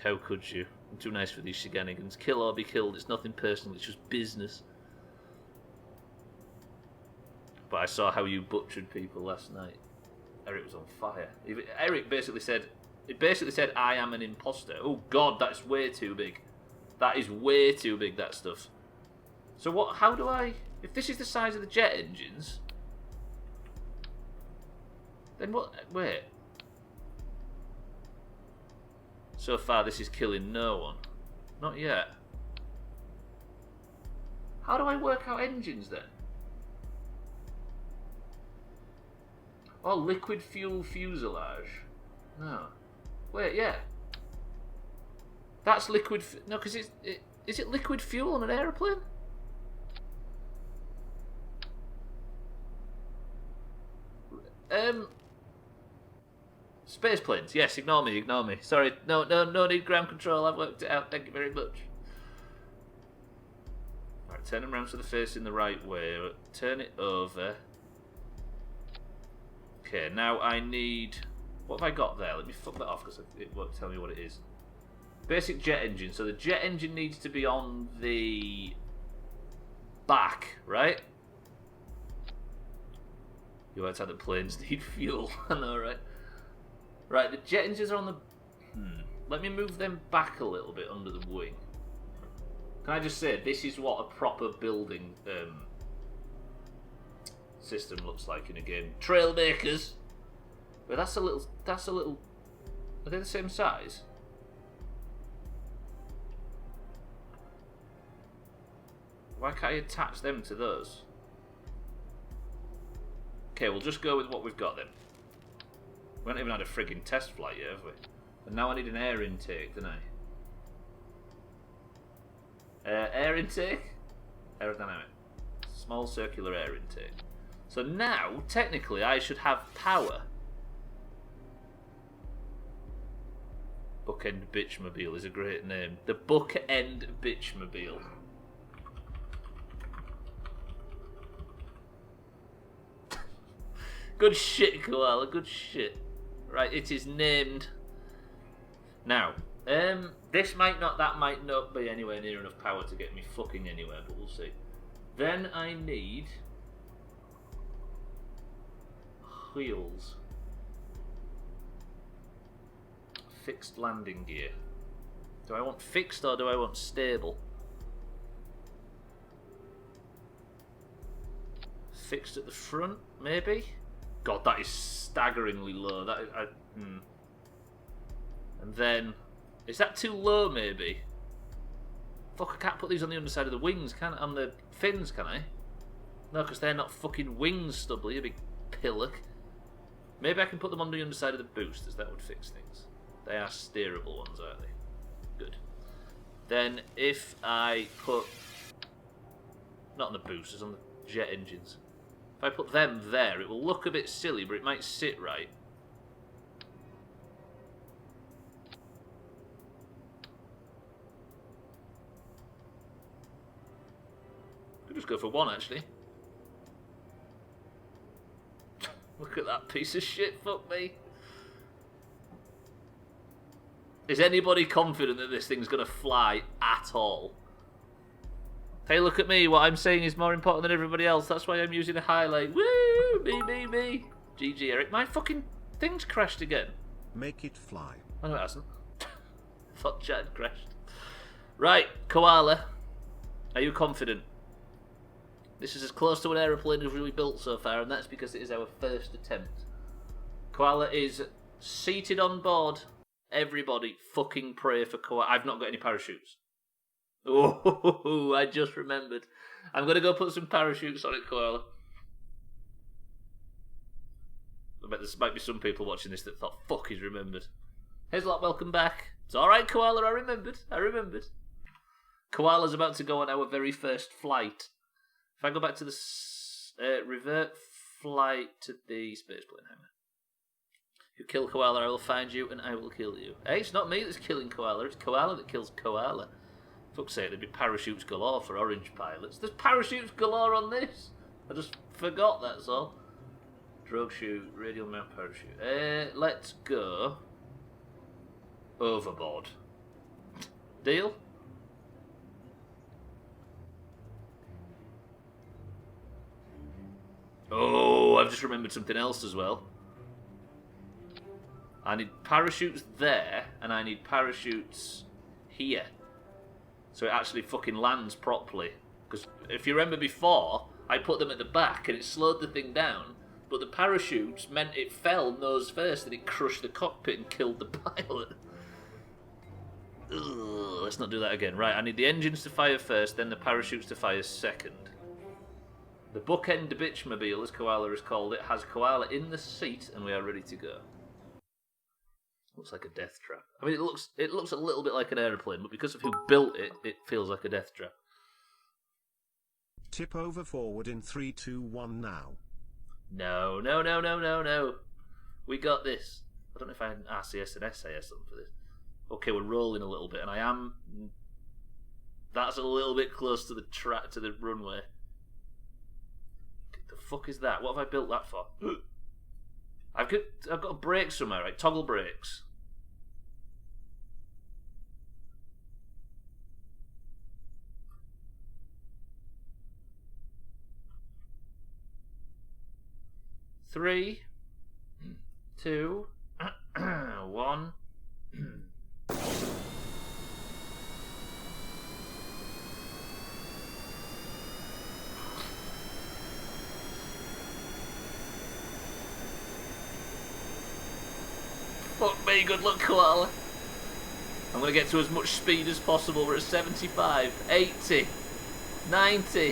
Speaker 2: How could you? I'm too nice for these shenanigans. Kill or be killed. It's nothing personal. It's just business. But I saw how you butchered people last night. Eric was on fire. Eric basically said, I am an imposter. Oh God, that's way too big. That is way too big, that stuff. So what, how do I... If this is the size of the jet engines... Then what... Wait. So far this is killing no one. Not yet. How do I work out engines then? Oh, liquid fuel fuselage. No. Wait, yeah. That's liquid... No, because is it liquid fuel on an aeroplane? Space planes. Yes, ignore me. Sorry, no need ground control. I've worked it out. Thank you very much. Right, turn them around so they're facing the right way. Turn it over. Okay, now I need... What have I got there? Let me fuck that off because it won't tell me what it is. Basic jet engine. So the jet engine needs to be on the back, right? You worked out that planes need fuel. I know, right? Right, the jet engines are on the... Let me move them back a little bit under the wing. Can I just say, this is what a proper building system looks like in a game. Trailmakers! But that's a little... Are they the same size? Why can't I attach them to those? Okay, we'll just go with what we've got then. We haven't even had a frigging test flight yet, have we? And now I need an air intake, don't I? Air intake? Aerodynamic. Small circular air intake. So now, technically, I should have power. Bookend Bitchmobile is a great name. The Bookend Bitchmobile. Good shit, Koala, good shit. Right, it is named. Now, that might not be anywhere near enough power to get me fucking anywhere, but we'll see. Then I need wheels. Fixed landing gear. Do I want fixed or do I want stable? Fixed at the front, maybe? God, that is staggeringly low. And then, is that too low? Maybe. Fuck, I can't put these on the underside of the wings, can I? On the fins, can I? No, because they're not fucking wings, Stubbler, you big pillock. Maybe I can put them on the underside of the boosters. That would fix things. They are steerable ones, aren't they? Good. Then if I put, not on the boosters, on the jet engines. If I put them there, it will look a bit silly, but it might sit right. Could just go for one, actually. Look at that piece of shit, fuck me. Is anybody confident that this thing's going to fly at all? Hey, look at me. What I'm saying is more important than everybody else. That's why I'm using a highlight. Woo! Me. GG, Eric. My fucking thing's crashed again.
Speaker 1: Make it fly.
Speaker 2: Oh, no, it hasn't. Fuck, chat crashed. Right, Koala. Are you confident? This is as close to an aeroplane as we've built so far, and that's because it is our first attempt. Koala is seated on board. Everybody fucking pray for Koala. I've not got any parachutes. Oh, I just remembered. I'm going to go put some parachutes on it, Koala. I bet there might be some people watching this that thought, fuck, he's remembered. Hazelot, welcome back. It's alright, Koala, I remembered. Koala's about to go on our very first flight. If I go back to the revert flight to the spaceplane hangar. You kill Koala, I will find you and I will kill you. Hey, it's not me that's killing Koala, it's Koala that kills Koala. Fuck's sake, there'd be parachutes galore for orange pilots. There's parachutes galore on this. I just forgot, that's all. Drogue chute, radial mount parachute. Let's go overboard. Deal? Oh, I've just remembered something else as well. I need parachutes there, and I need parachutes here. So it actually fucking lands properly. Because if you remember before, I put them at the back and it slowed the thing down, but the parachutes meant it fell nose first and it crushed the cockpit and killed the pilot. Ugh, let's not do that again. Right, I need the engines to fire first, then the parachutes to fire second. The bookend bitchmobile, as Koala has called it, has Koala in the seat and we are ready to go. Looks like a death trap. I mean, it looks a little bit like an aeroplane, but because of who built it, it feels like a death trap.
Speaker 1: Tip over forward in 3, 2, 1 now.
Speaker 2: No. We got this. I don't know if I had an RCS and SAS something for this. Okay, we're rolling a little bit, and I am... That's a little bit close to the track, to the runway. The fuck is that? What have I built that for? I've got a brake somewhere, right? Toggle brakes. Three, 2, 1. Fuck me, good luck, Koala. I'm going to get to as much speed as possible. We're at 75, 80, 90,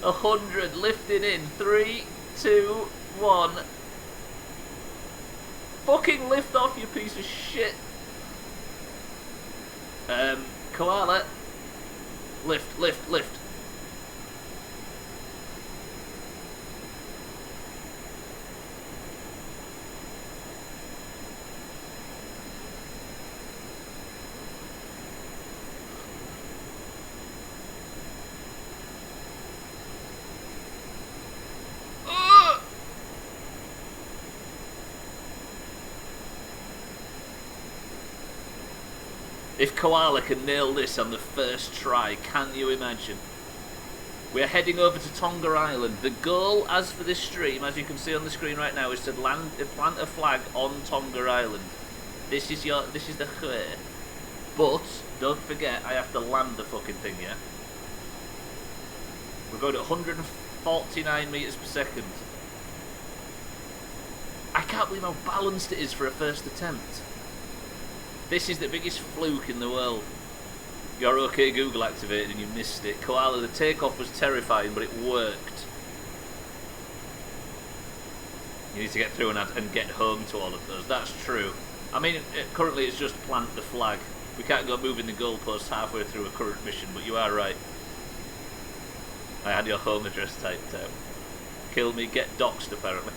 Speaker 2: 100, lifting in. 3, 2, 1. Fucking lift off, you piece of shit. Koala. Lift. If Koala can nail this on the first try, can you imagine? We're heading over to Tonga Island. The goal, as for this stream, as you can see on the screen right now, is to plant a flag on Tonga Island. This is the way. But don't forget, I have to land the fucking thing, yeah? We're going at 149 meters per second. I can't believe how balanced it is for a first attempt. This is the biggest fluke in the world. Your OK Google activated and you missed it. Koala, the takeoff was terrifying, but it worked. You need to get through and get home to all of those. That's true. I mean, currently it's just plant the flag. We can't go moving the goalposts halfway through a current mission, but you are right. I had your home address typed out. kill me, get doxed apparently.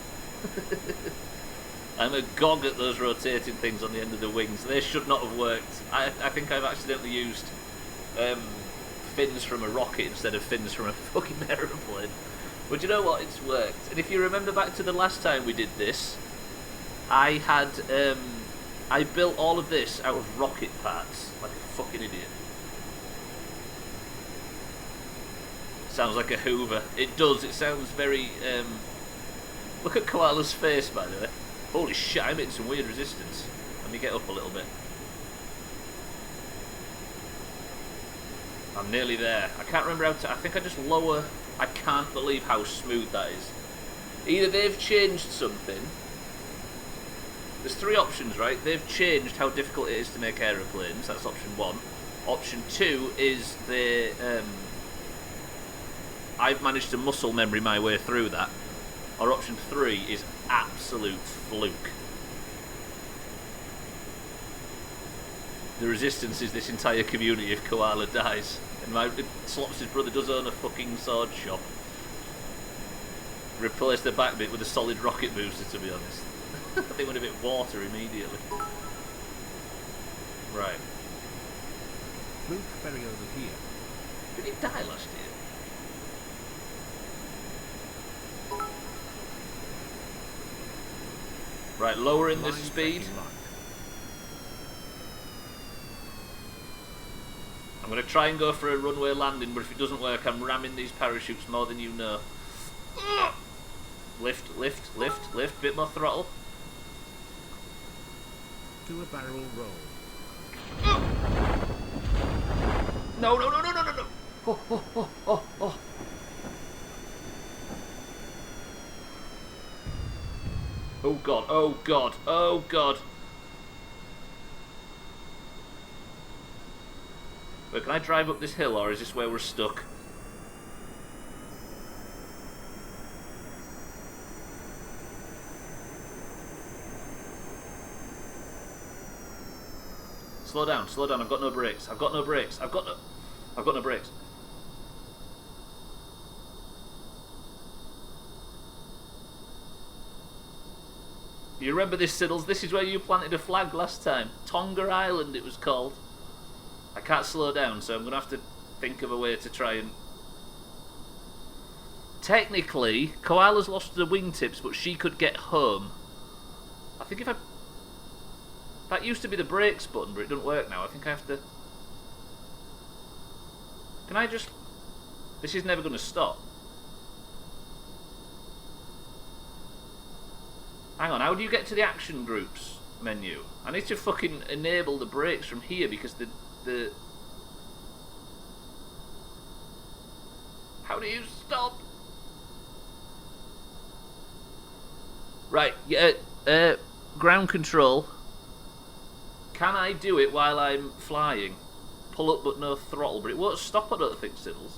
Speaker 2: I'm a gog at those rotating things on the end of the wings. They should not have worked. I think I've accidentally used fins from a rocket instead of fins from a fucking aeroplane. But you know what? It's worked. And if you remember back to the last time we did this, I had I built all of this out of rocket parts, like a fucking idiot. Sounds like a Hoover. It does. It sounds very. Look at Koala's face, by the way. Holy shit! I'm hitting some weird resistance. Let me get up a little bit. I'm nearly there. I can't remember how to. I think I just lower. I can't believe how smooth that is. Either they've changed something. There's three options, right? They've changed how difficult it is to make aeroplanes. That's option one. Option two is they. I've managed to muscle memory my way through that. Or option three is absolute fluke. The resistance is this entire community if Koala dies. And Slops' brother does own a fucking sword shop. Replace the back bit with a solid rocket booster, to be honest. I think we'd have hit water immediately. Right.
Speaker 1: Luke Berry over here.
Speaker 2: Did he die last year? Right, lowering the speed. I'm going to try and go for a runway landing, but if it doesn't work, I'm ramming these parachutes more than you know. Lift, lift, lift, lift. Bit more throttle.
Speaker 1: Do a barrel roll.
Speaker 2: No, no, no, no, no, no, no. Oh, oh, oh, oh, oh. Oh god, oh god, oh god. Wait, can I drive up this hill, or is this where we're stuck? Slow down, I've got no brakes, I've got no brakes, I've got no brakes. You remember this, Siddles? This is where you planted a flag last time. Tonga Island it was called. I can't slow down, so I'm going to have to think of a way to try and... Technically, Koala's lost the wingtips, but she could get home. I think if I... That used to be the brakes button, but it doesn't work now. I think I have to... Can I just... This is never going to stop. Hang on, how do you get to the action groups menu? I need to fucking enable the brakes from here because the... How do you stop? Right, yeah, ground control. Can I do it while I'm flying? Pull up but no throttle, but it won't stop, I don't think, Siddles.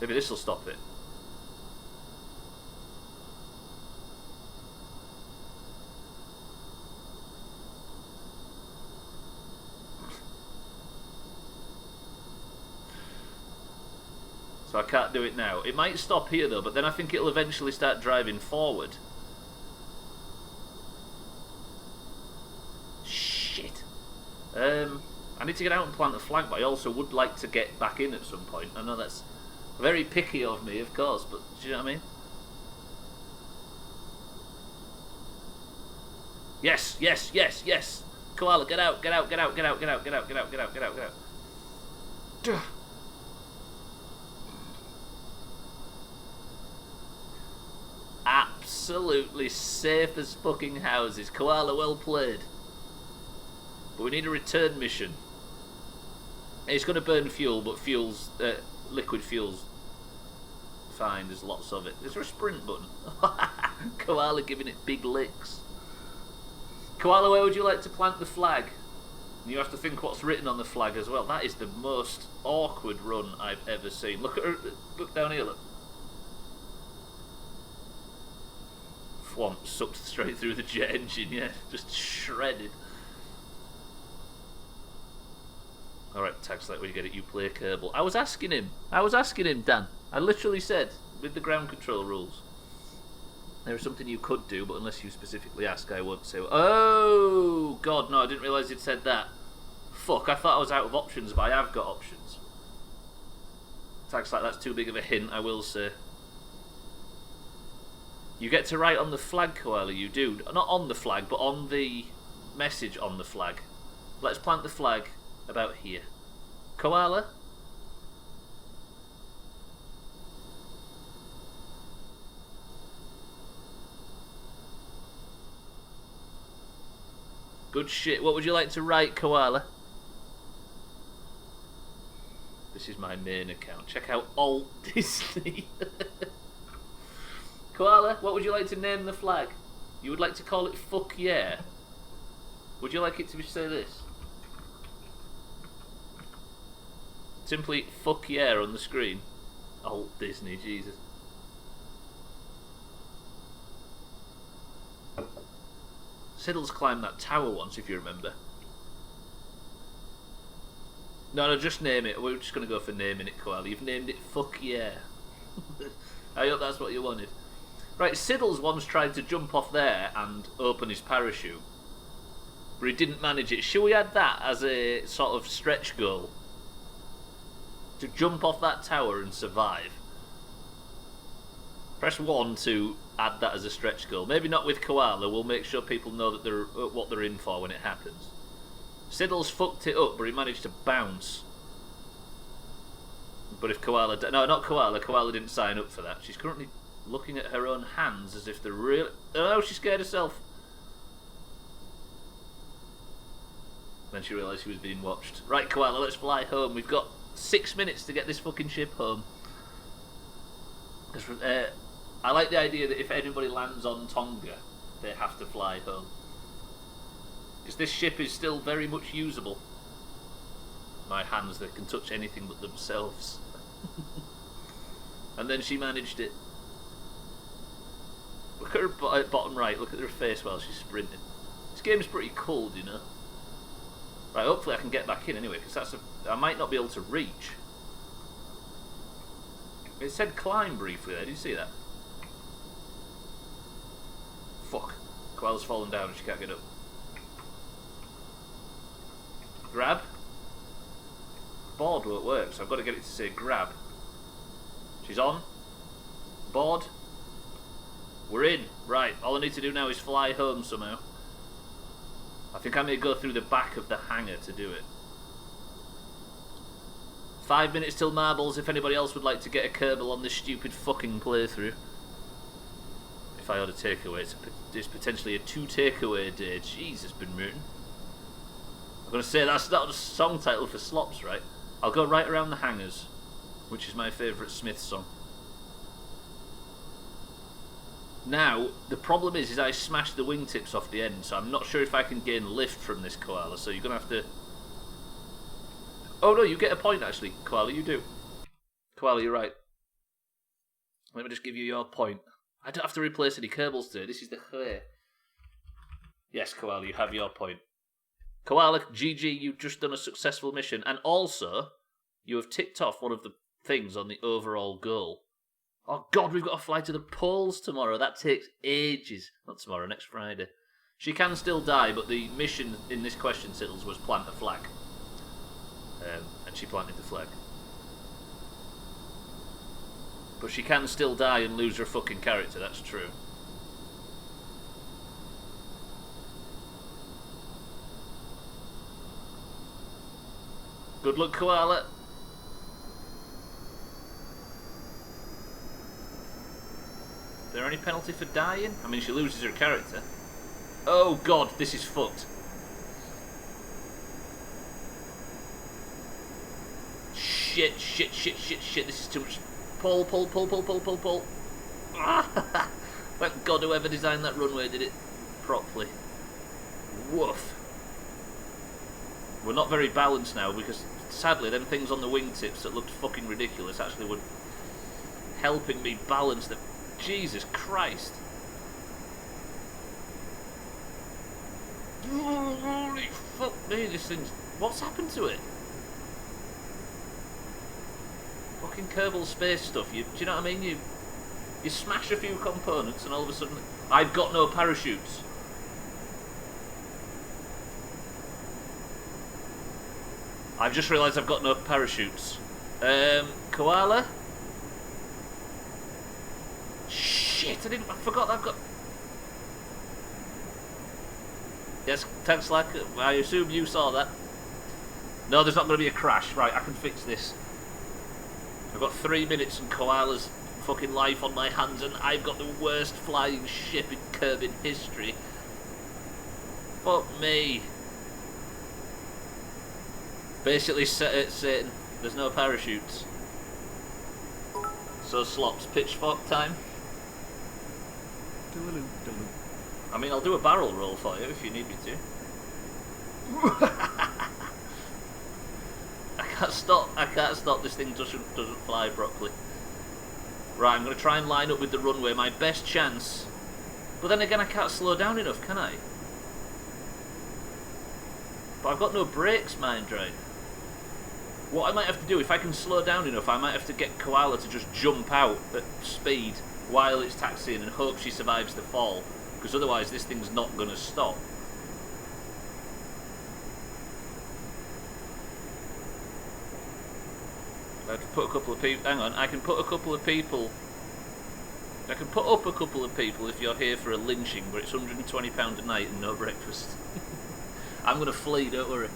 Speaker 2: Maybe this will stop it. So I can't do it now. It might stop here though, but then I think it'll eventually start driving forward. Shit. I need to get out and plant the flag, but I also would like to get back in at some point. I know that's very picky of me, of course, but do you know what I mean? Yes, yes, yes, yes. Koala, get out, get out, get out, get out, get out, get out, get out, get out, get out, get out. Duh. Absolutely safe as fucking houses. Koala, well played. But we need a return mission. It's going to burn fuel, but fuel's liquid fuel's fine. There's lots of it. Is there a sprint button? Koala giving it big licks. Koala, where would you like to plant the flag? And you have to think what's written on the flag as well. That is the most awkward run I've ever seen. Look at her. Look down here. Look. Fwomp, sucked straight through the jet engine, yeah, just shredded. Alright, Tag Select, when you get it, you play Kerbal. I was asking him, Dan. I literally said, with the ground control rules, there is something you could do, but unless you specifically ask, I won't say. Oh God, no! I didn't realise you'd said that. Fuck! I thought I was out of options, but I have got options. Looks like that's too big of a hint. I will say. You get to write on the flag, Koala. You do not on the flag, but on the message on the flag. Let's plant the flag about here, Koala. Good shit. What would you like to write, Koala? This is my main account. Check out Alt Disney. Koala, what would you like to name the flag? You would like to call it Fuck Yeah. Would you like it to say this? Simply Fuck Yeah on the screen. Alt Disney, Jesus. Siddle's climbed that tower once, if you remember. No, just name it. We're just going to go for naming it, Koala. You've named it Fuck Yeah. I hope that's what you wanted. Right, Siddle's once tried to jump off there and open his parachute, but he didn't manage it. Should we add that as a sort of stretch goal? To jump off that tower and survive. Press 1 to add that as a stretch goal. Maybe not with Koala. We'll make sure people know that they're what they're in for when it happens. Siddle's fucked it up, but he managed to bounce. But if Koala... No, not Koala. Koala didn't sign up for that. She's currently looking at her own hands as if they're really... Oh, she scared herself. Then she realised she was being watched. Right, Koala, let's fly home. We've got 6 minutes to get this fucking ship home. I like the idea that if anybody lands on Tonga, they have to fly home. Because this ship is still very much usable. My hands, they can touch anything but themselves. And then she managed it. Look at her bottom right, look at her face while she's sprinting. This game's pretty cold, you know. Right, hopefully I can get back in anyway, because I might not be able to reach. It said climb briefly there, did you see that? Fuck. Koala's fallen down and she can't get up. Grab. Board won't work, so I've got to get it to say grab. She's on. Board. We're in. Right, all I need to do now is fly home somehow. I think I may go through the back of the hangar to do it. 5 minutes till marbles if anybody else would like to get a Kerbal on this stupid fucking playthrough. If I order takeaway, it's potentially a 2 takeaway day. Jesus, been mooting. I'm going to say that's not a song title for Slops, right? I'll go right around the hangars, which is my favourite Smith song. Now, the problem is I smashed the wingtips off the end, so I'm not sure if I can gain lift from this Koala, so you're going to have to... Oh no, you get a point actually, Koala, you do. Koala, you're right. Let me just give you your point. I don't have to replace any Kerbals today, this is the clear. Yes, Koala, you have your point. Koala, GG, you've just done a successful mission, and also, you have ticked off one of the things on the overall goal. Oh God, we've got to fly to the poles tomorrow. That takes ages. Not tomorrow, next Friday. She can still die, but the mission in this question, Siddles, was plant a flag. And she planted the flag. But she can still die and lose her fucking character, that's true. Good luck, Koala. Is there any penalty for dying? I mean, she loses her character. Oh God, this is fucked. Shit, shit, shit, shit, shit. This is too much. Pull, pull, pull, pull, pull, pull, pull. Thank God whoever designed that runway did it properly. Woof. We're not very balanced now because, sadly, them things on the wingtips that looked fucking ridiculous actually were helping me balance them. Jesus Christ. Holy fuck me, this thing's... What's happened to it? Fucking Kerbal space stuff, do you know what I mean? You smash a few components and all of a sudden, I've got no parachutes. I've just realised I've got no parachutes. Koala? Shit, I forgot I've got... Yes, thanks, Slack. I assume you saw that. No, there's not going to be a crash. Right, I can fix this. I've got 3 minutes and Koala's fucking life on my hands, and I've got the worst flying ship in Kerbal history. Fuck me. Basically, Satan, there's no parachutes. So, Slops, pitchfork time. I mean, I'll do a barrel roll for you if you need me to. I can't stop. This thing doesn't fly properly. Right, I'm going to try and line up with the runway. My best chance. But then again, I can't slow down enough, can I? But I've got no brakes, mind right. What I might have to do, if I can slow down enough, I might have to get Koala to just jump out at speed while it's taxiing and hope she survives the fall. Because otherwise this thing's not going to stop. I can put a couple of people... Hang on, I can put a couple of people... I can put up a couple of people if you're here for a lynching, but it's £120 a night and no breakfast. I'm going to flee, don't worry.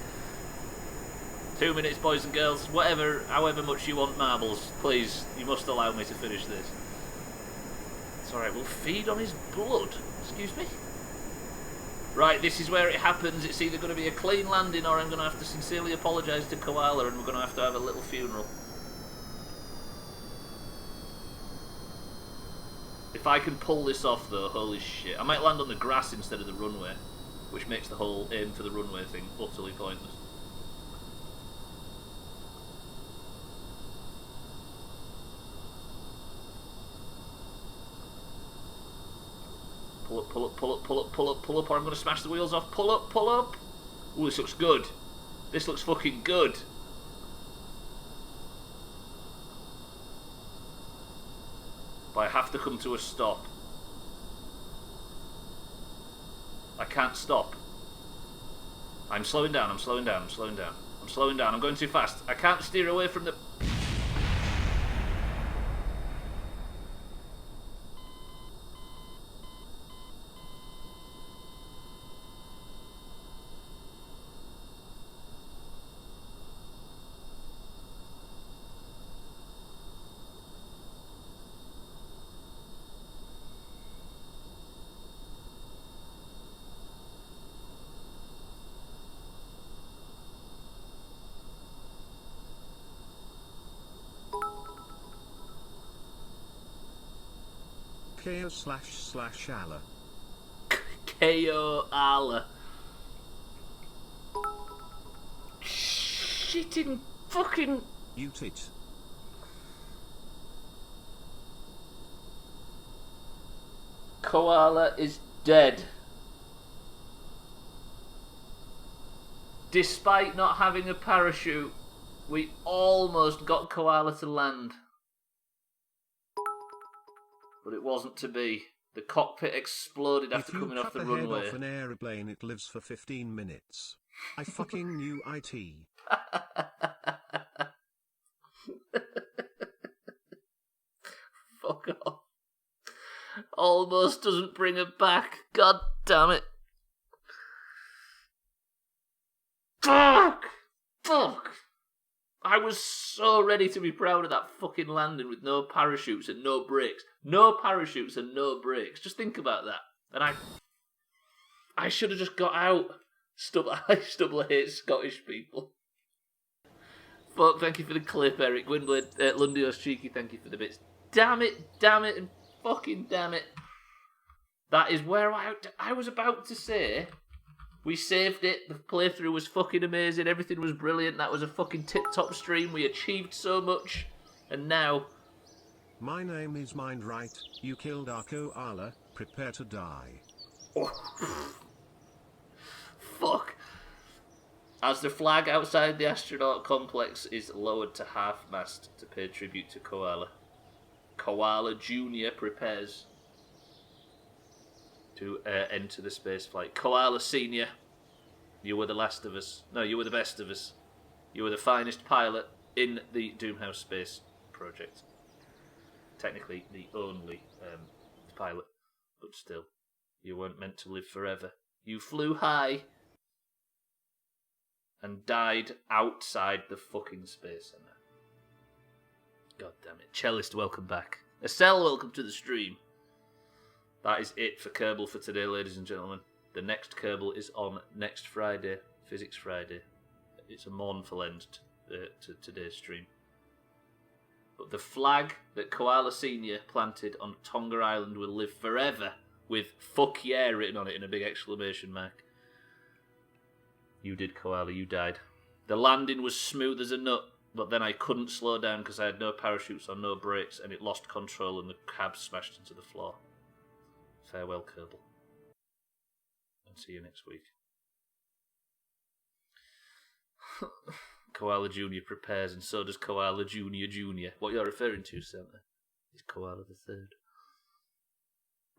Speaker 2: 2 minutes, boys and girls. Whatever, however much you want marbles, please, you must allow me to finish this. It's alright, we'll feed on his blood. Excuse me? Right, this is where it happens. It's either going to be a clean landing or I'm going to have to sincerely apologise to Koala and we're going to have a little funeral. If I can pull this off though, holy shit. I might land on the grass instead of the runway, which makes the whole aim for the runway thing utterly pointless. Pull up, pull up, pull up, pull up, pull up, pull up, or I'm going to smash the wheels off. Pull up, pull up. Ooh, this looks good. This looks fucking good. But I have to come to a stop. I can't stop. I'm slowing down, I'm slowing down, I'm slowing down. I'm slowing down, I'm going too fast. I can't steer away from the...
Speaker 1: KO//Allah.
Speaker 2: KO Allah. Shitting fucking...
Speaker 1: Ute it.
Speaker 2: Koala is dead. Despite not having a parachute, we almost got Koala to land. But it wasn't to be. The cockpit exploded after coming off the runway. If you cut the head off
Speaker 1: an aeroplane, it lives for 15 minutes. I fucking knew IT.
Speaker 2: Fuck off. Almost doesn't bring it back. God damn it. Fuck! Fuck! I was so ready to be proud of that fucking landing with no parachutes and no brakes. No parachutes and no brakes. Just think about that. And I should have just got out. Stubbler hates Scottish people. Fuck, thank you for the clip, Eric. Gwynblade, Lundios Cheeky, thank you for the bits. Damn it, and fucking damn it. That is where I was about to say... We saved it, the playthrough was fucking amazing, everything was brilliant, that was a fucking tip-top stream, we achieved so much, and now...
Speaker 1: My name is Mind Right, you killed our koala, prepare to die.
Speaker 2: Fuck. As the flag outside the astronaut complex is lowered to half-mast to pay tribute to Koala. Koala Jr. prepares to enter the space flight. Koala Senior, you were the last of us. No, you were the best of us. You were the finest pilot in the Doomhaus space project. Technically, the only pilot, but still, you weren't meant to live forever. You flew high and died outside the fucking space center. God damn it. Cellist, welcome back. Estelle, welcome to the stream. That is it for Kerbal for today, ladies and gentlemen. The next Kerbal is on next Friday, Physics Friday. It's a mournful end to today's stream. But the flag that Koala Senior planted on Tonga Island will live forever with "fuck yeah" written on it in a big exclamation mark. You did, Koala, you died. The landing was smooth as a nut, but then I couldn't slow down because I had no parachutes or no brakes, and it lost control and the cab smashed into the floor. Farewell, Kerbal. And see you next week. Koala Jr. prepares, and so does Koala Junior Jr. What you're referring to, Santa, is Koala the Third.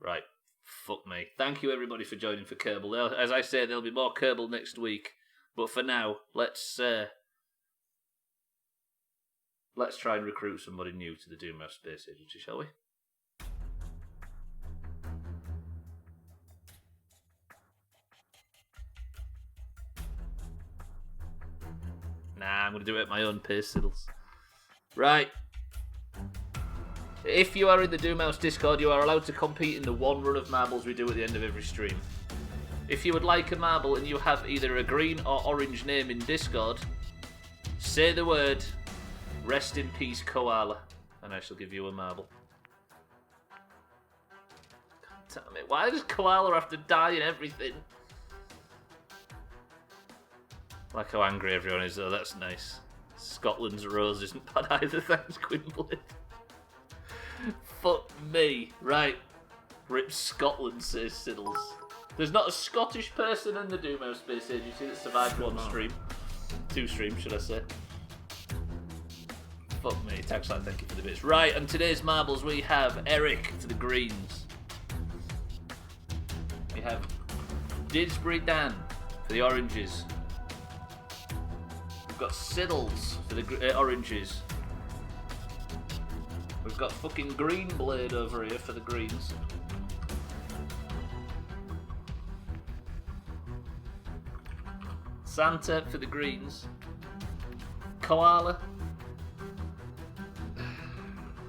Speaker 2: Right. Fuck me. Thank you, everybody, for joining for Kerbal. As I say, there'll be more Kerbal next week. But for now, let's try and recruit somebody new to the Doomhaus Space Agency, shall we? Nah, I'm going to do it at my own pace, Siddles. Right. If you are in the Doomhaus Discord, you are allowed to compete in the one run of marbles we do at the end of every stream. If you would like a marble and you have either a green or orange name in Discord, say the word, "Rest in peace, Koala," and I shall give you a marble. God damn it, why does Koala have to die in everything? Like how angry everyone is, though, that's nice. Scotland's rose isn't bad either, thanks, Gwynblade. Fuck me. Right. Rip Scotland, says Siddles. There's not a Scottish person in the Doomhaus Space Agency that survived one stream. 2 streams, should I say. Fuck me. Taxlight, thank you for the bits. Right, and today's marbles we have Eric for the greens. We have Didsbury Dan for the oranges. We've got Siddles for the oranges. We've got fucking Greenblade over here for the greens. Santa for the greens. Koala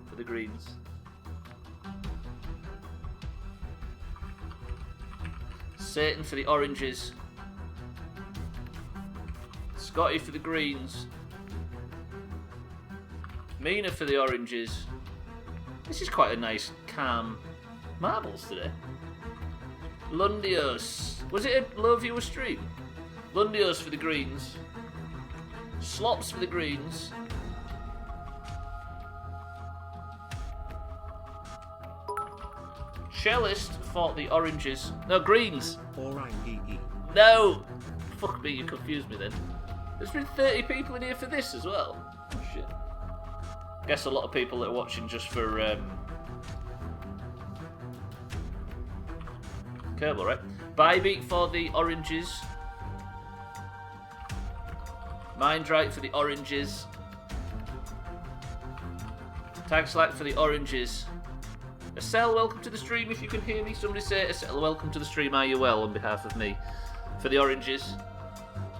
Speaker 2: for the greens. Satan for the oranges. Scotty for the greens. Mina for the oranges. This is quite a nice, calm marbles today. Lundios. Was it a low viewer stream? Lundios for the greens. Slops for the greens. Cellist for the oranges. No, greens. No! Fuck me, you confused me then. There's been 30 people in here for this as well. Oh, shit. Guess a lot of people that are watching just for Kerbal, right? Bybeat for the oranges. Mindrite for the oranges. Tagslack for the oranges. Estelle, welcome to the stream if you can hear me. Somebody say, Estelle, welcome to the stream, are you well, on behalf of me. For the oranges.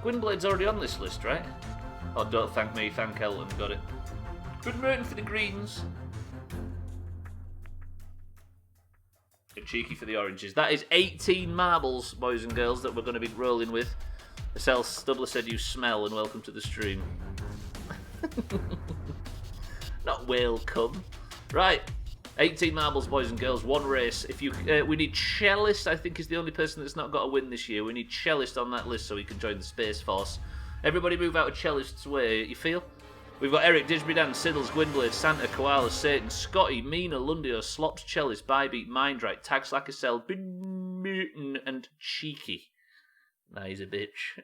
Speaker 2: Gwynblade's already on this list, right? Oh, don't thank me, thank Elton, got it. Good Merton for the greens. And Cheeky for the oranges. That is 18 marbles, boys and girls, that we're going to be rolling with. Estelle Stubbler said you smell, and welcome to the stream. Not welcome. Right. 18 marbles, boys and girls. 1 race. If you, we need Cellist, I think, is the only person that's not got a win this year. We need Cellist on that list so he can join the Space Force. Everybody move out of Cellist's way, you feel? We've got Eric, Disbury Dan, Siddles, Gwynblade, Santa, Koala, Satan, Scotty, Mina, Lundio, Slops, Cellist, Bybeat, Mindrite, Tags Like a Cell, Mutant, and Cheeky. Nah, he's a bitch.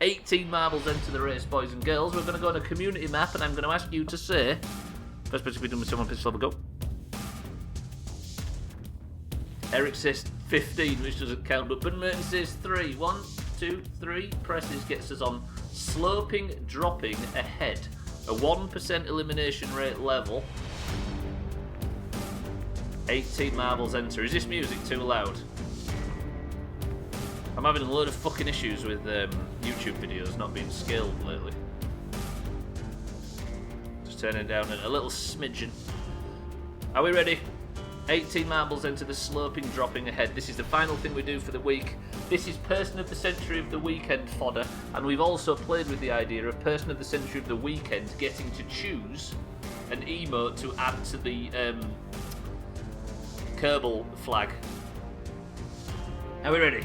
Speaker 2: 18 marbles into the race, boys and girls. We're going to go on a community map, and I'm going to ask you to say First person to be done with someone, piss level, go. Eric says 15, which doesn't count, but Ben Merton says 3. 1, 2, 3. Presses gets us on sloping, dropping ahead. A 1% elimination rate level. 18 marbles enter. Is this music too loud? I'm having a load of fucking issues with YouTube videos not being scaled lately. Just turn it down a little smidgen. Are we ready? 18 marbles into the sloping, dropping ahead. This is the final thing we do for the week. This is Person of the Century of the Weekend fodder, and we've also played with the idea of Person of the Century of the Weekend getting to choose an emote to add to the Kerbal flag. Are we ready?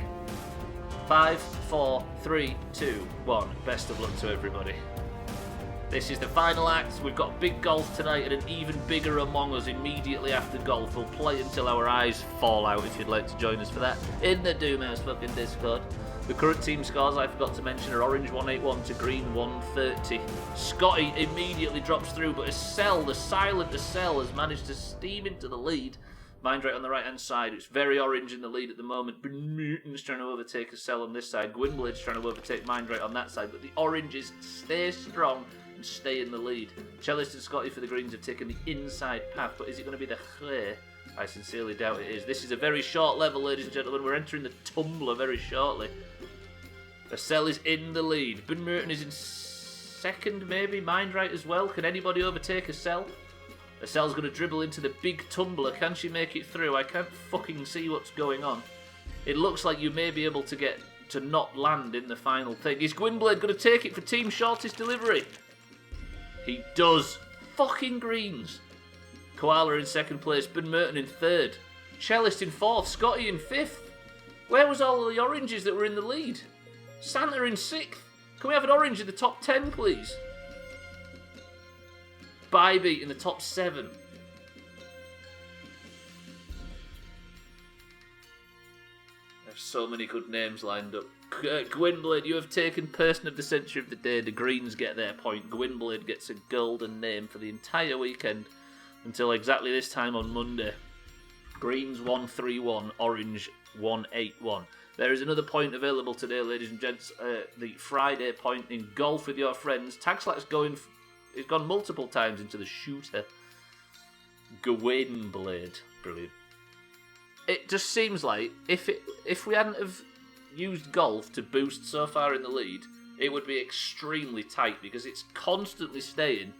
Speaker 2: 5, 4, 3, 2, 1. Best of luck to everybody. This is the final act. We've got big golf tonight and an even bigger Among Us immediately after golf. We'll play until our eyes fall out if you'd like to join us for that in the Doomhaus fucking Discord. The current team scores, I forgot to mention, are orange 181 to green 130. Scotty immediately drops through, but Estelle, the silent Estelle, has managed to steam into the lead. Mindray on the right-hand side. It's very orange in the lead at the moment. Newton's trying to overtake Estelle on this side. Gwynblade's trying to overtake Mindray on that side. But the oranges stay strong and stay in the lead. Cellist and Scotty for the greens have taken the inside path. But is it going to be the clear? I sincerely doubt it is. This is a very short level, ladies and gentlemen. We're entering the tumbler very shortly. Estelle is in the lead. Ben Merton is in second, maybe. Mindray as well. Can anybody overtake Estelle? Estelle's going to dribble into the big tumbler. Can she make it through? I can't fucking see what's going on. It looks like you may be able to get to not land in the final thing. Is Gwynblade going to take it for team shortest delivery? He does. Fucking greens. Koala in second place. Ben Merton in third. Cellist in fourth. Scotty in fifth. Where was all of the oranges that were in the lead? Santa in sixth. Can we have an orange in the top 10, please? Bybee in the top 7. There's so many good names lined up. Gwynblade, you have taken Person of the Century of the Day. The Greens get their point. Gwynblade gets a golden name for the entire weekend until exactly this time on Monday. Greens 131, Orange 181. There is another point available today, ladies and gents. The Friday point in golf with your friends. Tagslack's going. He's gone multiple times into the shooter. Gwynblade. Brilliant. It just seems like if we hadn't have used golf to boost so far in the lead, it would be extremely tight because it's constantly staying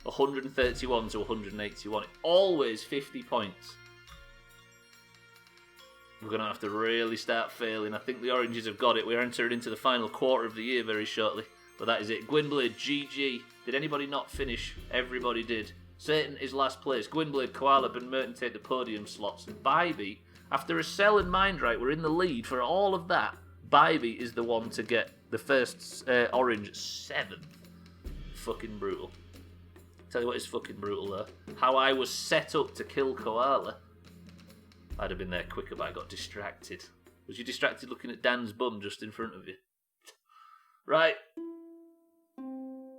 Speaker 2: 131 to 181. Always 50 points. We're going to have to really start failing. I think the Oranges have got it. We're entering into the final quarter of the year very shortly. But that is it. Gwynblade, GG. Did anybody not finish? Everybody did. Satan is last place. Gwynblade, Koala, Ben Merton take the podium slots. And Bybee, after Estelle and Mindright were in the lead for all of that, Bybee is the one to get the first orange 7th. Fucking brutal. Tell you what is fucking brutal though. How I was set up to kill Koala. I'd have been there quicker, but I got distracted. Was you distracted looking at Dan's bum just in front of you? Right.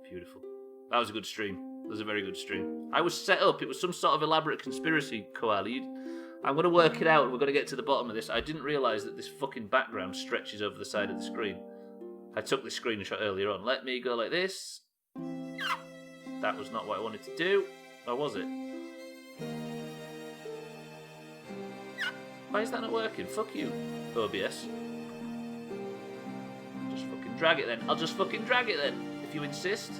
Speaker 2: Beautiful. That was a good stream. That was a very good stream. I was set up. It was some sort of elaborate conspiracy, Koala. I'm going to work it out and we're going to get to the bottom of this. I didn't realise that this fucking background stretches over the side of the screen. I took this screenshot earlier on. Let me go like this. That was not what I wanted to do. Or was it? Why is that not working? Fuck you, OBS. Just fucking drag it then. I'll just fucking drag it then, if you insist.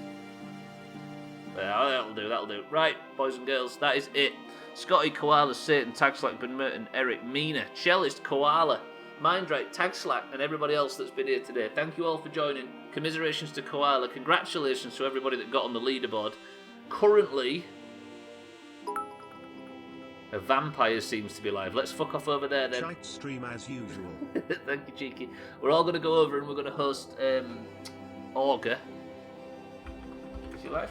Speaker 2: Well, that'll do. Right, boys and girls, that is it. Scotty, Koala, Satan, Tagslack, Ben Merton, Eric, Mina, Cellist, Koala, Mindright, Tagslack, and everybody else that's been here today. Thank you all for joining. Commiserations to Koala. Congratulations to everybody that got on the leaderboard. Currently, a vampire seems to be live. Let's fuck off over there then.
Speaker 1: Shite stream as usual.
Speaker 2: Thank you, Cheeky. We're all going to go over and we're going to host Augur. Is he live?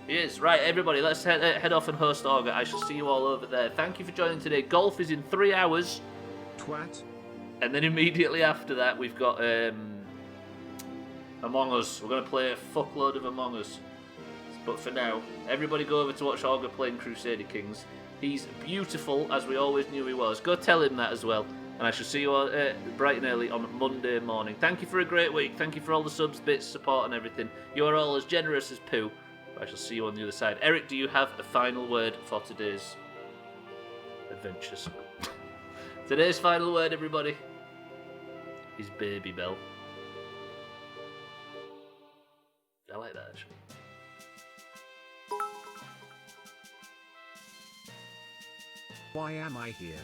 Speaker 2: He is. Right, everybody, let's head off and host Augur. I shall see you all over there. Thank you for joining today. Golf is in 3 hours.
Speaker 1: Twat.
Speaker 2: And then immediately after that, we've got Among Us. We're going to play a fuckload of Among Us. But for now, everybody go over to watch Augur playing Crusader Kings. He's beautiful, as we always knew he was. Go tell him that as well. And I shall see you all bright and early on Monday morning. Thank you for a great week. Thank you for all the subs, bits, support, and everything. You are all as generous as poo. I shall see you on the other side. Eric, do you have a final word for today's adventures? Today's final word, everybody, is Baby Bell. I like that, actually.
Speaker 1: Why am I here?